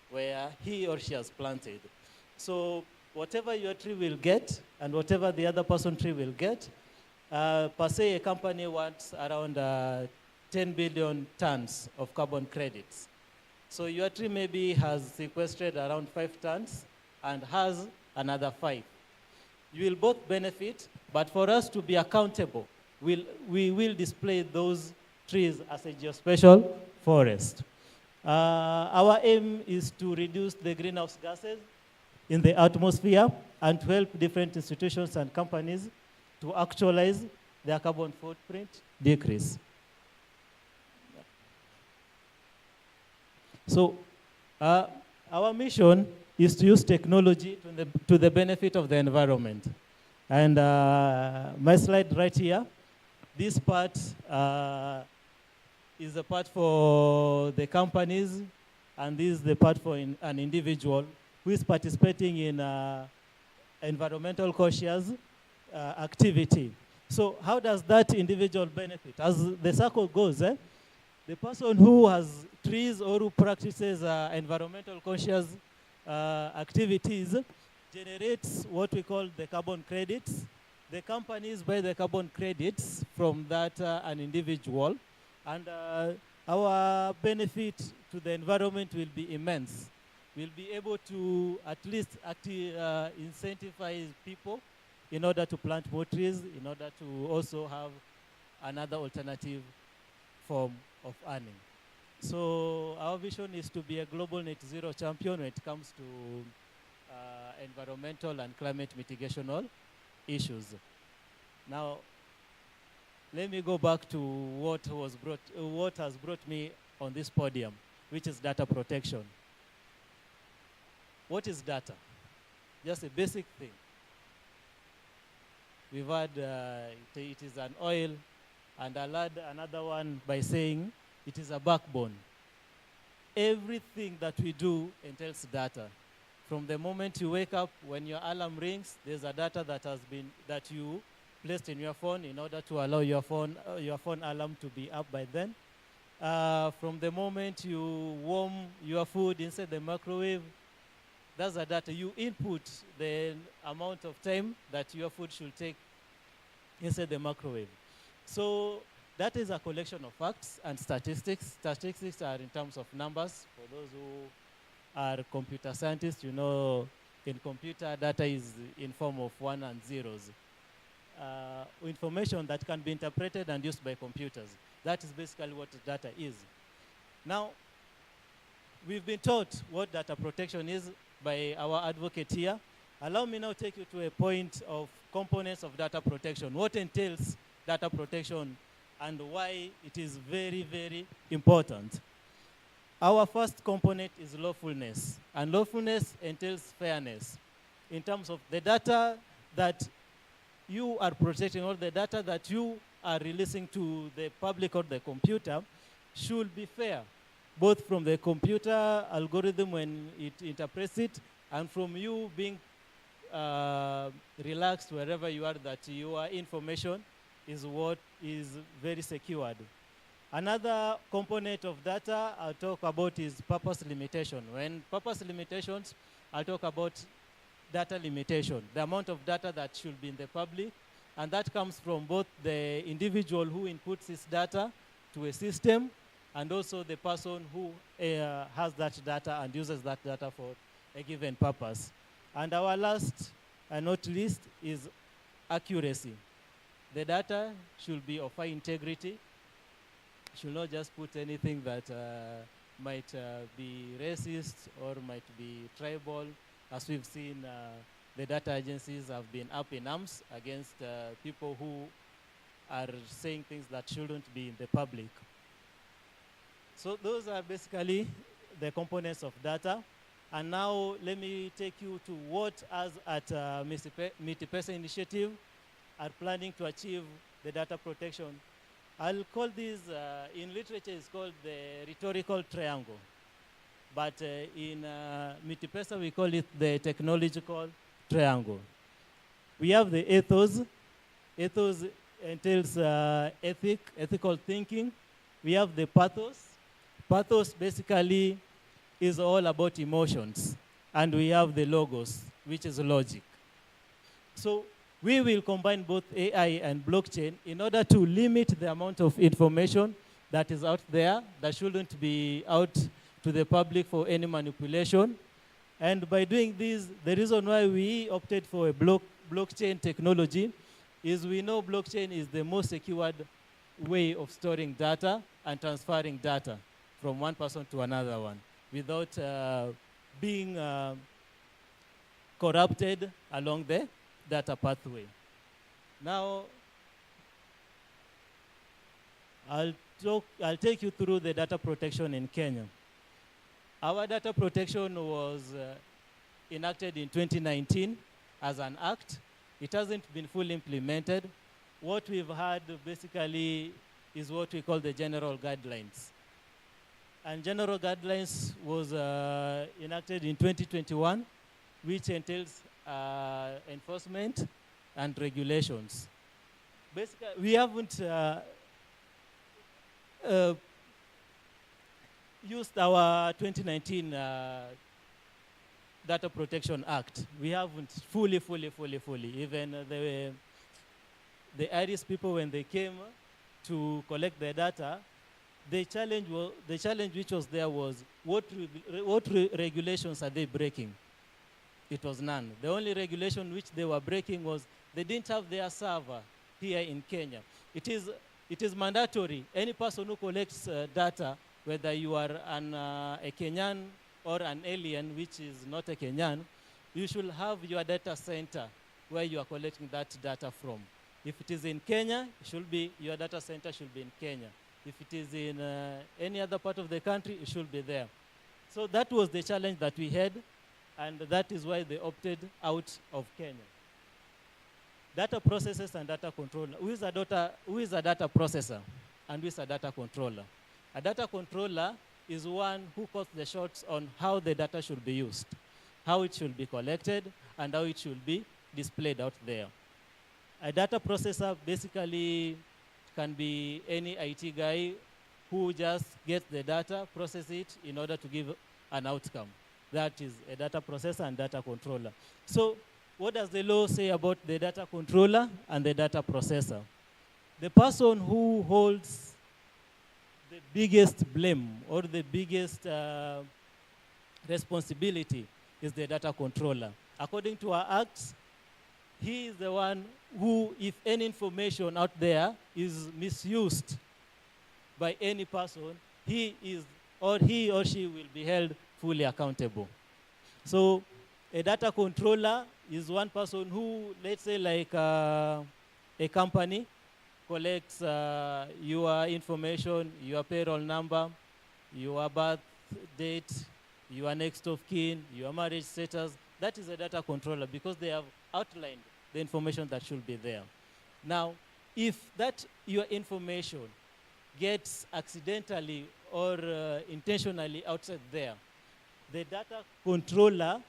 Speaker 12: where he or she has planted. So whatever your tree will get, and whatever the other person's tree will get, per se, a company wants around 10 billion tons of carbon credits. So your tree maybe has sequestered around 5 tons and has another 5. You will both benefit, but for us to be accountable, we will display those trees as a geospatial forest. Our aim is to reduce the greenhouse gases in the atmosphere and to help different institutions and companies to actualize their carbon footprint decrease. So our mission is to use technology to the benefit of the environment. And my slide right here, this part is the part for the companies, and this is the part for an individual who is participating in environmental conscious activity. So how does that individual benefit? As the circle goes, the person who has trees or who practices environmental conscious activities generates what we call the carbon credits. The companies buy the carbon credits from that an individual, and our benefit to the environment will be immense. We'll be able to at least incentivize people in order to plant more trees, in order to also have another alternative form of earning. So our vision is to be a global net zero champion when it comes to environmental and climate mitigational issues. Now, let me go back to what has brought me on this podium, which is data protection. What is data? Just a basic thing. We've had it is an oil, and I'll add another one by saying it is a backbone. Everything that we do entails data. From the moment you wake up, when your alarm rings, there's a data that you placed in your phone in order to allow your phone alarm to be up by then. From the moment you warm your food inside the microwave, that's the data. You input the amount of time that your food should take inside the microwave. So that is a collection of facts and statistics. Statistics are in terms of numbers. For those who are computer scientists, you know, in computer, data is in form of 1 and zeros. Information that can be interpreted and used by computers. That is basically what data is. Now, we've been taught what data protection is by our advocate here. Allow me now to take you to a point of components of data protection. What entails data protection and why it is very, very important. Our first component is lawfulness. And lawfulness entails fairness in terms of the data that you are protecting or the data that you are releasing to the public or the computer should be fair, both from the computer algorithm when it interprets it and from you being relaxed wherever you are, that your information is what is very secured. Another component of data I'll talk about is purpose limitation. When purpose limitations, I'll talk about data limitation, the amount of data that should be in the public, and that comes from both the individual who inputs his data to a system and also the person who has that data and uses that data for a given purpose. And our last and not least is accuracy. The data should be of high integrity, should not just put anything that might be racist or might be tribal. As we've seen, the data agencies have been up in arms against people who are saying things that shouldn't be in the public. So those are basically the components of data. And now let me take you to what us at Mitipesa Initiative are planning to achieve the data protection. I'll call this, in literature it's called the rhetorical triangle. But in Mitipesa we call it the technological triangle. We have the ethos. Ethos entails ethical thinking. We have the pathos. Pathos basically is all about emotions. And we have the logos, which is logic. So we will combine both AI and blockchain in order to limit the amount of information that is out there that shouldn't be out to the public for any manipulation. And by doing this, the reason why we opted for a blockchain technology is we know blockchain is the most secured way of storing data and transferring data from one person to another one without being corrupted along the data pathway. Now, I'll take you through the data protection in Kenya. Our data protection was enacted in 2019 as an act. It hasn't been fully implemented. What we've had basically is what we call the general guidelines. And general guidelines was enacted in 2021, which entails enforcement and regulations. Basically, we haven't used our 2019 Data Protection Act. We haven't fully. Even the Irish people, when they came to collect the data, the challenge which was there was what regulations are they breaking? It was none. The only regulation which they were breaking was They didn't have their server here in Kenya. It is mandatory. Any person who collects data, whether you are a Kenyan or an alien, which is not a Kenyan, you should have your data center where you are collecting that data from. If it is in Kenya, your data center should be in Kenya. If it is in any other part of the country, it should be there. So that was the challenge that we had, and that is why they opted out of Kenya. Data processors and data controller. Who is a data processor and who is a data controller? A data controller is one who calls the shots on how the data should be used, how it should be collected, and how it should be displayed out there. A data processor basically can be any IT guy who just gets the data, process it in order to give an outcome. That is a data processor and data controller. So what does the law say about the data controller and the data processor? The person who holds the biggest blame or the biggest responsibility is the data controller. According to our acts, he is the one who, if any information out there is misused by any person, he or she will be held fully accountable. So a data controller is one person who, let's say like a company, collects your information, your payroll number, your birth date, your next of kin, your marriage status. That is a data controller because they have outlined the information that should be there. Now, if your information gets accidentally or intentionally outside there, the data controller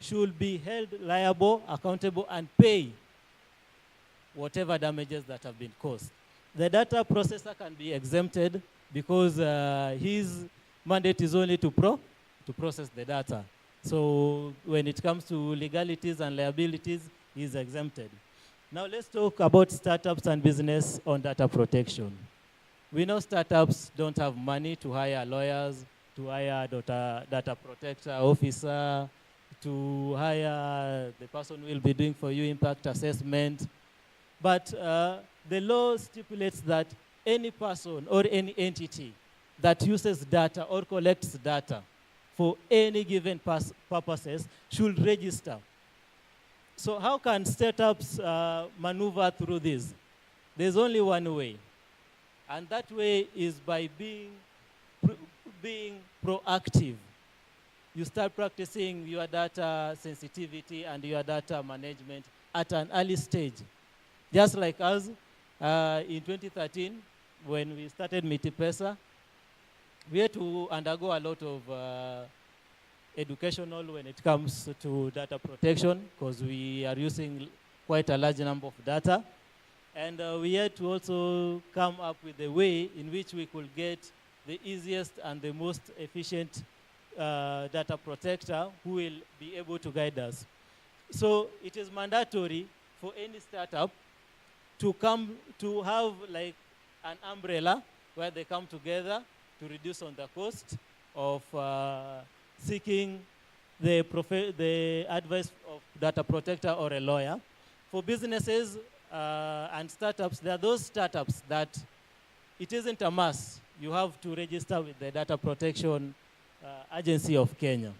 Speaker 12: should be held liable, accountable, and pay whatever damages that have been caused. The data processor can be exempted because his mandate is only to process the data. So when it comes to legalities and liabilities, he's exempted. Now let's talk about startups and business on data protection. We know startups don't have money to hire lawyers, to hire data protector officer, to hire the person who will be doing for you impact assessment. But the law stipulates that any person or any entity that uses data or collects data for any given purposes should register. So how can startups maneuver through this? There's only one way, and that way is by being proactive. You start practicing your data sensitivity and your data management at an early stage. Just like us, in 2013, when we started Mitipesa, we had to undergo a lot of educational when it comes to data protection because we are using quite a large number of data. And we had to also come up with a way in which we could get the easiest and the most efficient data protector who will be able to guide us. So it is mandatory for any startup to have like an umbrella where they come together to reduce on the cost of seeking the advice of data protector or a lawyer. For businesses and startups, there are those startups that it isn't a must. You have to register with the Data Protection Agency of Kenya.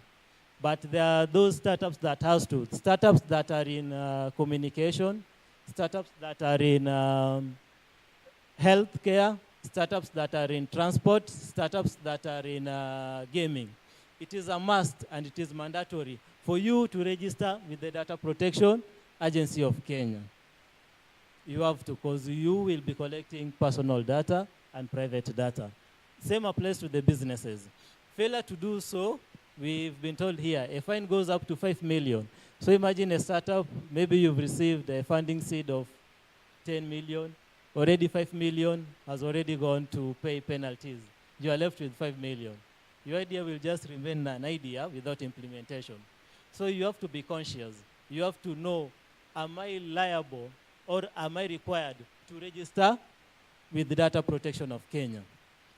Speaker 12: But there are those startups that has to. Startups that are in communication, startups that are in healthcare, startups that are in transport, startups that are in gaming. It is a must and it is mandatory for you to register with the Data Protection Agency of Kenya. You have to, because you will be collecting personal data and private data. Same applies to the businesses. Failure to do so, we've been told here, a fine goes up to 5 million. So imagine a startup, maybe you've received a funding seed of 10 million, already 5 million has already gone to pay penalties. You are left with 5 million. Your idea will just remain an idea without implementation. So you have to be conscious. You have to know, am I liable or am I required to register with the Data Protection of Kenya?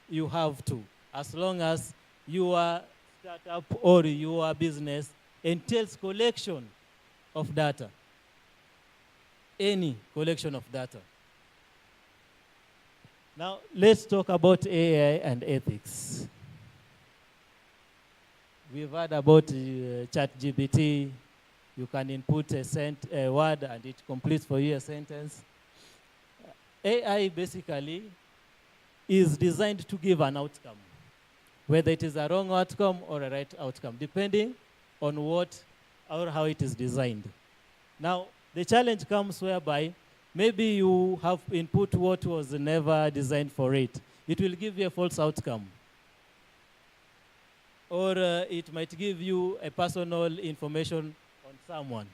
Speaker 12: You have to, as long as your startup or your business entails collection of data. any collection of data. Now, let's talk about AI and ethics. We've heard about ChatGPT. You can input a word and it completes for you a sentence. AI basically is designed to give an outcome, whether it is a wrong outcome or a right outcome, depending on what or how it is designed. Now, the challenge comes whereby maybe you have input what was never designed for it. It will give you a false outcome. Or it might give you a personal information on someone.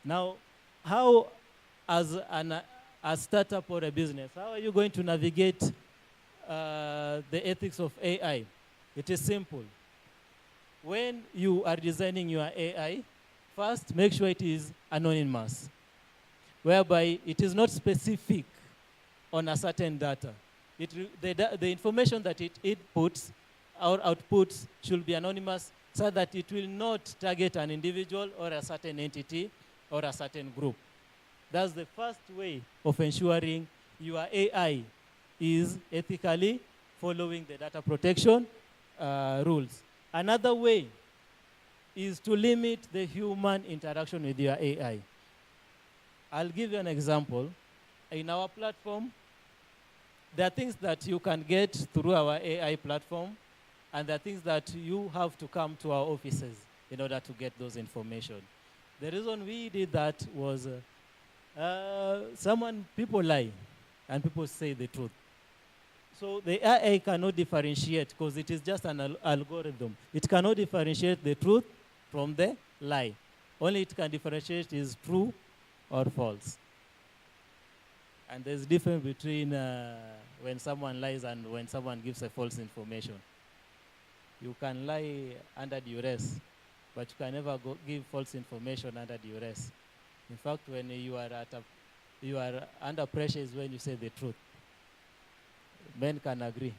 Speaker 12: Now, how, as a startup or a business, how are you going to navigate the ethics of AI? It is simple. When you are designing your AI, first make sure it is anonymous, whereby it is not specific on a certain data. The information that it inputs or outputs should be anonymous so that it will not target an individual or a certain entity or a certain group. That's the first way of ensuring your AI is ethically following the data protection rules. Another way is to limit the human interaction with your AI. I'll give you an example. In our platform, there are things that you can get through our AI platform, and there are things that you have to come to our offices in order to get those information. The reason we did that was people lie, and people say the truth. So the AI cannot differentiate because it is just an algorithm. It cannot differentiate the truth from the lie. Only it can differentiate is true or false. And there's a difference between when someone lies and when someone gives a false information. You can lie under duress, but you can never give false information under duress. In fact, when you are under pressure is when you say the truth. Men can agree.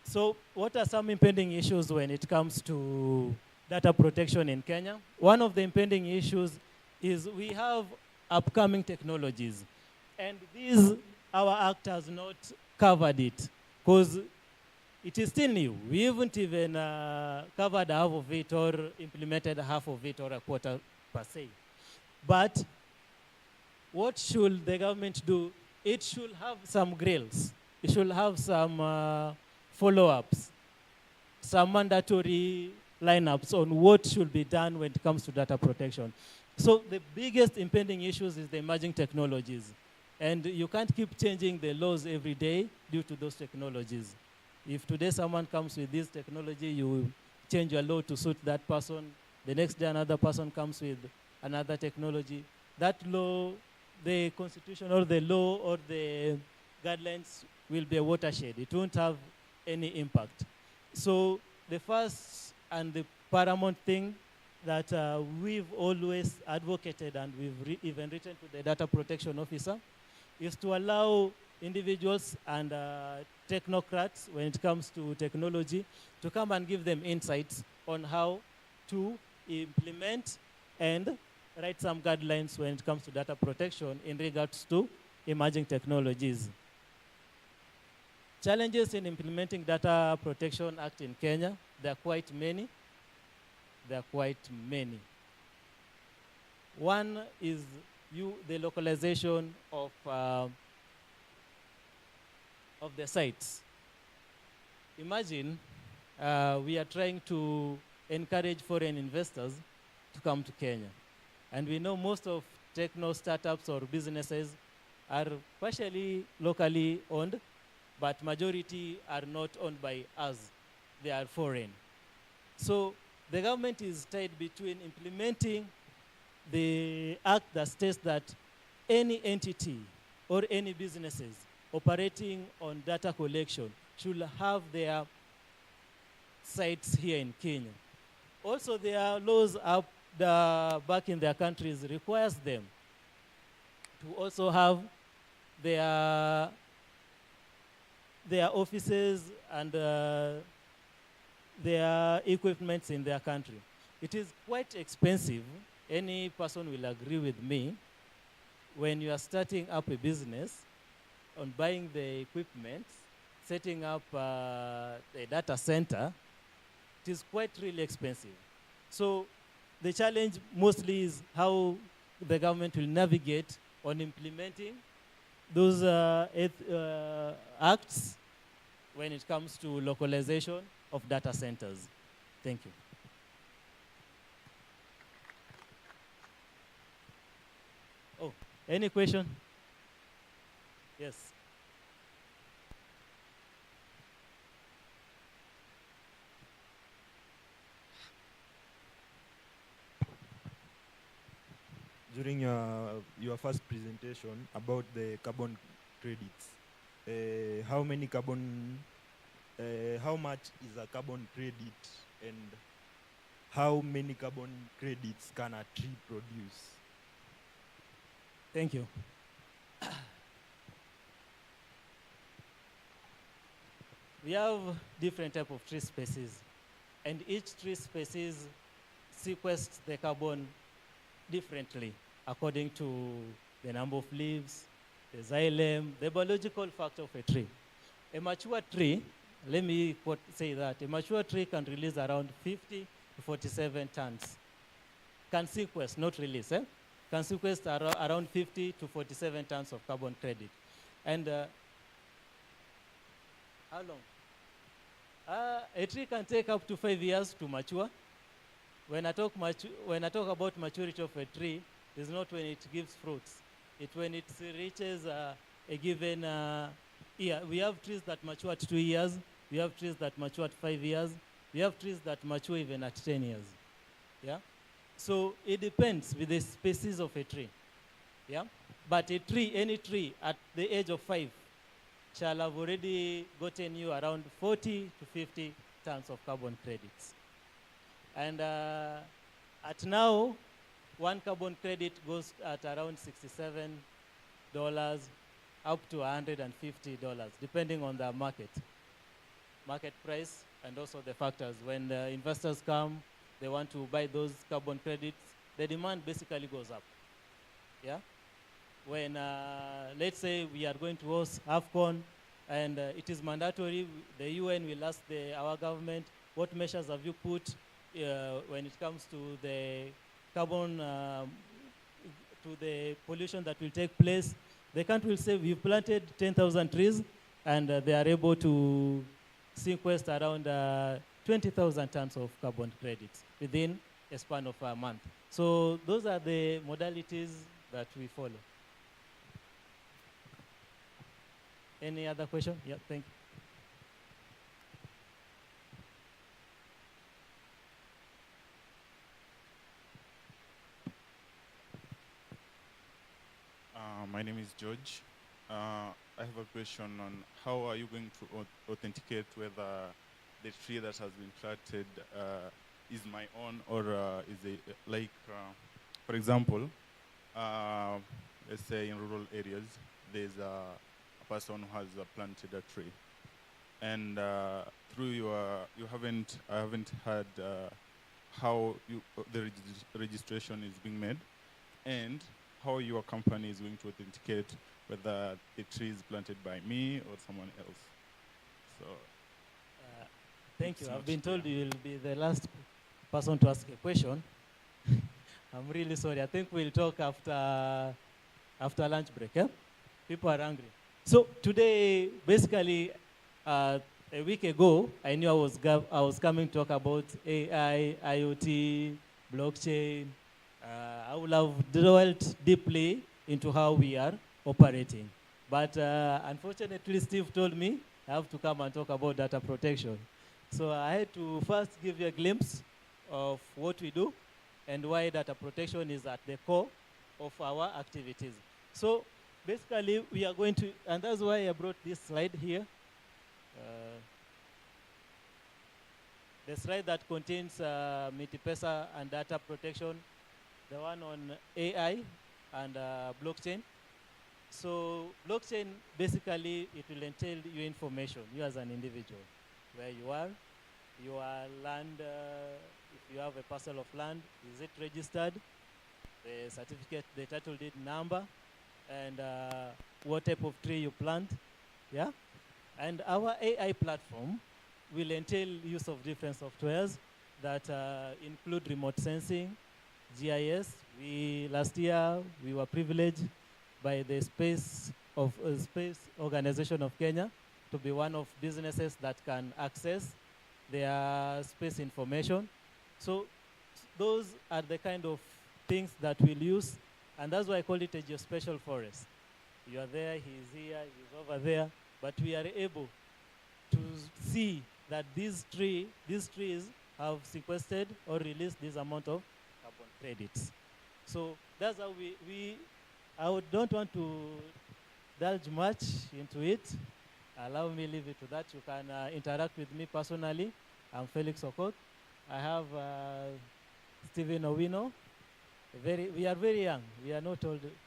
Speaker 12: So what are some impending issues when it comes to data protection in Kenya? One of the impending issues is we have upcoming technologies. And our act has not covered it because it is still new. We haven't even covered half of it or implemented half of it or a quarter per se. But what should the government do? It should have some grills. It should have some follow-ups, some mandatory lineups on what should be done when it comes to data protection. So the biggest impending issues is the emerging technologies. And you can't keep changing the laws every day due to those technologies. If today someone comes with this technology, you change your law to suit that person. The next day another person comes with another technology. That law, the constitution or the law or the guidelines will be a watershed. It won't have any impact. So the first and the paramount thing that we've always advocated and we've even written to the data protection officer is to allow individuals and technocrats, when it comes to technology, to come and give them insights on how to implement and write some guidelines when it comes to data protection in regards to emerging technologies. Challenges in implementing Data Protection Act in Kenya, there are quite many. One is the localization of the sites. Imagine we are trying to encourage foreign investors to come to Kenya. And we know most of techno startups or businesses are partially locally owned, but majority are not owned by us. They are foreign. So the government is tied between implementing the act that states that any entity or any businesses operating on data collection should have their sites here in Kenya. Also, their laws up back in their countries requires them to also have their offices and their equipments in their country. It is quite expensive any person will agree with me, when you are starting up a business, on buying the equipment, setting up a data center, it is quite really expensive. So the challenge mostly is how the government will navigate on implementing those acts when it comes to localization of data centers. Thank you. Oh, any question? Yes.
Speaker 13: During your first presentation about the carbon credits, how much is a carbon credit, and how many carbon credits can a tree produce?
Speaker 12: Thank you. We have different type of tree species, and each tree species sequesters the carbon differently according to the number of leaves, the xylem, the biological factor of a tree. A mature tree, let me say that, a mature tree can release around 50 to 47 tons. Can sequester, not release, can sequester around 50 to 47 tons of carbon credit. And how long? A tree can take up to 5 years to mature. When I talk about maturity of a tree, it's not when it gives fruits. It's when it reaches a given year. We have trees that mature at 2 years. We have trees that mature at 5 years. We have trees that mature even at 10 years. Yeah? So it depends with the species of a tree. Yeah? But a tree, any tree at the age of 5 shall have already gotten you around 40 to 50 tons of carbon credits. And at now, one carbon credit goes at around $67 up to $150, depending on the market price, and also the factors. When the investors come, they want to buy those carbon credits, the demand basically goes up. Yeah? When, let's say we are going to host AFCON, and it is mandatory, the UN will ask our government, what measures have you put when it comes to the carbon, to the pollution that will take place? The country will say, we've planted 10,000 trees, and they are able to sequester around 20,000 tons of carbon credits within a span of a month. So those are the modalities that we follow. Any other question? Yeah, thank you.
Speaker 14: My name is George. I have a question on how are you going to authenticate whether the tree that has been planted is my own, or is it like, for example, let's say in rural areas, there's a person who has planted a tree, and through I haven't heard how the registration is being made, and how your company is going to authenticate whether the tree is planted by me or someone else. So,
Speaker 12: thank you. I've been told you will be the last person to ask a question. I'm really sorry. I think we'll talk after lunch break. Eh? People are hungry. So today, basically, a week ago, I knew I was coming to talk about AI, IoT, blockchain. I would have dwelt deeply into how we are operating. But unfortunately, Steve told me I have to come and talk about data protection. So I had to first give you a glimpse of what we do and why data protection is at the core of our activities. So basically, we are going to, and that's why I brought this slide here. The slide that contains MITIPESA and data protection, the one on AI and blockchain. So blockchain, basically, it will entail your information, you as an individual, where you are, your land, if you have a parcel of land, is it registered? the certificate, the title deed number, and what type of tree you plant. Yeah? And our AI platform will entail use of different softwares that include remote sensing, GIS. Last year, we were privileged by the Space Organization of Kenya to be one of businesses that can access their space information. So those are the kind of things that we'll use, and that's why I call it a geospatial forest. You are there, he's here, he's over there, but we are able to see that these trees have sequestered or released this amount of carbon credits. So that's how don't want to delve much into it. Allow me leave it to that. You can interact with me personally. I'm Felix Okot. I have Stephen Owino. We are very young. We are not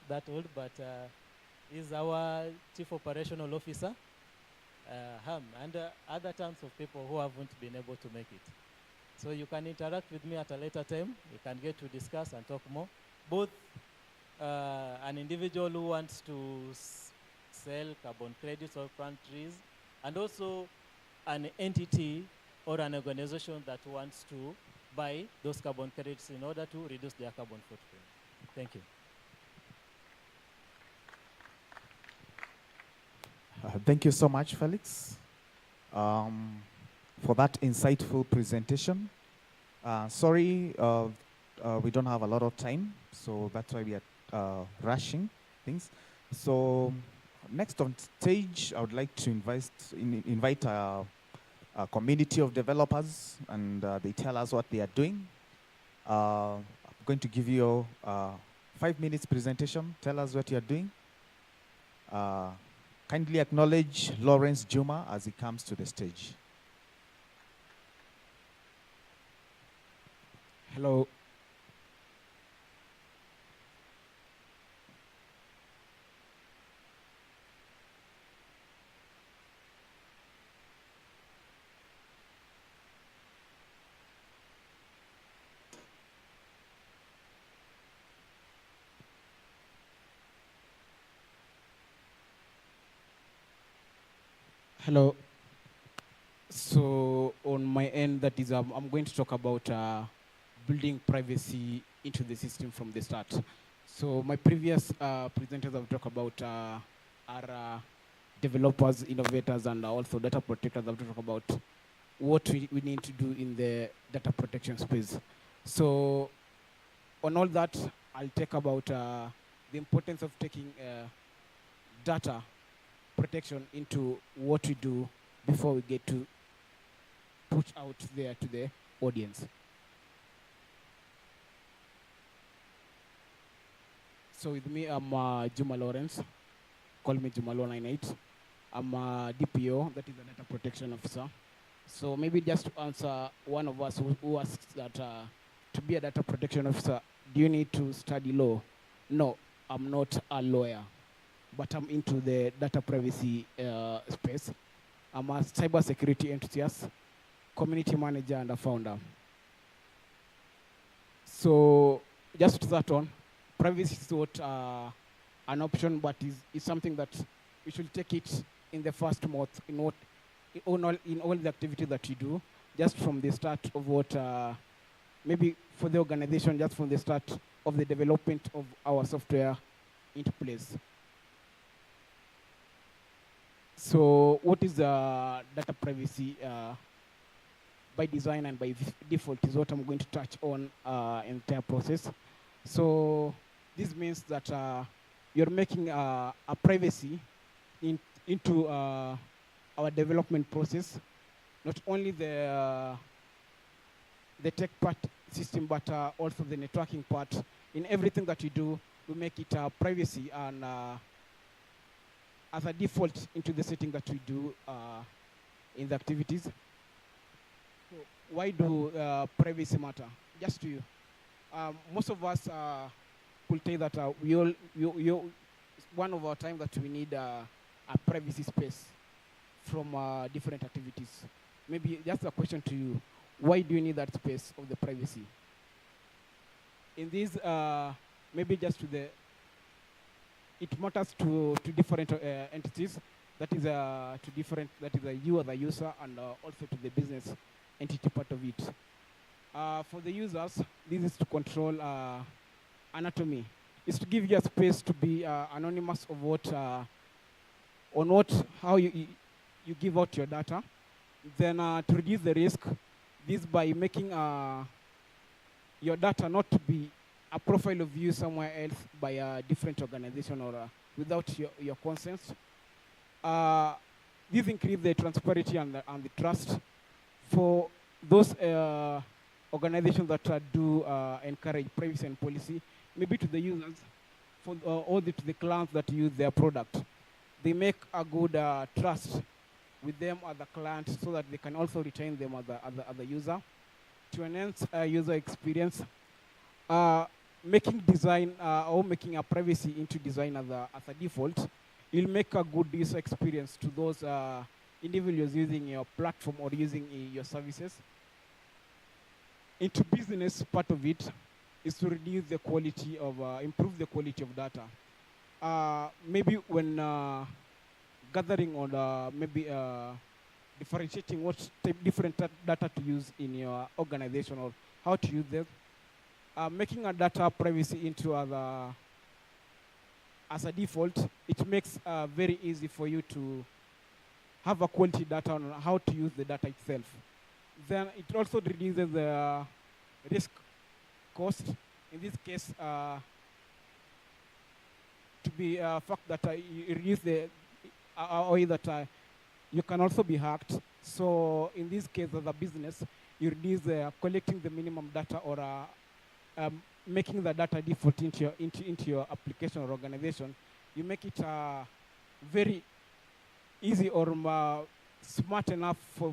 Speaker 12: that old, but he's our Chief Operational Officer. And other terms of people who haven't been able to make it. So you can interact with me at a later time. We can get to discuss and talk more. Both an individual who wants to sell carbon credits or plant trees, and also an entity or an organization that wants to buy those carbon credits in order to reduce their carbon footprint. Thank you.
Speaker 2: Thank you so much, Felix, for that insightful presentation. Sorry, we don't have a lot of time, so that's why we are rushing things. So next on stage, I would like to invite a community of developers, and they tell us what they are doing. I'm going to give you a 5 minutes presentation. Tell us what you are doing. Kindly acknowledge Lawrence Juma as he comes to the stage.
Speaker 15: Hello. Hello. So on my end, that is, I'm going to talk about building privacy into the system from the start. So my previous presenters have talked about our developers, innovators, and also data protectors have talked about what we need to do in the data protection space. So on all that, I'll talk about the importance of taking data protection into what we do before we get to put out there to the audience. So with me, I'm Juma Lawrence. Call me Jumalo98. I'm a DPO, that is a data protection officer. So maybe just to answer one of us who asks that to be a data protection officer, do you need to study law? No, I'm not a lawyer, but I'm into the data privacy space. I'm a cybersecurity enthusiast, community manager, and a founder. So just to that on, privacy is not an option, but is something that we should take it in the first month in all the activity that you do, just from the start of what, maybe for the organization, just from the start of the development of our software into place. So what is data privacy by design and by default is what I'm going to touch on entire process. So this means that you're making a privacy into our development process, not only the tech part system, but also the networking part. In everything that you do, we make it privacy and as a default into the setting that we do in the activities. So why do privacy matter? Just to you. Most of us could tell that one of our time that we need a privacy space from different activities. Maybe just a question to you. Why do you need that space of the privacy? In this maybe just to the, it matters to different entities. That is to different, that is you as a user, and also to the business entity part of it. For the users, this is to control anatomy. It's to give you a space to be anonymous of what, on what, how you give out your data. Then to reduce the risk, this by making your data not to be a profile of you somewhere else by a different organization or without your consent. This increase the transparency and the trust for those organizations that do encourage privacy and policy, maybe to the users, for all to the clients that use their product. They make a good trust with them as a client so that they can also retain them as a user. To enhance user experience, making design or making a privacy into design as a default, you'll make a good user experience to those individuals using your platform or using your services. Into business part of it is to reduce the quality of, improve the quality of data. Maybe when gathering or maybe differentiating what different data to use in your organization or how to use them. Making a data privacy into as a default, it makes very easy for you to have a quality data on how to use the data itself. Then it also reduces the risk cost. In this case, to be a fact that you reduce the way that you can also be hacked. So in this case, as a business, you reduce collecting the minimum data or making the data default into your application or organization. You make it very easy or smart enough for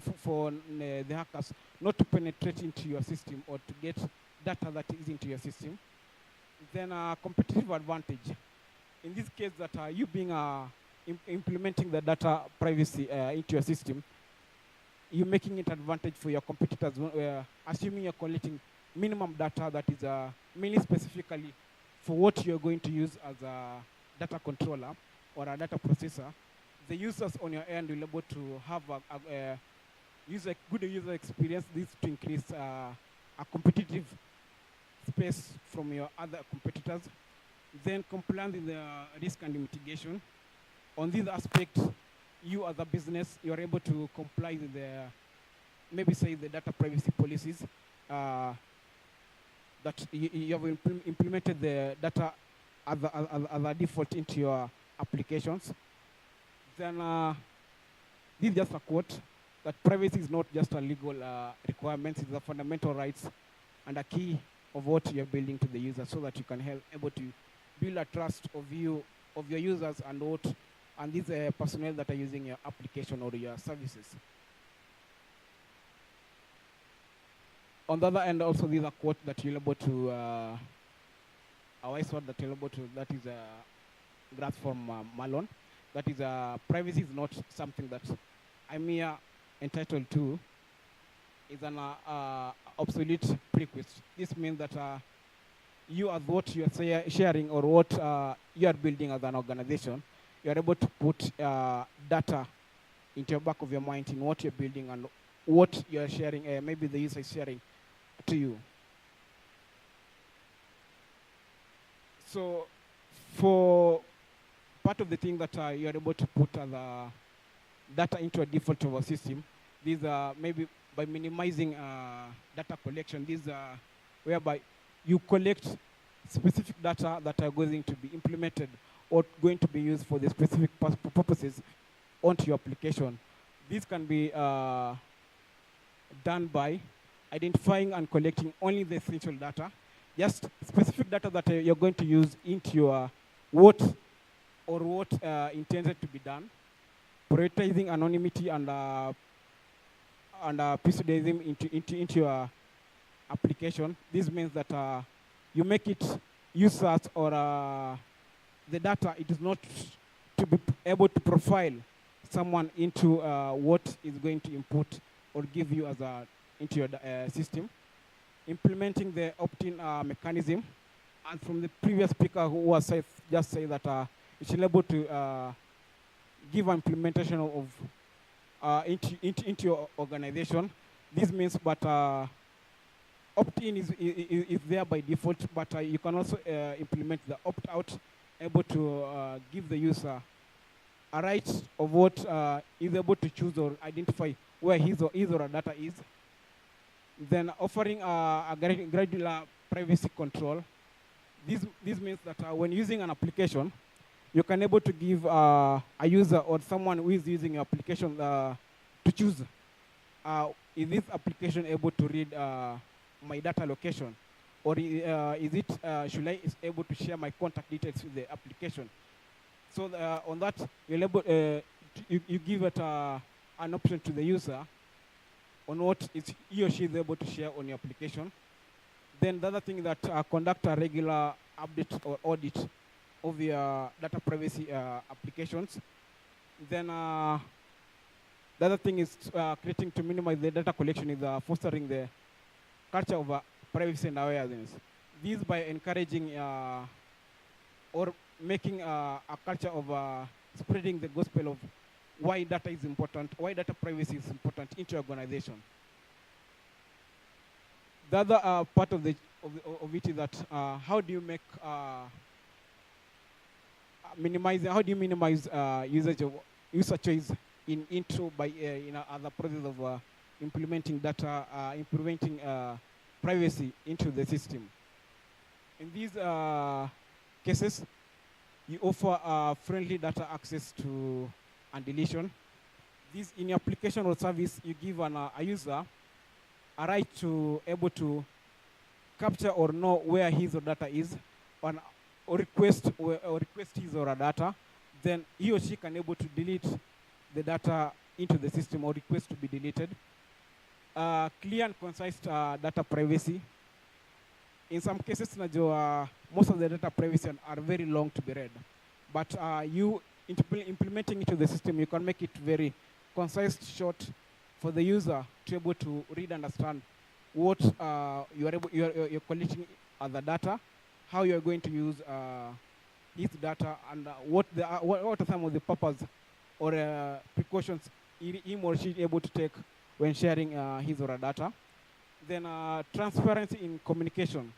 Speaker 15: the hackers not to penetrate into your system or to get data that is into your system. Then competitive advantage. In this case, that you being implementing the data privacy into your system, you're making it advantage for your competitors, assuming you're collecting minimum data that is mainly specifically for what you're going to use as a data controller or a data processor. The users on your end will be able to have a good user experience. This to increase a competitive space from your other competitors. Then compliance with the risk and mitigation. On this aspect, you as a business, you're able to comply with the, maybe say the data privacy policies that you have implemented the data as a default into your applications. Then this is just a quote, that privacy is not just a legal requirement, it's a fundamental rights and a key of what you're building to the user so that you can help able to build a trust of you, of your users and these personnel that are using your application or your services. On the other end, also, these are quote that you're able to, a wise word that you're able to, that is a graph from Malone. That is, privacy is not something that I'm here entitled to. It's an obsolete prerequisite. This means that you as what you are sharing or what you are building as an organization, you are able to put data into your back of your mind in what you're building and what you're sharing, maybe the user is sharing to you. So for part of the thing that you are able to put as data into a default of a system, these are maybe by minimizing data collection, these are whereby you collect specific data that are going to be implemented or going to be used for the specific purposes onto your application. This can be done by identifying and collecting only the essential data, just specific data that you're going to use into your what intended to be done, prioritizing anonymity and pseudonymism into your application. This means that you make it users or the data, it is not to be able to profile someone into what is going to input or give you as into your system. Implementing the opt-in mechanism and from the previous speaker who was just say that it should be able to give implementation of into your organization. This means, but opt-in is there by default, but you can also implement the opt-out, able to give the user a right of what is able to choose or identify where his or her data is. Then offering a granular privacy control. This means that when using an application, you can able to give a user or someone who is using your application to choose, is this application able to read my data location? Or is it, should I is able to share my contact details with the application? So on that, you're able, you give it an option to the user on what he or she is able to share on your application. Then the other thing that conduct a regular update or audit of your data privacy applications. Then the other thing is creating to minimize the data collection is fostering the culture of privacy and awareness. This by encouraging or making a culture of spreading the gospel of why data is important, why data privacy is important into your organization. The other part of it is that how do you make how do you minimize usage of user choice into by other process of implementing data, implementing privacy into the system. In these cases, you offer friendly data access to and deletion. This in your application or service, you give a user a right to able to capture or know where his or data is, or request his or her data. Then he or she can able to delete the data into the system or request to be deleted. Clear and concise data privacy. In some cases, most of the data privacy are very long to be read. But you implementing into the system, you can make it very concise, short, for the user to be able to read and understand what you're collecting as the data, how you're going to use his data, and what are some of the purpose or precautions him or she able to take when sharing his or her data. Then transparency in communication.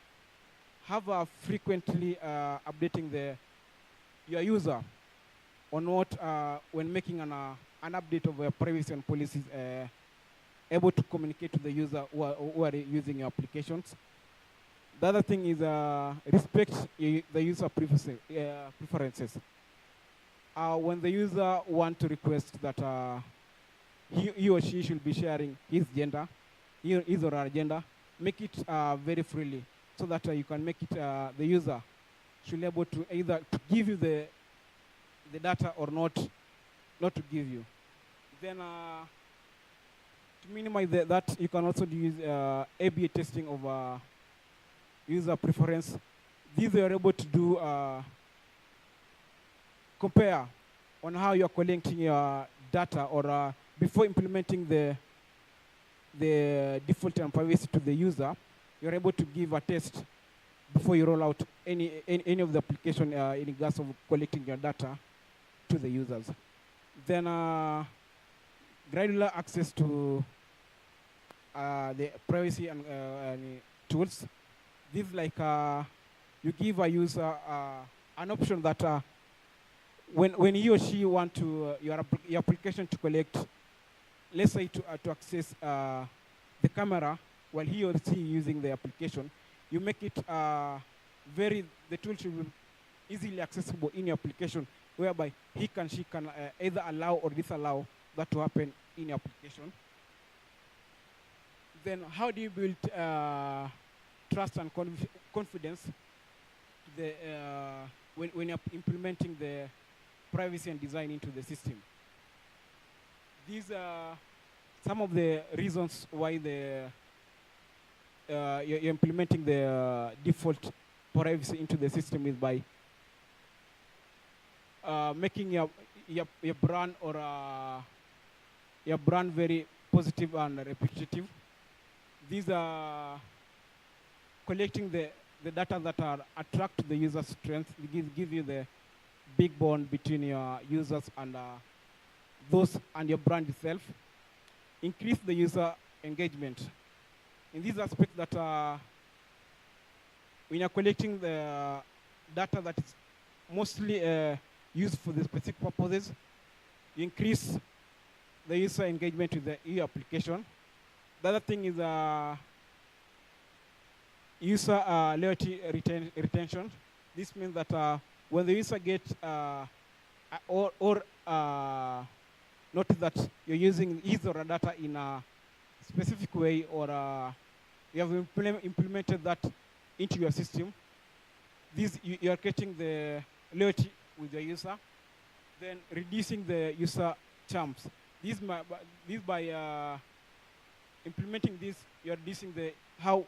Speaker 15: Have frequently updating your user on what when making an update of privacy and policies, able to communicate to the user who are using your applications. The other thing is respect the user preferences. When the user want to request that he or she should be sharing his gender, his or her gender, make it very freely so that you can make it the user should be able to either to give you the data or not to give you. Then to minimize that, you can also use A/B testing of user preference. These are able to do compare on how you're collecting your data, or before implementing the default and privacy to the user, you're able to give a test before you roll out any of the application in regards of collecting your data to the users. Then granular access to the privacy and tools. This like you give a user an option that when he or she want to your application to collect, let's say to access the camera while he or she using the application, you make it the tool should be easily accessible in your application, whereby she can either allow or disallow that to happen in your application. Then how do you build trust and confidence to when you're implementing the privacy and design into the system? These are some of the reasons why you're implementing the default privacy into the system is by making your brand or your brand very positive and repetitive. These are collecting the the data that are attract the user's strength, give you the big bond between your users and those and your brand itself. Increase the user engagement. In these aspects that when you're collecting the data that is mostly used for the specific purposes, you increase the user engagement with the EU application. The other thing is user loyalty retention. This means that when the user gets or notice that you're using his or her data in a specific way, or you have implemented that into your system, you are creating the loyalty with the user, then reducing the user terms. This by implementing this, you are reducing the how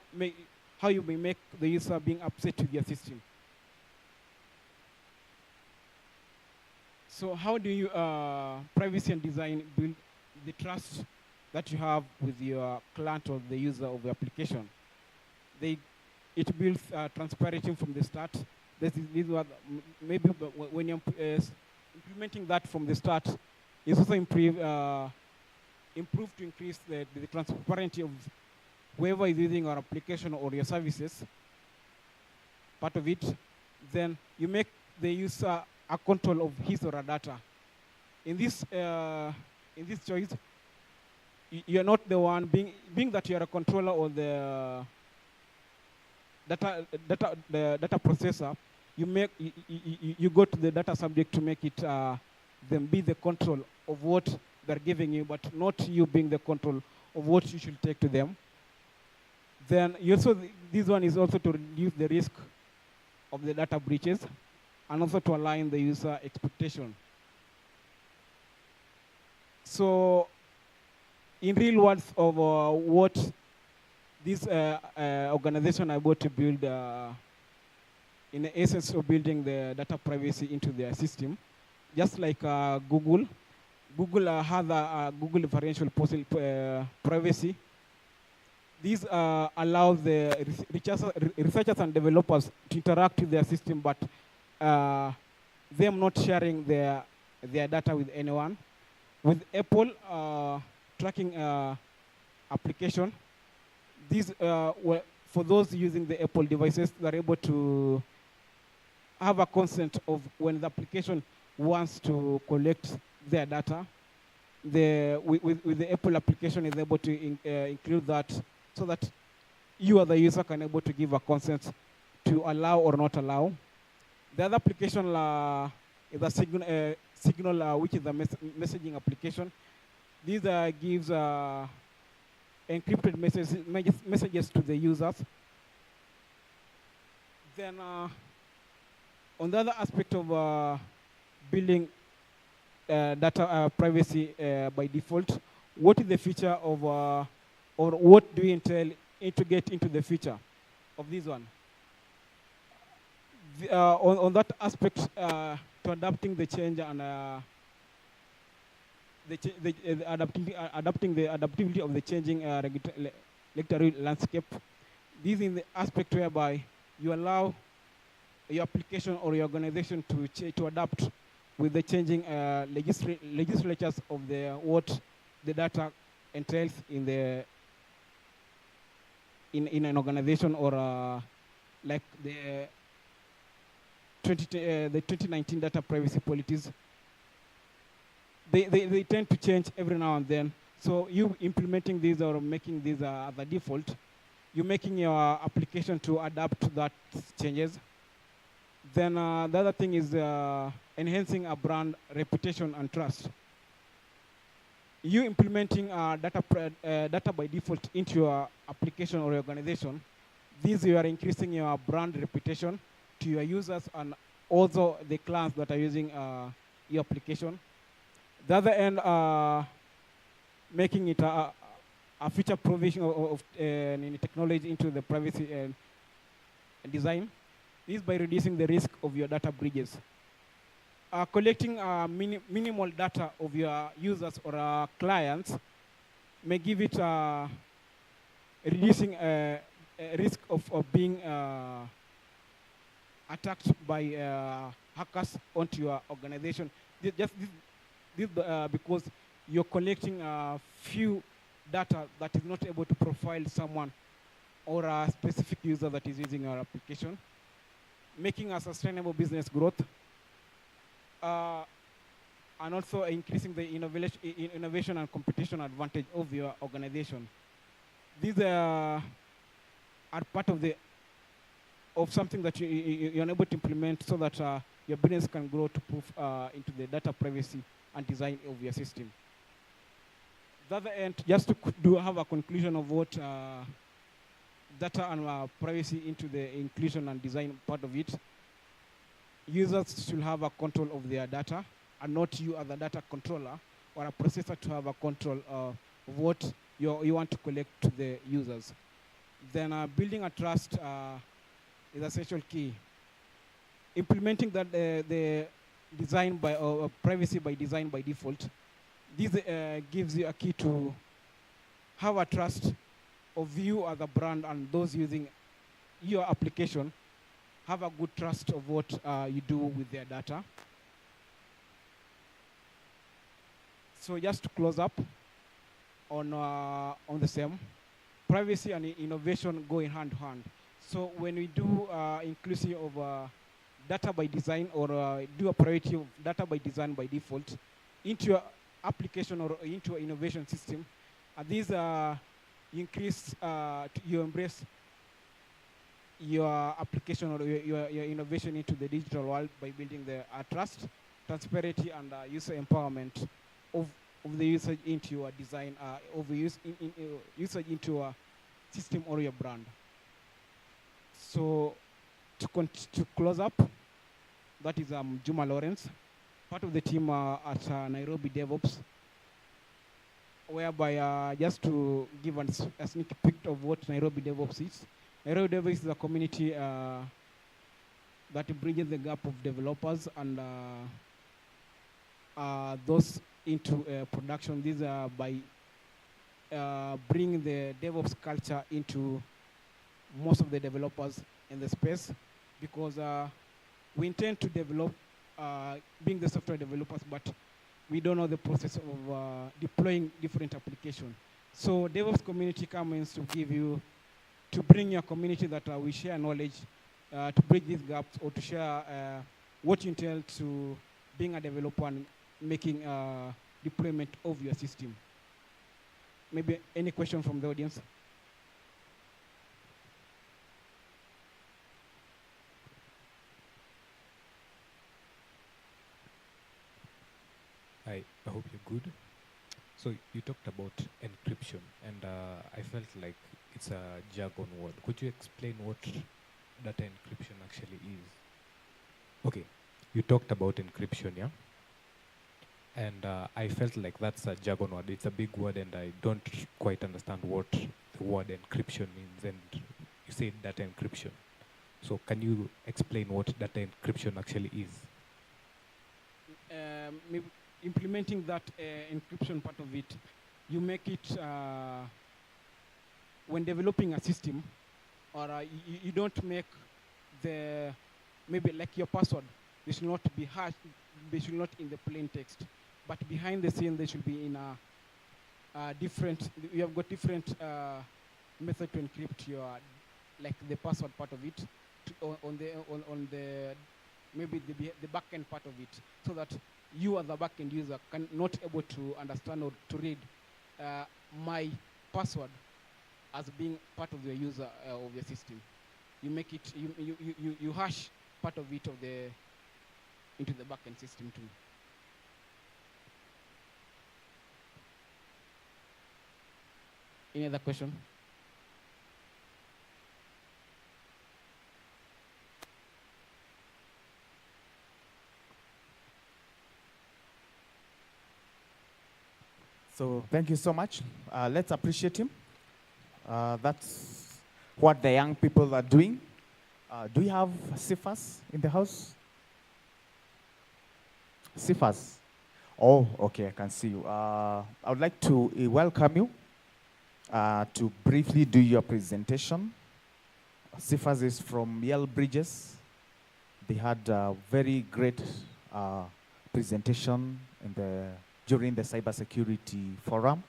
Speaker 15: you may make the user being upset with your system. So how do you privacy and design build the trust that you have with your client or the user of the application? It builds transparency from the start. This is what maybe when you're implementing that from the start, it's also improve to increase the transparency of whoever is using our application or your services, part of it. Then you make the user a control of his or her data. In this choice, you're not the one being that you're a controller or the data processor. You go to the data subject to make it them be the control of what they're giving you, but not you being the control of what you should take to them. Then this one is also to reduce the risk of the data breaches, and also to align the user expectation. So, in real words of what this organization are able to build, in the essence of building the data privacy into their system, just like Google has a Google differential privacy. These allows the researchers and developers to interact with their system, but them not sharing their data with anyone. With Apple tracking application, these for those using the Apple devices, they're able to have a consent of when the application wants to collect their data. With the Apple application is able to include that, so that you as the user can able to give a consent to allow or not allow. The other application is a Signal, which is a messaging application. This gives encrypted messages to the users. Then on the other aspect of building data privacy by default, what is the feature of, or what do we integrate into the feature of this one? On that aspect, to adapting the change and adapting the adaptivity of the changing regulatory landscape. This is the aspect whereby you allow your application or your organization to adapt with the changing legislatures of what the data entails in an organization, or like the 2019 data privacy policies. They tend to change every now and then. So you implementing these or making these as a default, you're making your application to adapt to that changes. Then the other thing is enhancing a brand reputation and trust. You implementing data by default into your application or your organization, you are increasing your brand reputation to your users and also the clients that are using your application. The other end, making it a future provision of technology into the privacy and design. This is by reducing the risk of your data breaches. Collecting minimal data of your users or clients may give it reducing risk of being attacked by hackers onto your organization. Because you're collecting a few data that is not able to profile someone or a specific user that is using your application, making a sustainable business growth, and also increasing the innovation and competition advantage of your organization. These are part of something that you're able to implement so that your business can grow to prove into the data privacy and design of your system. The other end, just to have a conclusion of what data and privacy into the inclusion and design part of it, users should have a control of their data, and not you as a data controller or a processor to have a control of what you want to collect to the users. Then building a trust is essential key. Implementing that the design by privacy by design by default, this gives you a key to have a trust of you as a brand, and those using your application have a good trust of what you do with their data. So just to close up on the same, privacy and innovation go in hand to hand. So when we do inclusive of data by design, or do a priority of data by design by default into your application or into your innovation system, these increase, you embrace your application or your innovation into the digital world by building the trust, transparency, and user empowerment of the usage into your design, of the usage into a system or your brand. So to close up, that is Juma Lawrence, part of the team at Nairobi DevOps, whereby just to give a sneak peek of what Nairobi DevOps is. Nairobi DevOps is a community that bridges the gap of developers and those into production. These are by bringing the DevOps culture into most of the developers in the space, because we intend to develop being the software developers, but we don't know the process of deploying different applications. So DevOps community comes to give you, to bring your community that we share knowledge, to bridge these gaps, or to share what you entail to being a developer and making deployment of your system. Maybe any question from the audience?
Speaker 16: Hi, I hope you're good. So you talked about encryption, and I felt like it's a jargon word. Could you explain what data encryption actually is? Okay, you talked about encryption, yeah? And I felt like that's a jargon word. It's a big word, and I don't quite understand what the word encryption means. And you said data encryption. So can you explain what data encryption actually is?
Speaker 15: Maybe implementing that encryption part of it, you make it when developing a system, or you don't make the, maybe like your password, they should not be hashed, they should not in the plain text, but behind the scene they should be in a different, you have got different method to encrypt your, like the password part of it, on the maybe the backend part of it, so that you as a backend user can not able to understand or to read my password as being part of the user of the system. You make it, you hash part of it into the backend system too. Any other question?
Speaker 2: So thank you so much. Let's appreciate him. That's what the young people are doing. Do we have Sifas in the house? Sifas? Oh, okay, I can see you. I would like to welcome you to briefly do your presentation. Sifas is from Yale Bridges. They had a very great presentation during the cybersecurity forum,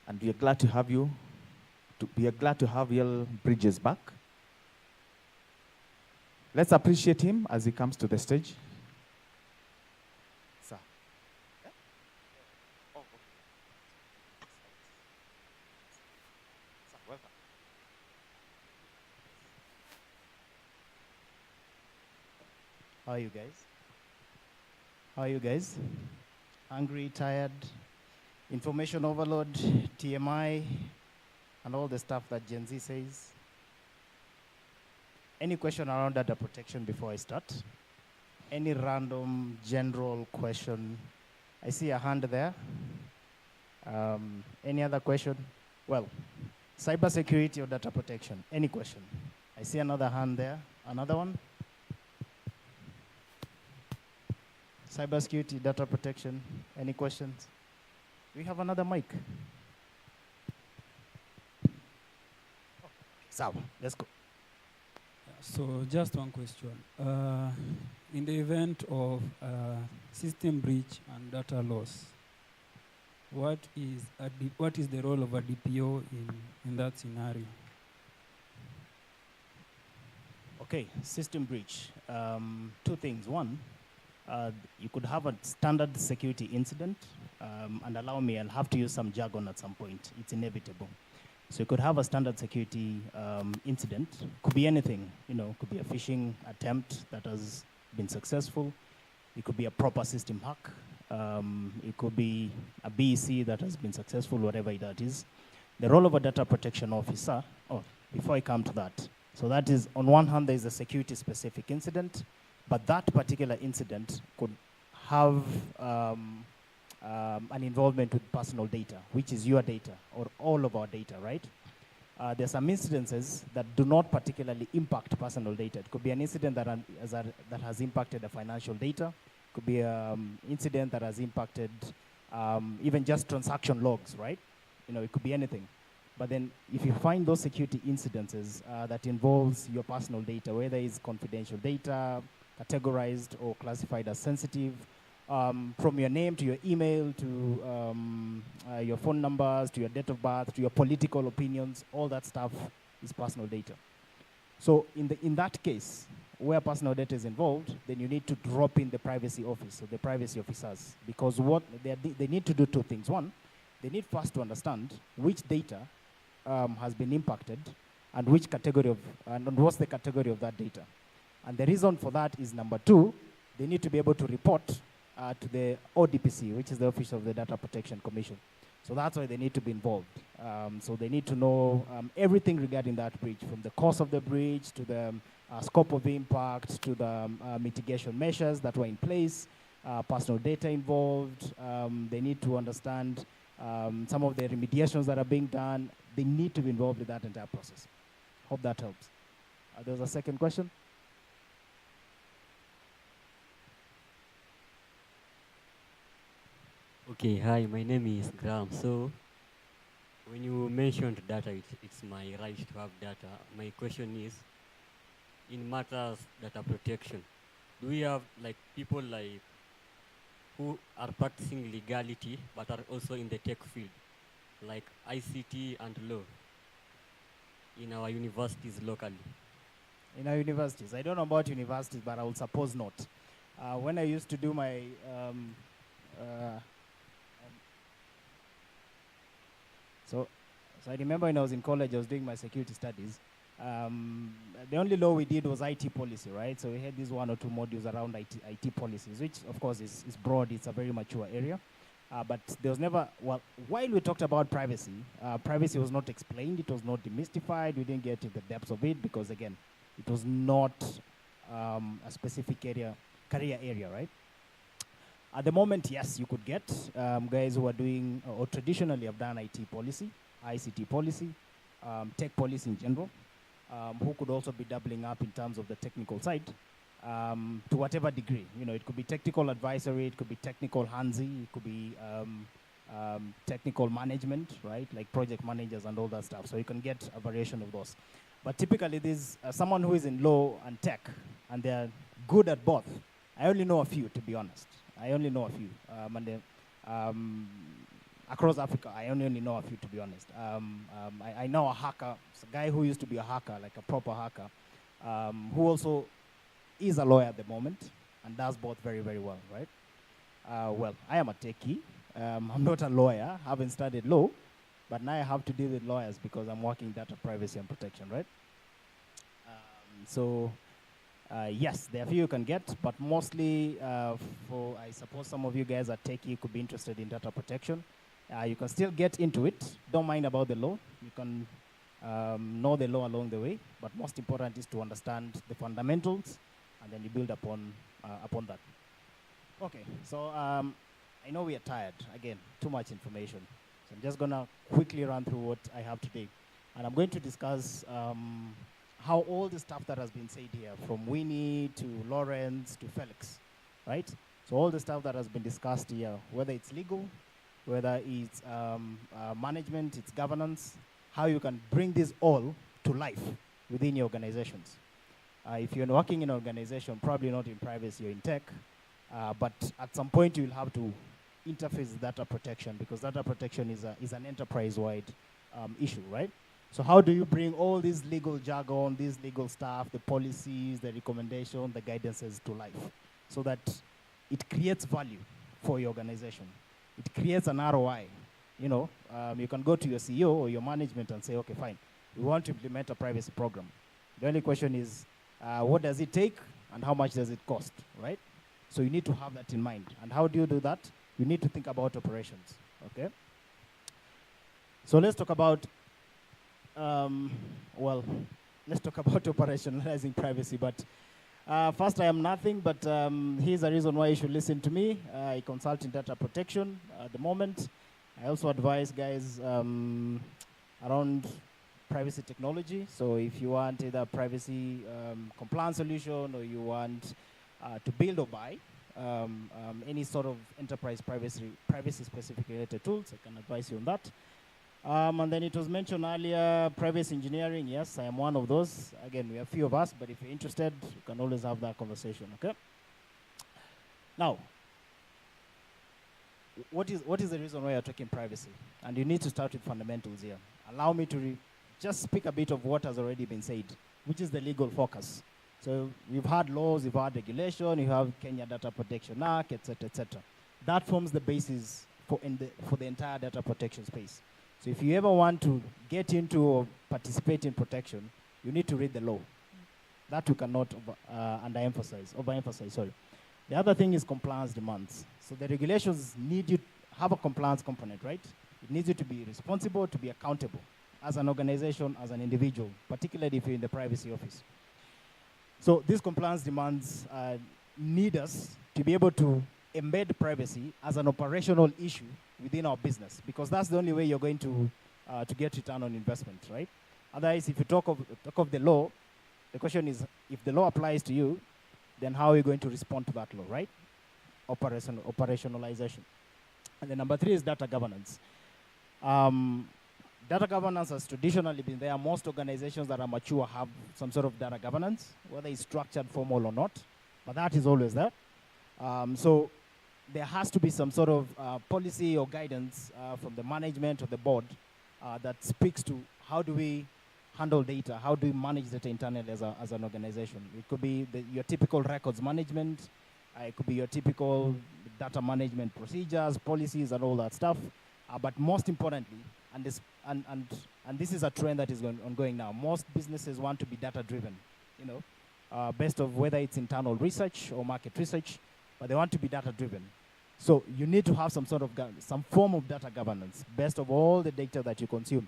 Speaker 2: and we are glad to have you. We are glad to have Yale Bridges back. Let's appreciate him as he comes to the stage. Sir. Oh, okay. Sir, welcome.
Speaker 17: How are you guys? How are you guys? Hungry, tired, information overload, TMI, and all the stuff that Gen Z says? Any question around data protection before I start? Any random general question? I see a hand there. Any other question? Well, cybersecurity or data protection? Any question? I see another hand there. Another one? Cybersecurity, data protection. Any questions? We have another mic. So, let's go.
Speaker 11: So just one question. In the event of system breach and data loss, what is the role of a DPO in that scenario?
Speaker 17: Okay, system breach. Two things. One, you could have a standard security incident, and allow me, I'll have to use some jargon at some point. It's inevitable. So you could have a standard security incident. Could be anything, could be a phishing attempt that has been successful. It could be a proper system hack. It could be a BEC that has been successful, whatever that is. The role of a data protection officer, before I come to that, so that is, on one hand, there is a security-specific incident, but that particular incident could have an involvement with personal data, which is your data, or all of our data, right? There's some incidences that do not particularly impact personal data. It could be an incident that has impacted the financial data. It could be an incident that has impacted even just transaction logs, right? It could be anything. But then if you find those security incidences that involves your personal data, whether it's confidential data, categorized or classified as sensitive, from your name to your email to your phone numbers to your date of birth to your political opinions, all that stuff is personal data. So in that case, where personal data is involved, then you need to drop in the privacy office, or the privacy officers, because what they need to do two things. One, they need first to understand which data has been impacted and which category and what's the category of that data. And the reason for that is, number two, they need to be able to report to the ODPC, which is the Office of the Data Protection Commission. So that's why they need to be involved. So they need to know everything regarding that breach, from the cause of the breach to the scope of impact to the mitigation measures that were in place, personal data involved. They need to understand some of the remediations that are being done. They need to be involved in that entire process. Hope that helps. There's a second question?
Speaker 18: Okay, hi, my name is Graham. So, when you mentioned data, it's my right to have data. My question is, in matters data protection, do we have people who are practicing legality but are also in the tech field, like ICT and law, in our universities locally?
Speaker 17: In our universities, I don't know about universities, but I would suppose not. When I used to do my So I remember when I was in college, I was doing my security studies. The only law we did was IT policy, right? So we had these one or two modules around IT policies, which of course is broad. It's a very mature area. But there was never, while we talked about privacy, privacy was not explained. It was not demystified. We didn't get into the depths of it because, again, it was not a specific career area, right? At the moment, yes, you could get guys who are doing, or traditionally have done IT policy, ICT policy, tech policy in general, who could also be doubling up in terms of the technical side, to whatever degree. It could be technical advisory, it could be technical handsy, it could be technical management, right? Like project managers and all that stuff. So you can get a variation of those. But typically, there's someone who is in law and tech, and they're good at both. I only know a few, to be honest. I only know a few. Across Africa, I only know a few, to be honest. I know a hacker, it's a guy who used to be a hacker, like a proper hacker, who also is a lawyer at the moment and does both very, very well, right? Well, I am a techie. I'm not a lawyer, haven't studied law, but now I have to deal with lawyers because I'm working data privacy and protection, right? Yes, there are a few you can get, but mostly I suppose some of you guys are techie, could be interested in data protection. You can still get into it. Don't mind about the law. You can know the law along the way, but most important is to understand the fundamentals, and then you build upon that. Okay, so I know we are tired. Again, too much information. So I'm just going to quickly run through what I have today. And I'm going to discuss how all the stuff that has been said here, from Winnie to Lawrence to Felix, right? So all the stuff that has been discussed here, whether it's legal, whether it's management, it's governance, how you can bring this all to life within your organizations. If you're working in an organization, probably not in privacy or in tech, but at some point you'll have to interface with data protection, because data protection is an enterprise-wide issue, right? So how do you bring all this legal jargon, this legal stuff, the policies, the recommendations, the guidances to life so that it creates value for your organization? It creates an ROI. You know, you can go to your CEO or your management and say, okay, fine, we want to implement a privacy program. The only question is, what does it take and how much does it cost, right? So you need to have that in mind. And how do you do that? You need to think about operations, okay? So let's talk about, let's talk about operationalizing privacy. But first, I am nothing, but here's a reason why you should listen to me. I consult in data protection at the moment. I also advise guys around privacy technology. So if you want either privacy compliance solution, or you want to build or buy any sort of enterprise privacy specific related tools, I can advise you on that. And then it was mentioned earlier, privacy engineering. Yes, I am one of those. Again, we have a few of us, but if you're interested, you can always have that conversation, okay? Now, what is the reason why you're talking privacy? And you need to start with fundamentals here. Allow me to just speak a bit of what has already been said, which is the legal focus. So you've had laws, you've had regulation, you have Kenya Data Protection Act, et cetera, et cetera. That forms the basis for the entire data protection space. So if you ever want to get into or participate in protection, you need to read the law. That we cannot overemphasize, sorry. The other thing is compliance demands. So the regulations need you to have a compliance component, right? It needs you to be responsible, to be accountable as an organization, as an individual, particularly if you're in the privacy office. So these compliance demands need us to be able to embed privacy as an operational issue within our business, because that's the only way you're going to get return on investment, right? Otherwise, if you talk of the law, the question is, if the law applies to you, then how are you going to respond to that law, right? Operationalization. And then number 3 is data governance. Data governance has traditionally been there. Most organizations that are mature have some sort of data governance, whether it's structured, formal or not, but that is always there. So there has to be some sort of policy or guidance from the management or the board that speaks to how do we handle data, how do we manage data internally as an organization. It could be your typical records management, it could be your typical data management procedures, policies, and all that stuff. But most importantly, and this is a trend that is ongoing now, most businesses want to be data-driven, you know, based on whether it's internal research or market research, but they want to be data-driven. So you need to have some form of data governance based on all the data that you consume.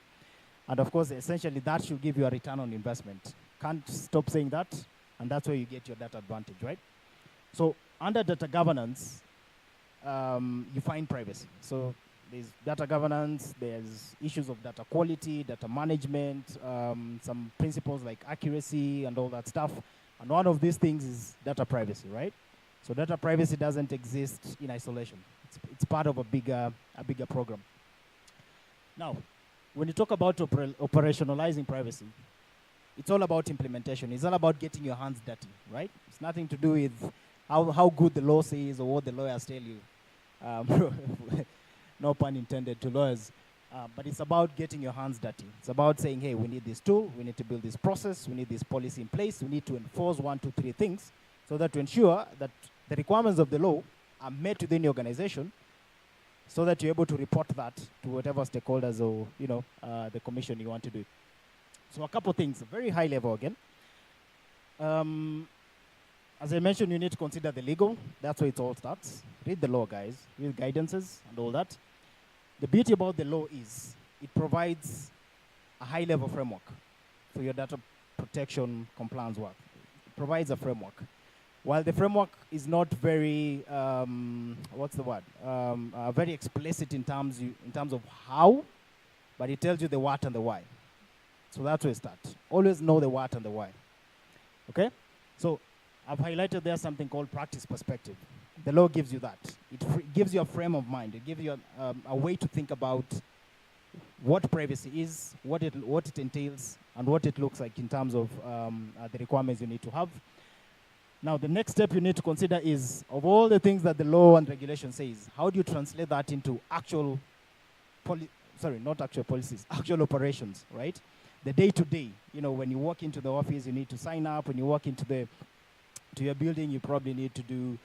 Speaker 17: And of course, essentially, that should give you a return on investment. Can't stop saying that, and that's where you get your data advantage, right? So under data governance, you find privacy. So there's data governance, there's issues of data quality, data management, some principles like accuracy and all that stuff. And one of these things is data privacy, right? So data privacy doesn't exist in isolation. It's part of a bigger program. Now, when you talk about operationalizing privacy, It's all about implementation. It's all about getting your hands dirty, right? It's nothing to do with how good the law says or what the lawyers tell you. No pun intended to lawyers. But it's about getting your hands dirty. It's about saying, hey, we need this tool, we need to build this process, we need this policy in place, we need to enforce 1, 2, 3 things so that to ensure that the requirements of the law are met within the organization so that you're able to report that to whatever stakeholders or, the commission you want to do. So a couple things, very high level again. As I mentioned, you need to consider the legal. That's where it all starts. Read the law, guys. Read guidances and all that. The beauty about the law is it provides a high-level framework for your data protection compliance work. It provides a framework. While the framework is not very, very explicit in terms of how, but it tells you the what and the why. So that's where it starts. Always know the what and the why. Okay? So I've highlighted there something called practice perspective. The law gives you that. It gives you a frame of mind. It gives you a way to think about what privacy is, what it entails, and what it looks like in terms of the requirements you need to have. Now, the next step you need to consider is, of all the things that the law and regulation says, how do you translate that into actual actual operations, right? The day-to-day, when you walk into the office, you need to sign up. When you walk into your building, you probably need to do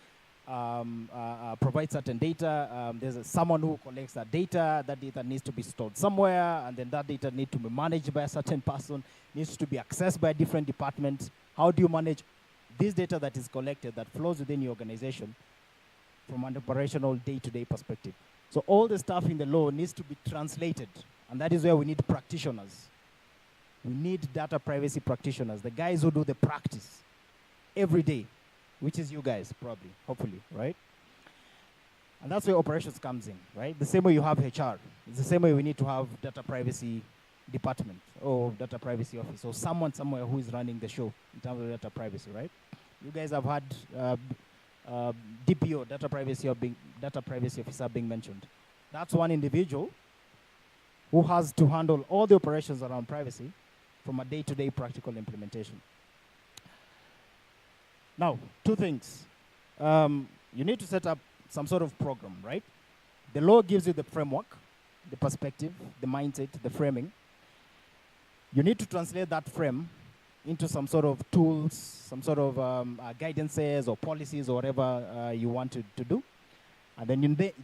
Speaker 17: provide certain data. There's someone who collects that data. That data needs to be stored somewhere, and then that data needs to be managed by a certain person, needs to be accessed by a different department. How do you manage this data that is collected that flows within your organization from an operational day-to-day perspective? So all the stuff in the law needs to be translated, and that is where we need practitioners. We need data privacy practitioners, the guys who do the practice every day, which is you guys, probably, hopefully, right? And that's where operations comes in, right? The same way you have HR. It's the same way we need to have data privacy department or data privacy office or someone somewhere who is running the show in terms of data privacy, right? You guys have had DPO, data privacy officer being mentioned. That's one individual who has to handle all the operations around privacy from a day-to-day practical implementation. Now, two things. You need to set up some sort of program, right? The law gives you the framework, the perspective, the mindset, the framing. You need to translate that frame into some sort of tools, some sort of guidances or policies or whatever you want to do. And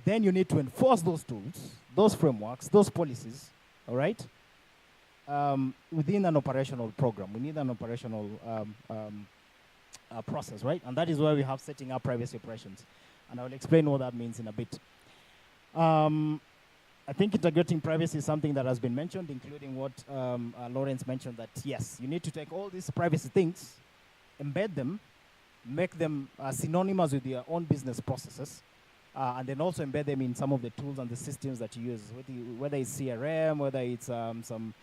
Speaker 17: then you need to enforce those tools, those frameworks, those policies, all right, within an operational program. We need an operational process, right? And that is where we have setting up privacy operations. And I will explain what that means in a bit. I think integrating privacy is something that has been mentioned, including what Lawrence mentioned, that yes, you need to take all these privacy things, embed them, make them synonymous with your own business processes, and then also embed them in some of the tools and the systems that you use, whether it's CRM, whether it's some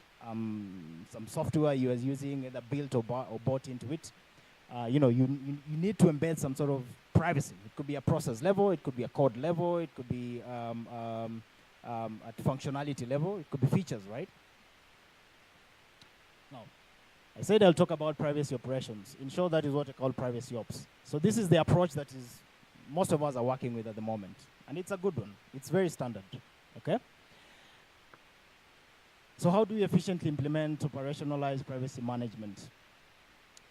Speaker 17: software you are using, either built or bought into it. You need to embed some sort of privacy. It could be a process level, it could be a code level, it could be at functionality level, it could be features, right? Now, I said I'll talk about privacy operations. In short, that is what I call privacy ops. So this is the approach that most of us are working with at the moment. And it's a good one. It's very standard, okay? So how do we efficiently implement, operationalize privacy management?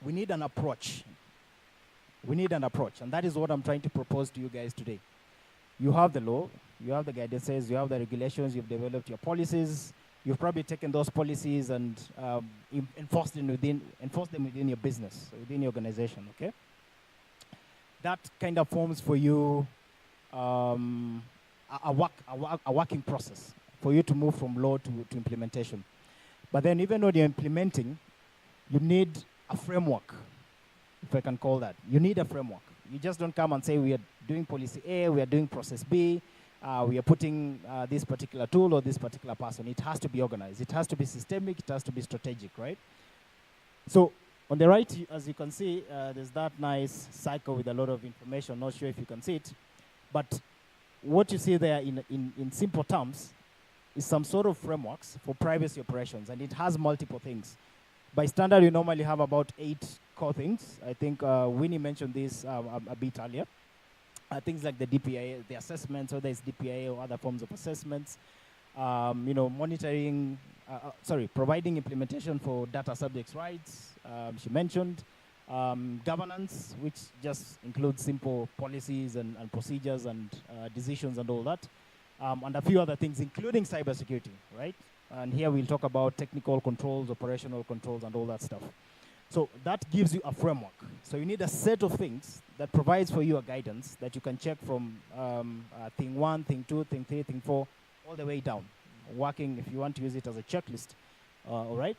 Speaker 17: We need an approach. We need an approach, and that is what I'm trying to propose to you guys today. You have the law, you have the guidances, you have the regulations, you've developed your policies, you've probably taken those policies and enforced them within your business, within your organization, okay? That kind of forms for you a working process for you to move from law to implementation. But then even when you're implementing, you need a framework, if I can call that. You need a framework. You just don't come and say, we are doing policy A, we are doing process B, we are putting this particular tool or this particular person. It has to be organized. It has to be systemic. It has to be strategic, right? So on the right, as you can see, there's that nice cycle with a lot of information. Not sure if you can see it. But what you see there in simple terms is some sort of frameworks for privacy operations. And it has multiple things. By standard, you normally have about 8 core things. I think Winnie mentioned this a bit earlier. Things like the DPA, the assessments, whether it's DPA or other forms of assessments. Monitoring, providing implementation for data subjects' rights, she mentioned. Governance, which just includes simple policies and procedures and decisions and all that. And a few other things, including cybersecurity, right? And here we'll talk about technical controls, operational controls, and all that stuff. So that gives you a framework. So you need a set of things that provides for you a guidance that you can check from thing 1, thing 2, thing 3, thing 4, all the way down, working if you want to use it as a checklist, all right?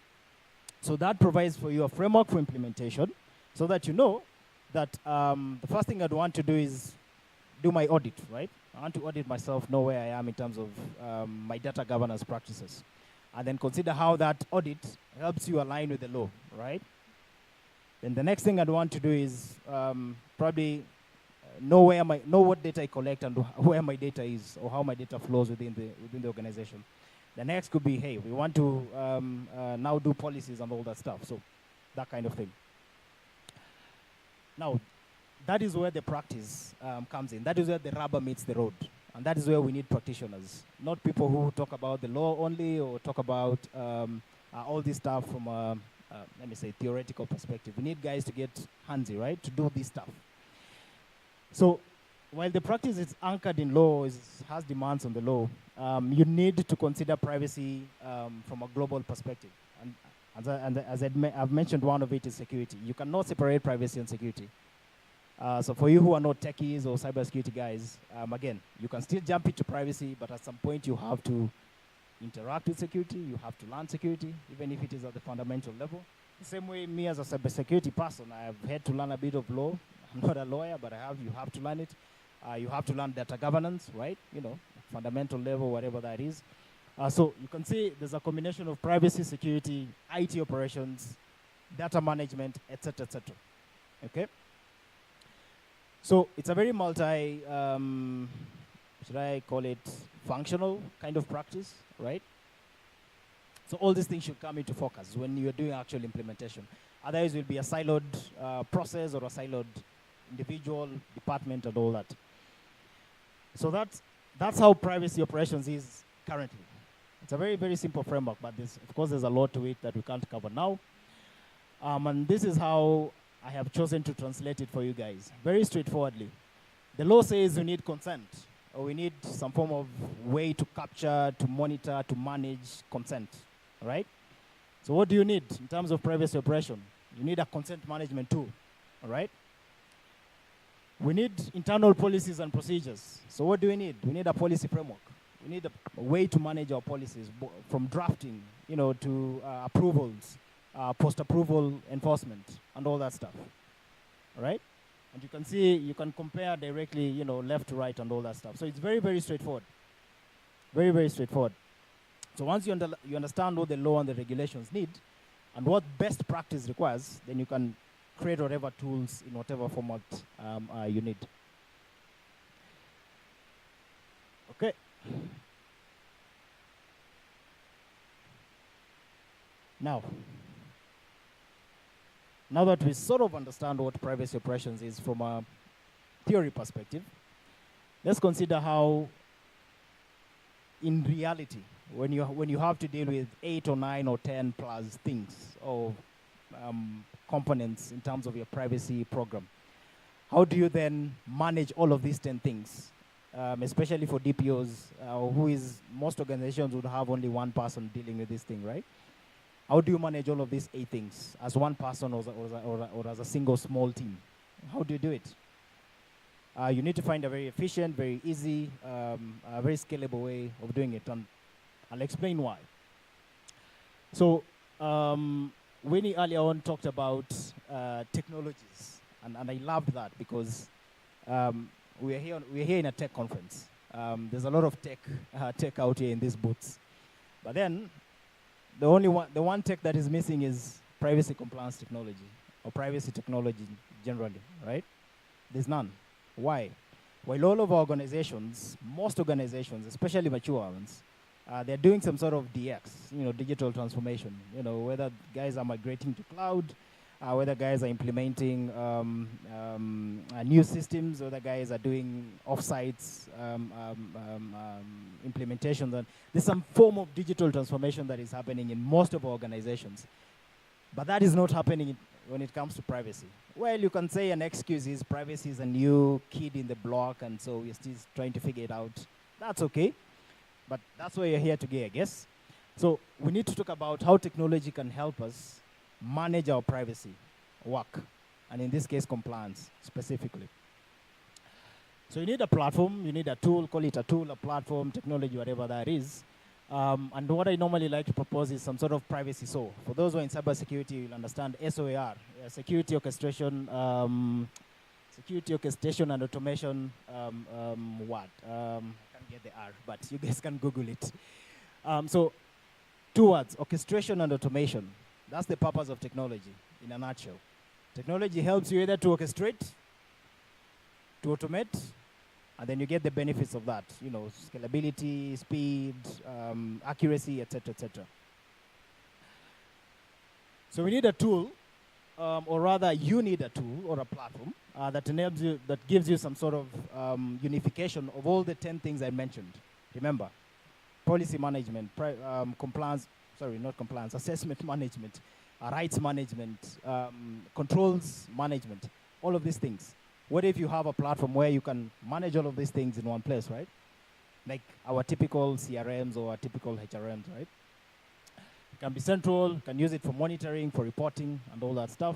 Speaker 17: So that provides for you a framework for implementation so that you know that the first thing I'd want to do is do my audit, right? I want to audit myself, know where I am in terms of my data governance practices. And then consider how that audit helps you align with the law, right? Then the next thing I'd want to do is probably know what data I collect and where my data is or how my data flows within the organization. The next could be, hey, we want to now do policies and all that stuff. So that kind of thing. Now, that is where the practice comes in. That is where the rubber meets the road. And that is where we need practitioners, not people who talk about the law only or talk about all this stuff from a, let me say, theoretical perspective. We need guys to get handsy, right, to do this stuff. So while the practice is anchored in law, has demands on the law, you need to consider privacy from a global perspective. And as I've mentioned, one of it is security. You cannot separate privacy and security. So for you who are not techies or cybersecurity guys, again, you can still jump into privacy, but at some point you have to interact with security, you have to learn security, even if it is at the fundamental level. The same way, me as a cybersecurity person, I have had to learn a bit of law. I'm not a lawyer, but you have to learn it. You have to learn data governance, right? Fundamental level, whatever that is. So you can see there's a combination of privacy, security, IT operations, data management, etc., etc. Okay? So it's a very should I call it functional kind of practice, right? So all these things should come into focus when you're doing actual implementation. Otherwise, it will be a siloed process or a siloed individual, department, and all that. So that's how privacy operations is currently. It's a very, very simple framework, but of course, there's a lot to it that we can't cover now. And this is how I have chosen to translate it for you guys, very straightforwardly. The law says we need consent, or we need some form of way to capture, to monitor, to manage consent, right? So what do you need in terms of privacy operation? You need a consent management tool, all right? We need internal policies and procedures. So what do we need? We need a policy framework. We need a way to manage our policies, from drafting, to approvals, post-approval enforcement, and all that stuff, all right? And you can see, you can compare directly, left to right and all that stuff. So it's very, very straightforward. Very, very straightforward. So once you understand what the law and the regulations need and what best practice requires, then you can create whatever tools in whatever format you need. Okay. Now that we sort of understand what privacy operations is from a theory perspective, let's consider how, in reality, when you have to deal with 8 or 9 or 10 plus things or components in terms of your privacy program, how do you then manage all of these 10 things, especially for DPOs, most organizations would have only one person dealing with this thing, right? How do you manage all of these 8 things as one person or as a single small team? How do you do it? You need to find a very efficient, very easy, very scalable way of doing it, and I'll explain why. So Winnie earlier on talked about technologies, and I loved that because we're here in a tech conference. There's a lot of tech out here in these booths, but then the one tech that is missing is privacy compliance technology or privacy technology generally, right? There's none. Why? While all of our organizations, most organizations, especially mature ones, They're doing some sort of DX, digital transformation. Whether guys are migrating to cloud, whether guys are implementing new systems, whether guys are doing offsites implementations. And there's some form of digital transformation that is happening in most of our organizations. But that is not happening when it comes to privacy. Well, you can say an excuse is privacy is a new kid in the block, and so we're still trying to figure it out. That's okay, but that's why you're here today, I guess. So we need to talk about how technology can help us manage our privacy work, and in this case, compliance specifically. So you need a platform, you need a tool, call it a tool, a platform, technology, whatever that is. And what I normally like to propose is some sort of privacy SOAR. For those who are in cybersecurity, you'll understand SOAR, security orchestration, and automation. I can't get the R, but you guys can Google it. So 2 words, orchestration and automation. That's the purpose of technology in a nutshell. Technology helps you either to orchestrate, to automate, and then you get the benefits of that, scalability, speed, accuracy, etc., etc. So we need a tool, or rather you need a tool or a platform that enables you, that gives you some sort of unification of all the 10 things I mentioned. Remember, policy management, compliance, not compliance, assessment management, rights management, controls management, all of these things. What if you have a platform where you can manage all of these things in one place, right? Like our typical CRMs or our typical HRMs, right? It can be central, can use it for monitoring, for reporting, and all that stuff.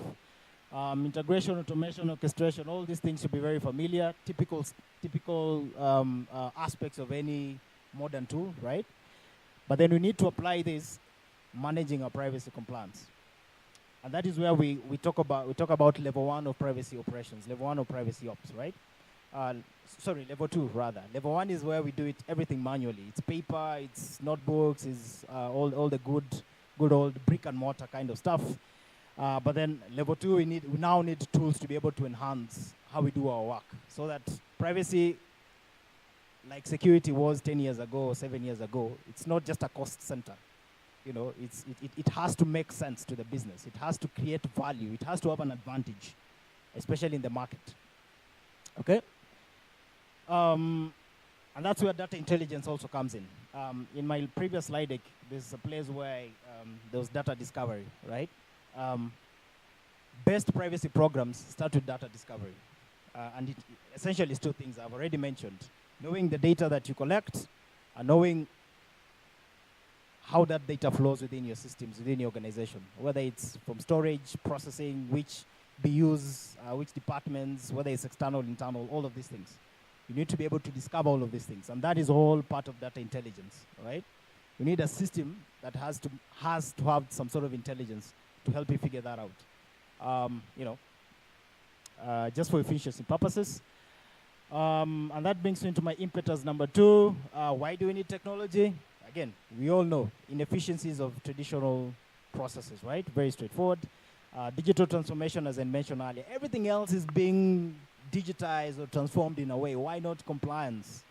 Speaker 17: Integration, automation, orchestration, all these things should be very familiar, typical aspects of any modern tool, right? But then we need to apply this managing our privacy compliance. And that is where we talk about level 1 of privacy operations, level 1 of privacy ops, right? Level 2 rather. Level 1 is where we do everything manually. It's paper, it's notebooks, it's all the good old brick and mortar kind of stuff. But then level 2, we now need tools to be able to enhance how we do our work, so that privacy, like security was 10 years ago, 7 years ago, it's not just a cost center. It has to make sense to the business. It has to create value. It has to have an advantage, especially in the market. Okay? And that's where data intelligence also comes in. In my previous slide deck, there's a place where there was data discovery, right? Best privacy programs start with data discovery. And it essentially is 2 things I've already mentioned. Knowing the data that you collect, and knowing how that data flows within your systems, within your organization, whether it's from storage, processing, which BUs, which departments, whether it's external, internal, all of these things. You need to be able to discover all of these things, and that is all part of data intelligence, right? You need a system that has to have some sort of intelligence to help you figure that out. Just for efficiency purposes. And that brings me into my impetus number 2. Why do we need technology? Again, we all know inefficiencies of traditional processes, right? Very straightforward. Digital transformation, as I mentioned earlier, everything else is being digitized or transformed in a way. Why not compliance?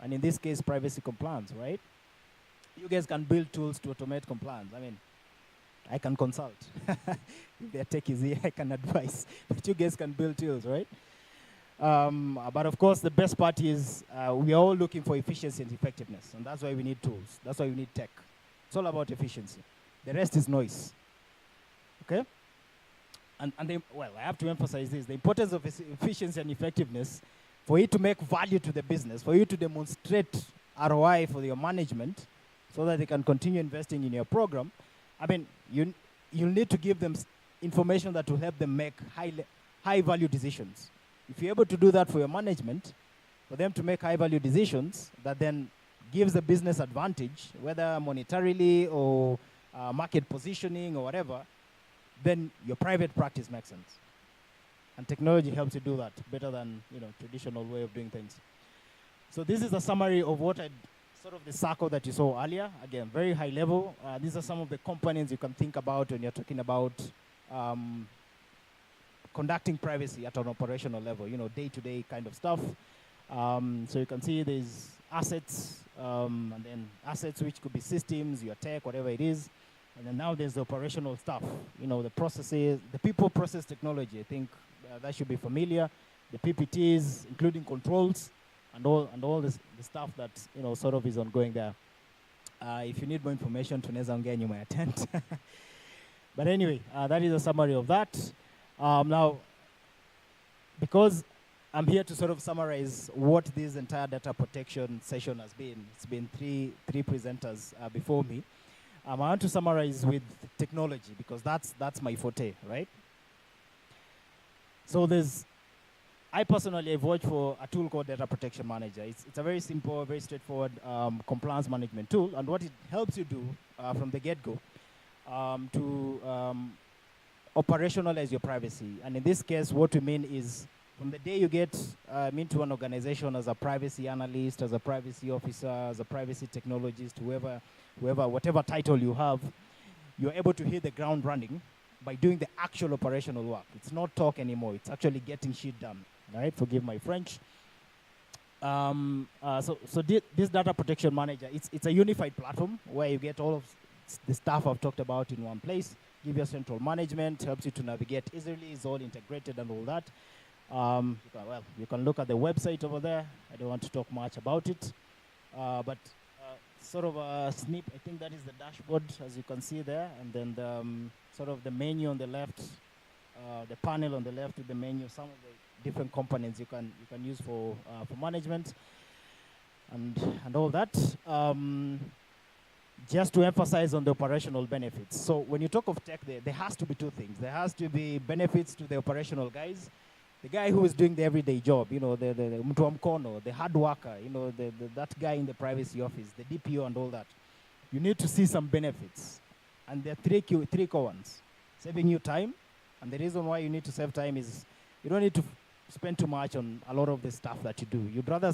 Speaker 17: And in this case, privacy compliance, right? You guys can build tools to automate compliance. I mean, I can consult. If their tech is here, I can advise. But you guys can build tools, right? But of course, the best part is we are all looking for efficiency and effectiveness, and that's why we need tools. That's why we need tech. It's all about efficiency. The rest is noise. Okay? And I have to emphasize this. The importance of efficiency and effectiveness, for it to make value to the business, for you to demonstrate ROI for your management so that they can continue investing in your program, I mean, you'll need to give them information that will help them make high-value decisions. If you're able to do that for your management, for them to make high-value decisions, that then gives the business advantage, whether monetarily or market positioning or whatever, then your private practice makes sense. And technology helps you do that better than traditional way of doing things. So this is a summary of what sort of the circle that you saw earlier. Again, very high level. These are some of the components you can think about when you're talking about conducting privacy at an operational level, day-to-day kind of stuff. So you can see there's assets, and then assets which could be systems, your tech, whatever it is. And then now there's the operational stuff, you know, the processes, the people process technology. I think that should be familiar. The PPTs, including controls, and all this, the stuff that, you know, sort of is ongoing there. If you need more information, tunaweza ongea nyuma ya tent. But anyway, that is a summary of that. Now, because I'm here to sort of summarize what this entire data protection session has been. It's been three presenters before me. I want to summarize with technology because that's my forte, right? So I personally have worked for a tool called Data Protection Manager. It's a very simple, very straightforward compliance management tool, and what it helps you do from the get-go to operationalize your privacy. And in this case, what we mean is from the day you get into an organization as a privacy analyst, as a privacy officer, as a privacy technologist, whatever title you have, you're able to hit the ground running by doing the actual operational work. It's not talk anymore. It's actually getting shit done. Right? Forgive my French. This data protection manager, it's a unified platform where you get all of the stuff I've talked about in one place. Give you central management, helps you to navigate easily. It's all integrated and all that. You can look at the website over there. I don't want to talk much about it, but sort of a snip. I think that is the dashboard, as you can see there, and then the, sort of the menu on the left, the panel on the left with the menu. Some of the different components you can use for management and all that. Just to emphasize on the operational benefits. So when you talk of tech, there has to be two things. There has to be benefits to the operational guys, the guy who is doing the everyday job, you know, the mtu wa mkono, the hard worker, you know, that guy in the privacy office, the DPO and all that. You need to see some benefits. And there are three core ones. Saving you time. And the reason why you need to save time is you don't need to spend too much on a lot of the stuff that you do. You'd rather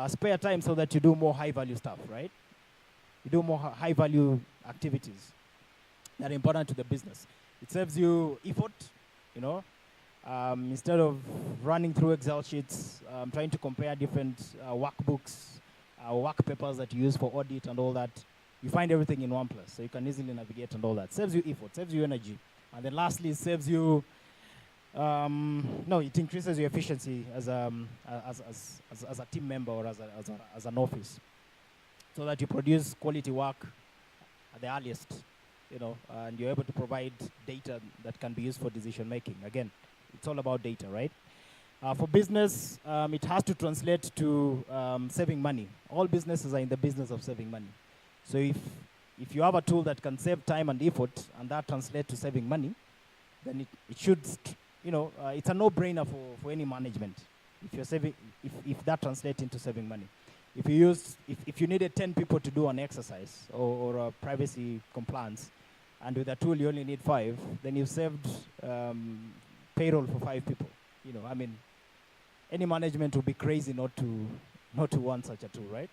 Speaker 17: spare time so that you do more high-value stuff, right? You do more high-value activities that are important to the business. It saves you effort, you know. Instead of running through Excel sheets, trying to compare different workbooks, work papers that you use for audit and all that, you find everything in one place, so you can easily navigate and all that. Saves you effort, saves you energy. And then lastly, it saves you, it increases your efficiency as a team member or as an office, so that you produce quality work at the earliest, you know, and you're able to provide data that can be used for decision making. Again, it's all about data, right? For business, it has to translate to saving money. All businesses are in the business of saving money. So if you have a tool that can save time and effort, and that translates to saving money, then it should, you know, it's a no-brainer for any management. If you're saving, if that translates into saving money. If you needed 10 people to do an exercise or a privacy compliance, and with a tool you only need 5, then you've saved payroll for 5 people. You know, I mean, any management would be crazy not to want such a tool, right?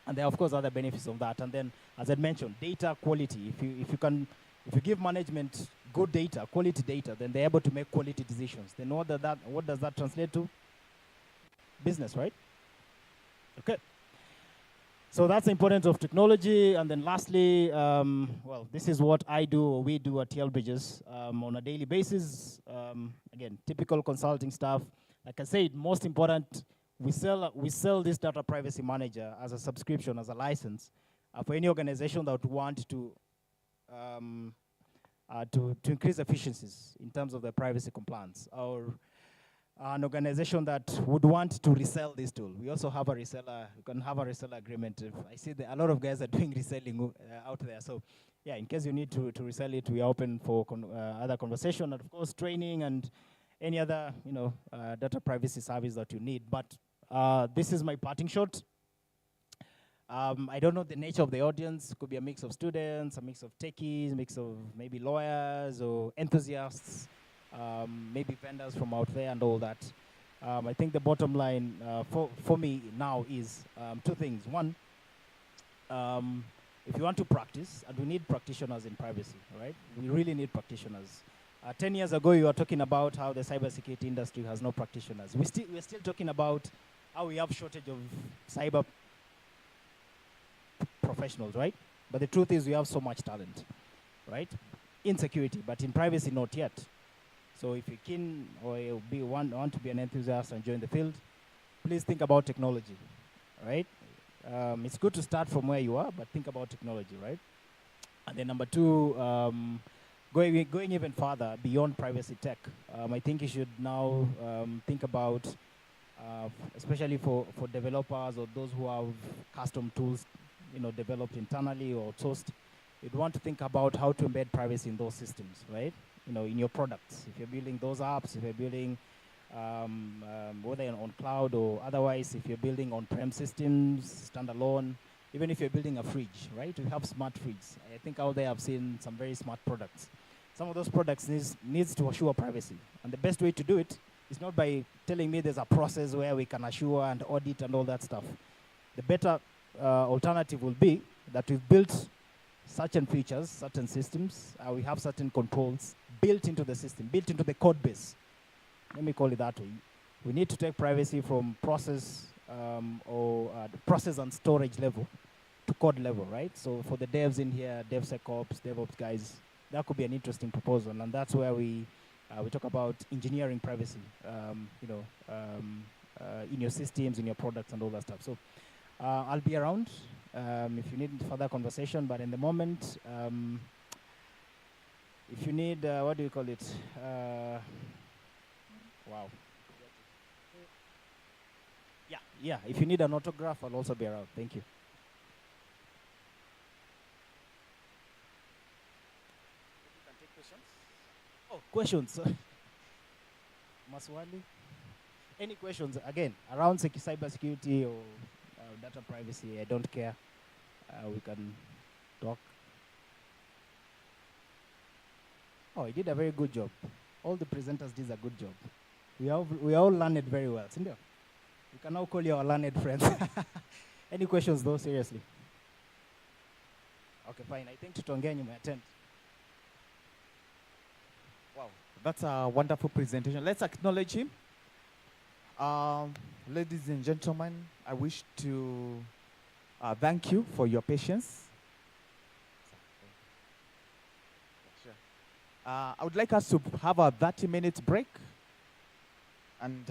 Speaker 17: And there are, of course, other benefits of that. And then, as I mentioned, data quality. If you give management good data, quality data, then they're able to make quality decisions. Then what does that translate to? Business, right? Okay. So that's the importance of technology. And then lastly, this is what I do or we do at TL Bridges on a daily basis. Again, typical consulting stuff. Like I said, most important, we sell this data privacy manager as a subscription, as a license for any organization that would want to increase efficiencies in terms of their privacy compliance, or an organization that would want to resell this tool. We also have a reseller. You can have a reseller agreement. I see that a lot of guys are doing reselling out there. So yeah, in case you need to resell it, we are open for other conversation, and of course training and any other, you know, data privacy service that you need. But this is my parting shot. I don't know the nature of the audience. It could be a mix of students, a mix of techies, a mix of maybe lawyers or enthusiasts, maybe vendors from out there and all that. I think the bottom line for me now is 2 things. One, if you want to practice, and we need practitioners in privacy, right? We really need practitioners. 10 years ago, you were talking about how the cybersecurity industry has no practitioners. We're still talking about how we have shortage of cyber professionals, right? But the truth is we have so much talent, right? In security, but in privacy, not yet. So if you're keen or want to be an enthusiast and join the field, please think about technology, right? It's good to start from where you are, but think about technology, right? And then number two, going even further beyond privacy tech, I think you should now think about, especially for developers or those who have custom tools, developed internally or sourced, you'd want to think about how to embed privacy in those systems, right? In your products. If you're building those apps, if you're building, whether on cloud or otherwise, if you're building on-prem systems, standalone, even if you're building a fridge, right? We have smart fridges. I think out there I've seen some very smart products. Some of those products needs to assure privacy. And the best way to do it is not by telling me there's a process where we can assure and audit and all that stuff. The better alternative will be that we've built certain features, certain systems, we have certain controls built into the system, built into the code base. Let me call it that way. We need to take privacy from process or process and storage level to code level, right? So for the devs in here, DevSecOps, DevOps guys, that could be an interesting proposal, and that's where we talk about engineering privacy, in your systems, in your products, and all that stuff. So I'll be around if you need further conversation, but in the moment, if you need, what do you call it? Wow. Yeah, if you need an autograph, I'll also be around. Thank you. Oh, questions. Maswali? Any questions, again, around cybersecurity or data privacy? I don't care. We can talk. Oh, you did a very good job. All the presenters did a good job. We all learned very well. Isn't it? You can now call you our learned friends. Any questions, though, seriously? Okay, fine. I think Tutongeni may attend.
Speaker 2: Wow, that's a wonderful presentation. Let's acknowledge him. Ladies and gentlemen, I wish to thank you for your patience. I would like us to have a 30-minute break. And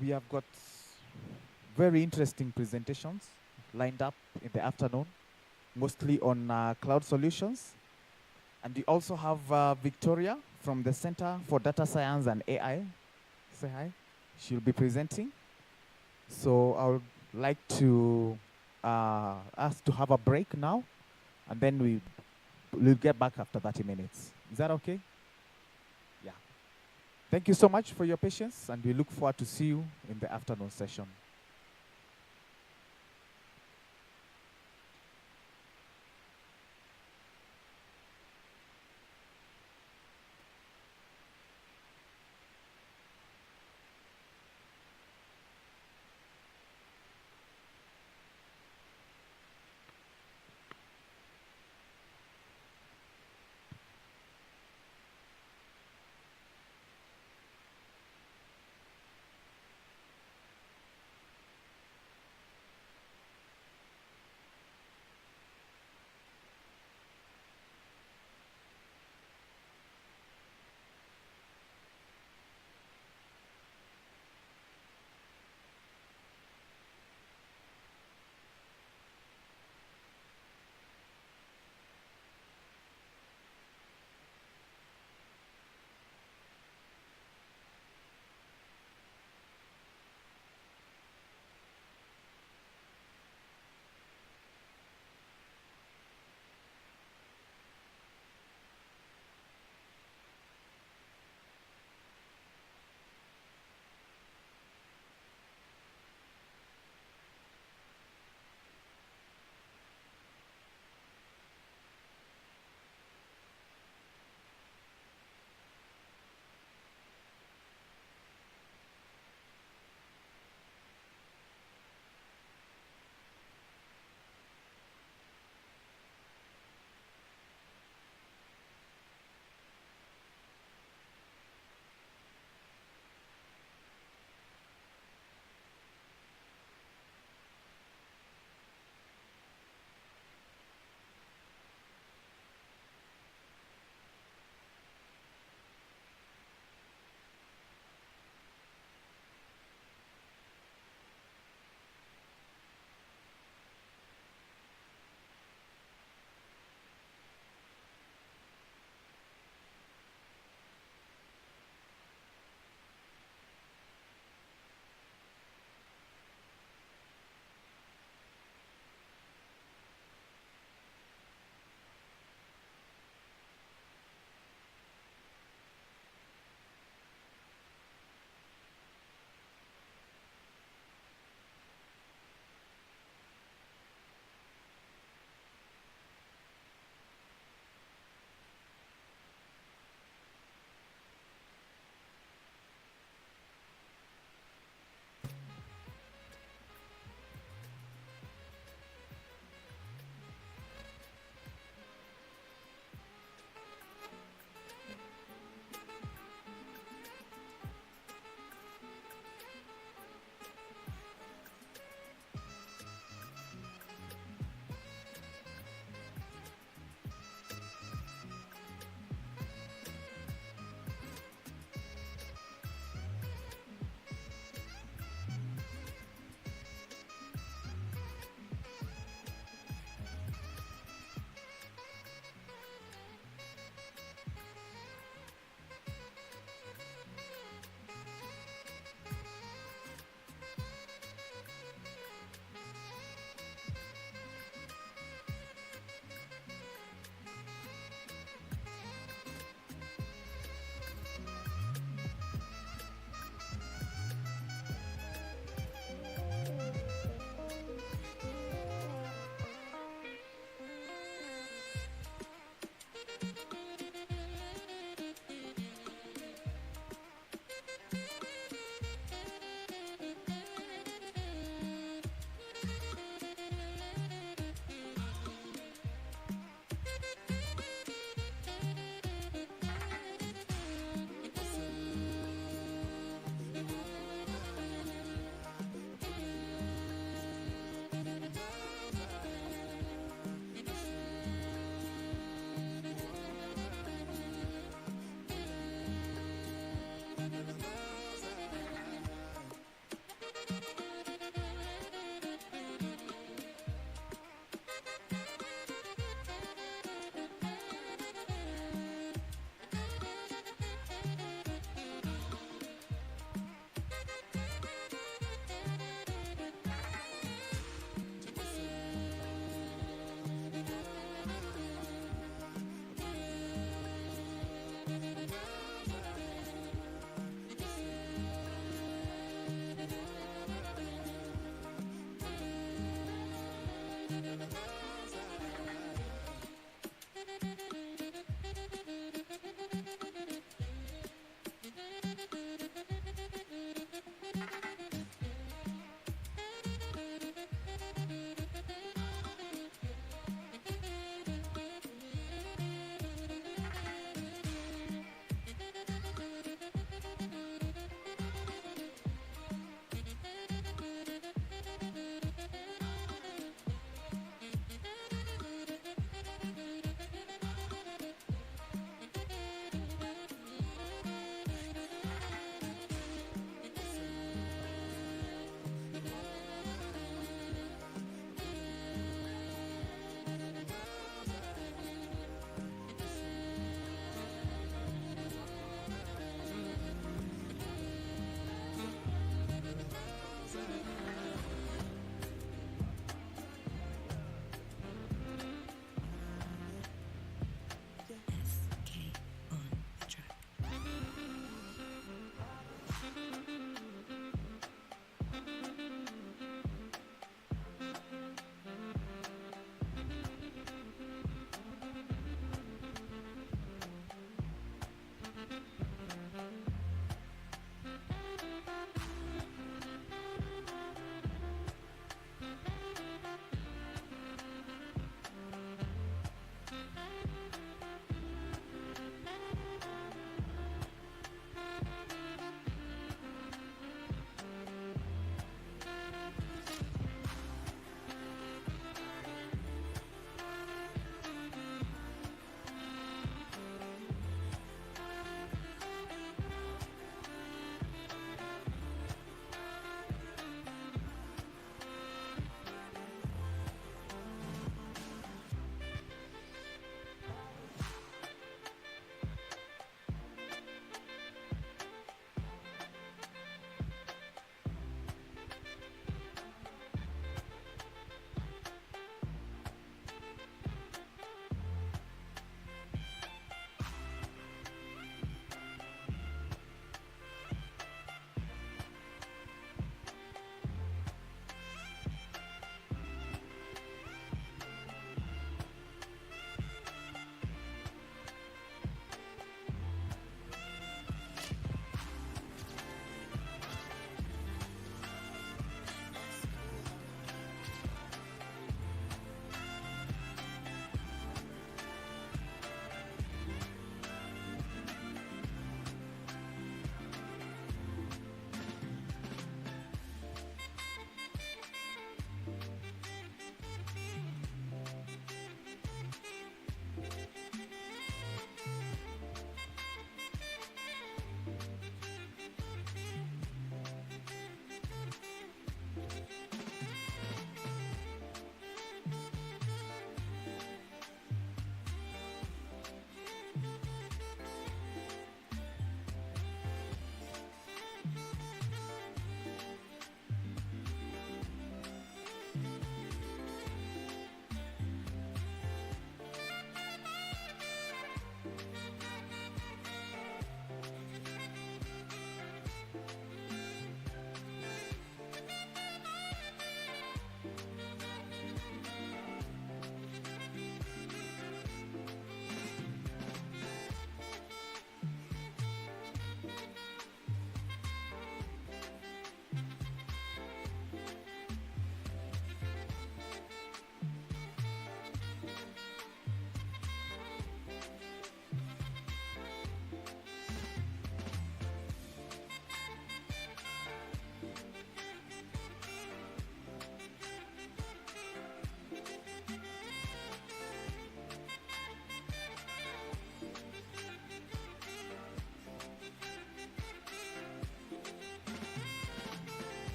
Speaker 2: we have got very interesting presentations lined up in the afternoon, mostly on cloud solutions. And we also have Victoria from the Center for Data Science and AI. Say hi. She'll be presenting. So I would like to ask to have a break now, and then we'll get back after 30 minutes. Is that okay? Yeah. Thank you so much for your patience, and we look forward to see you in the afternoon session.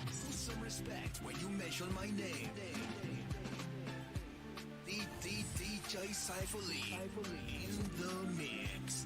Speaker 19: Put some respect when you mention my name. DJ Cypherly in the mix.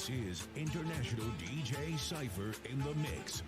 Speaker 19: This is International DJ Cypher in the Mix.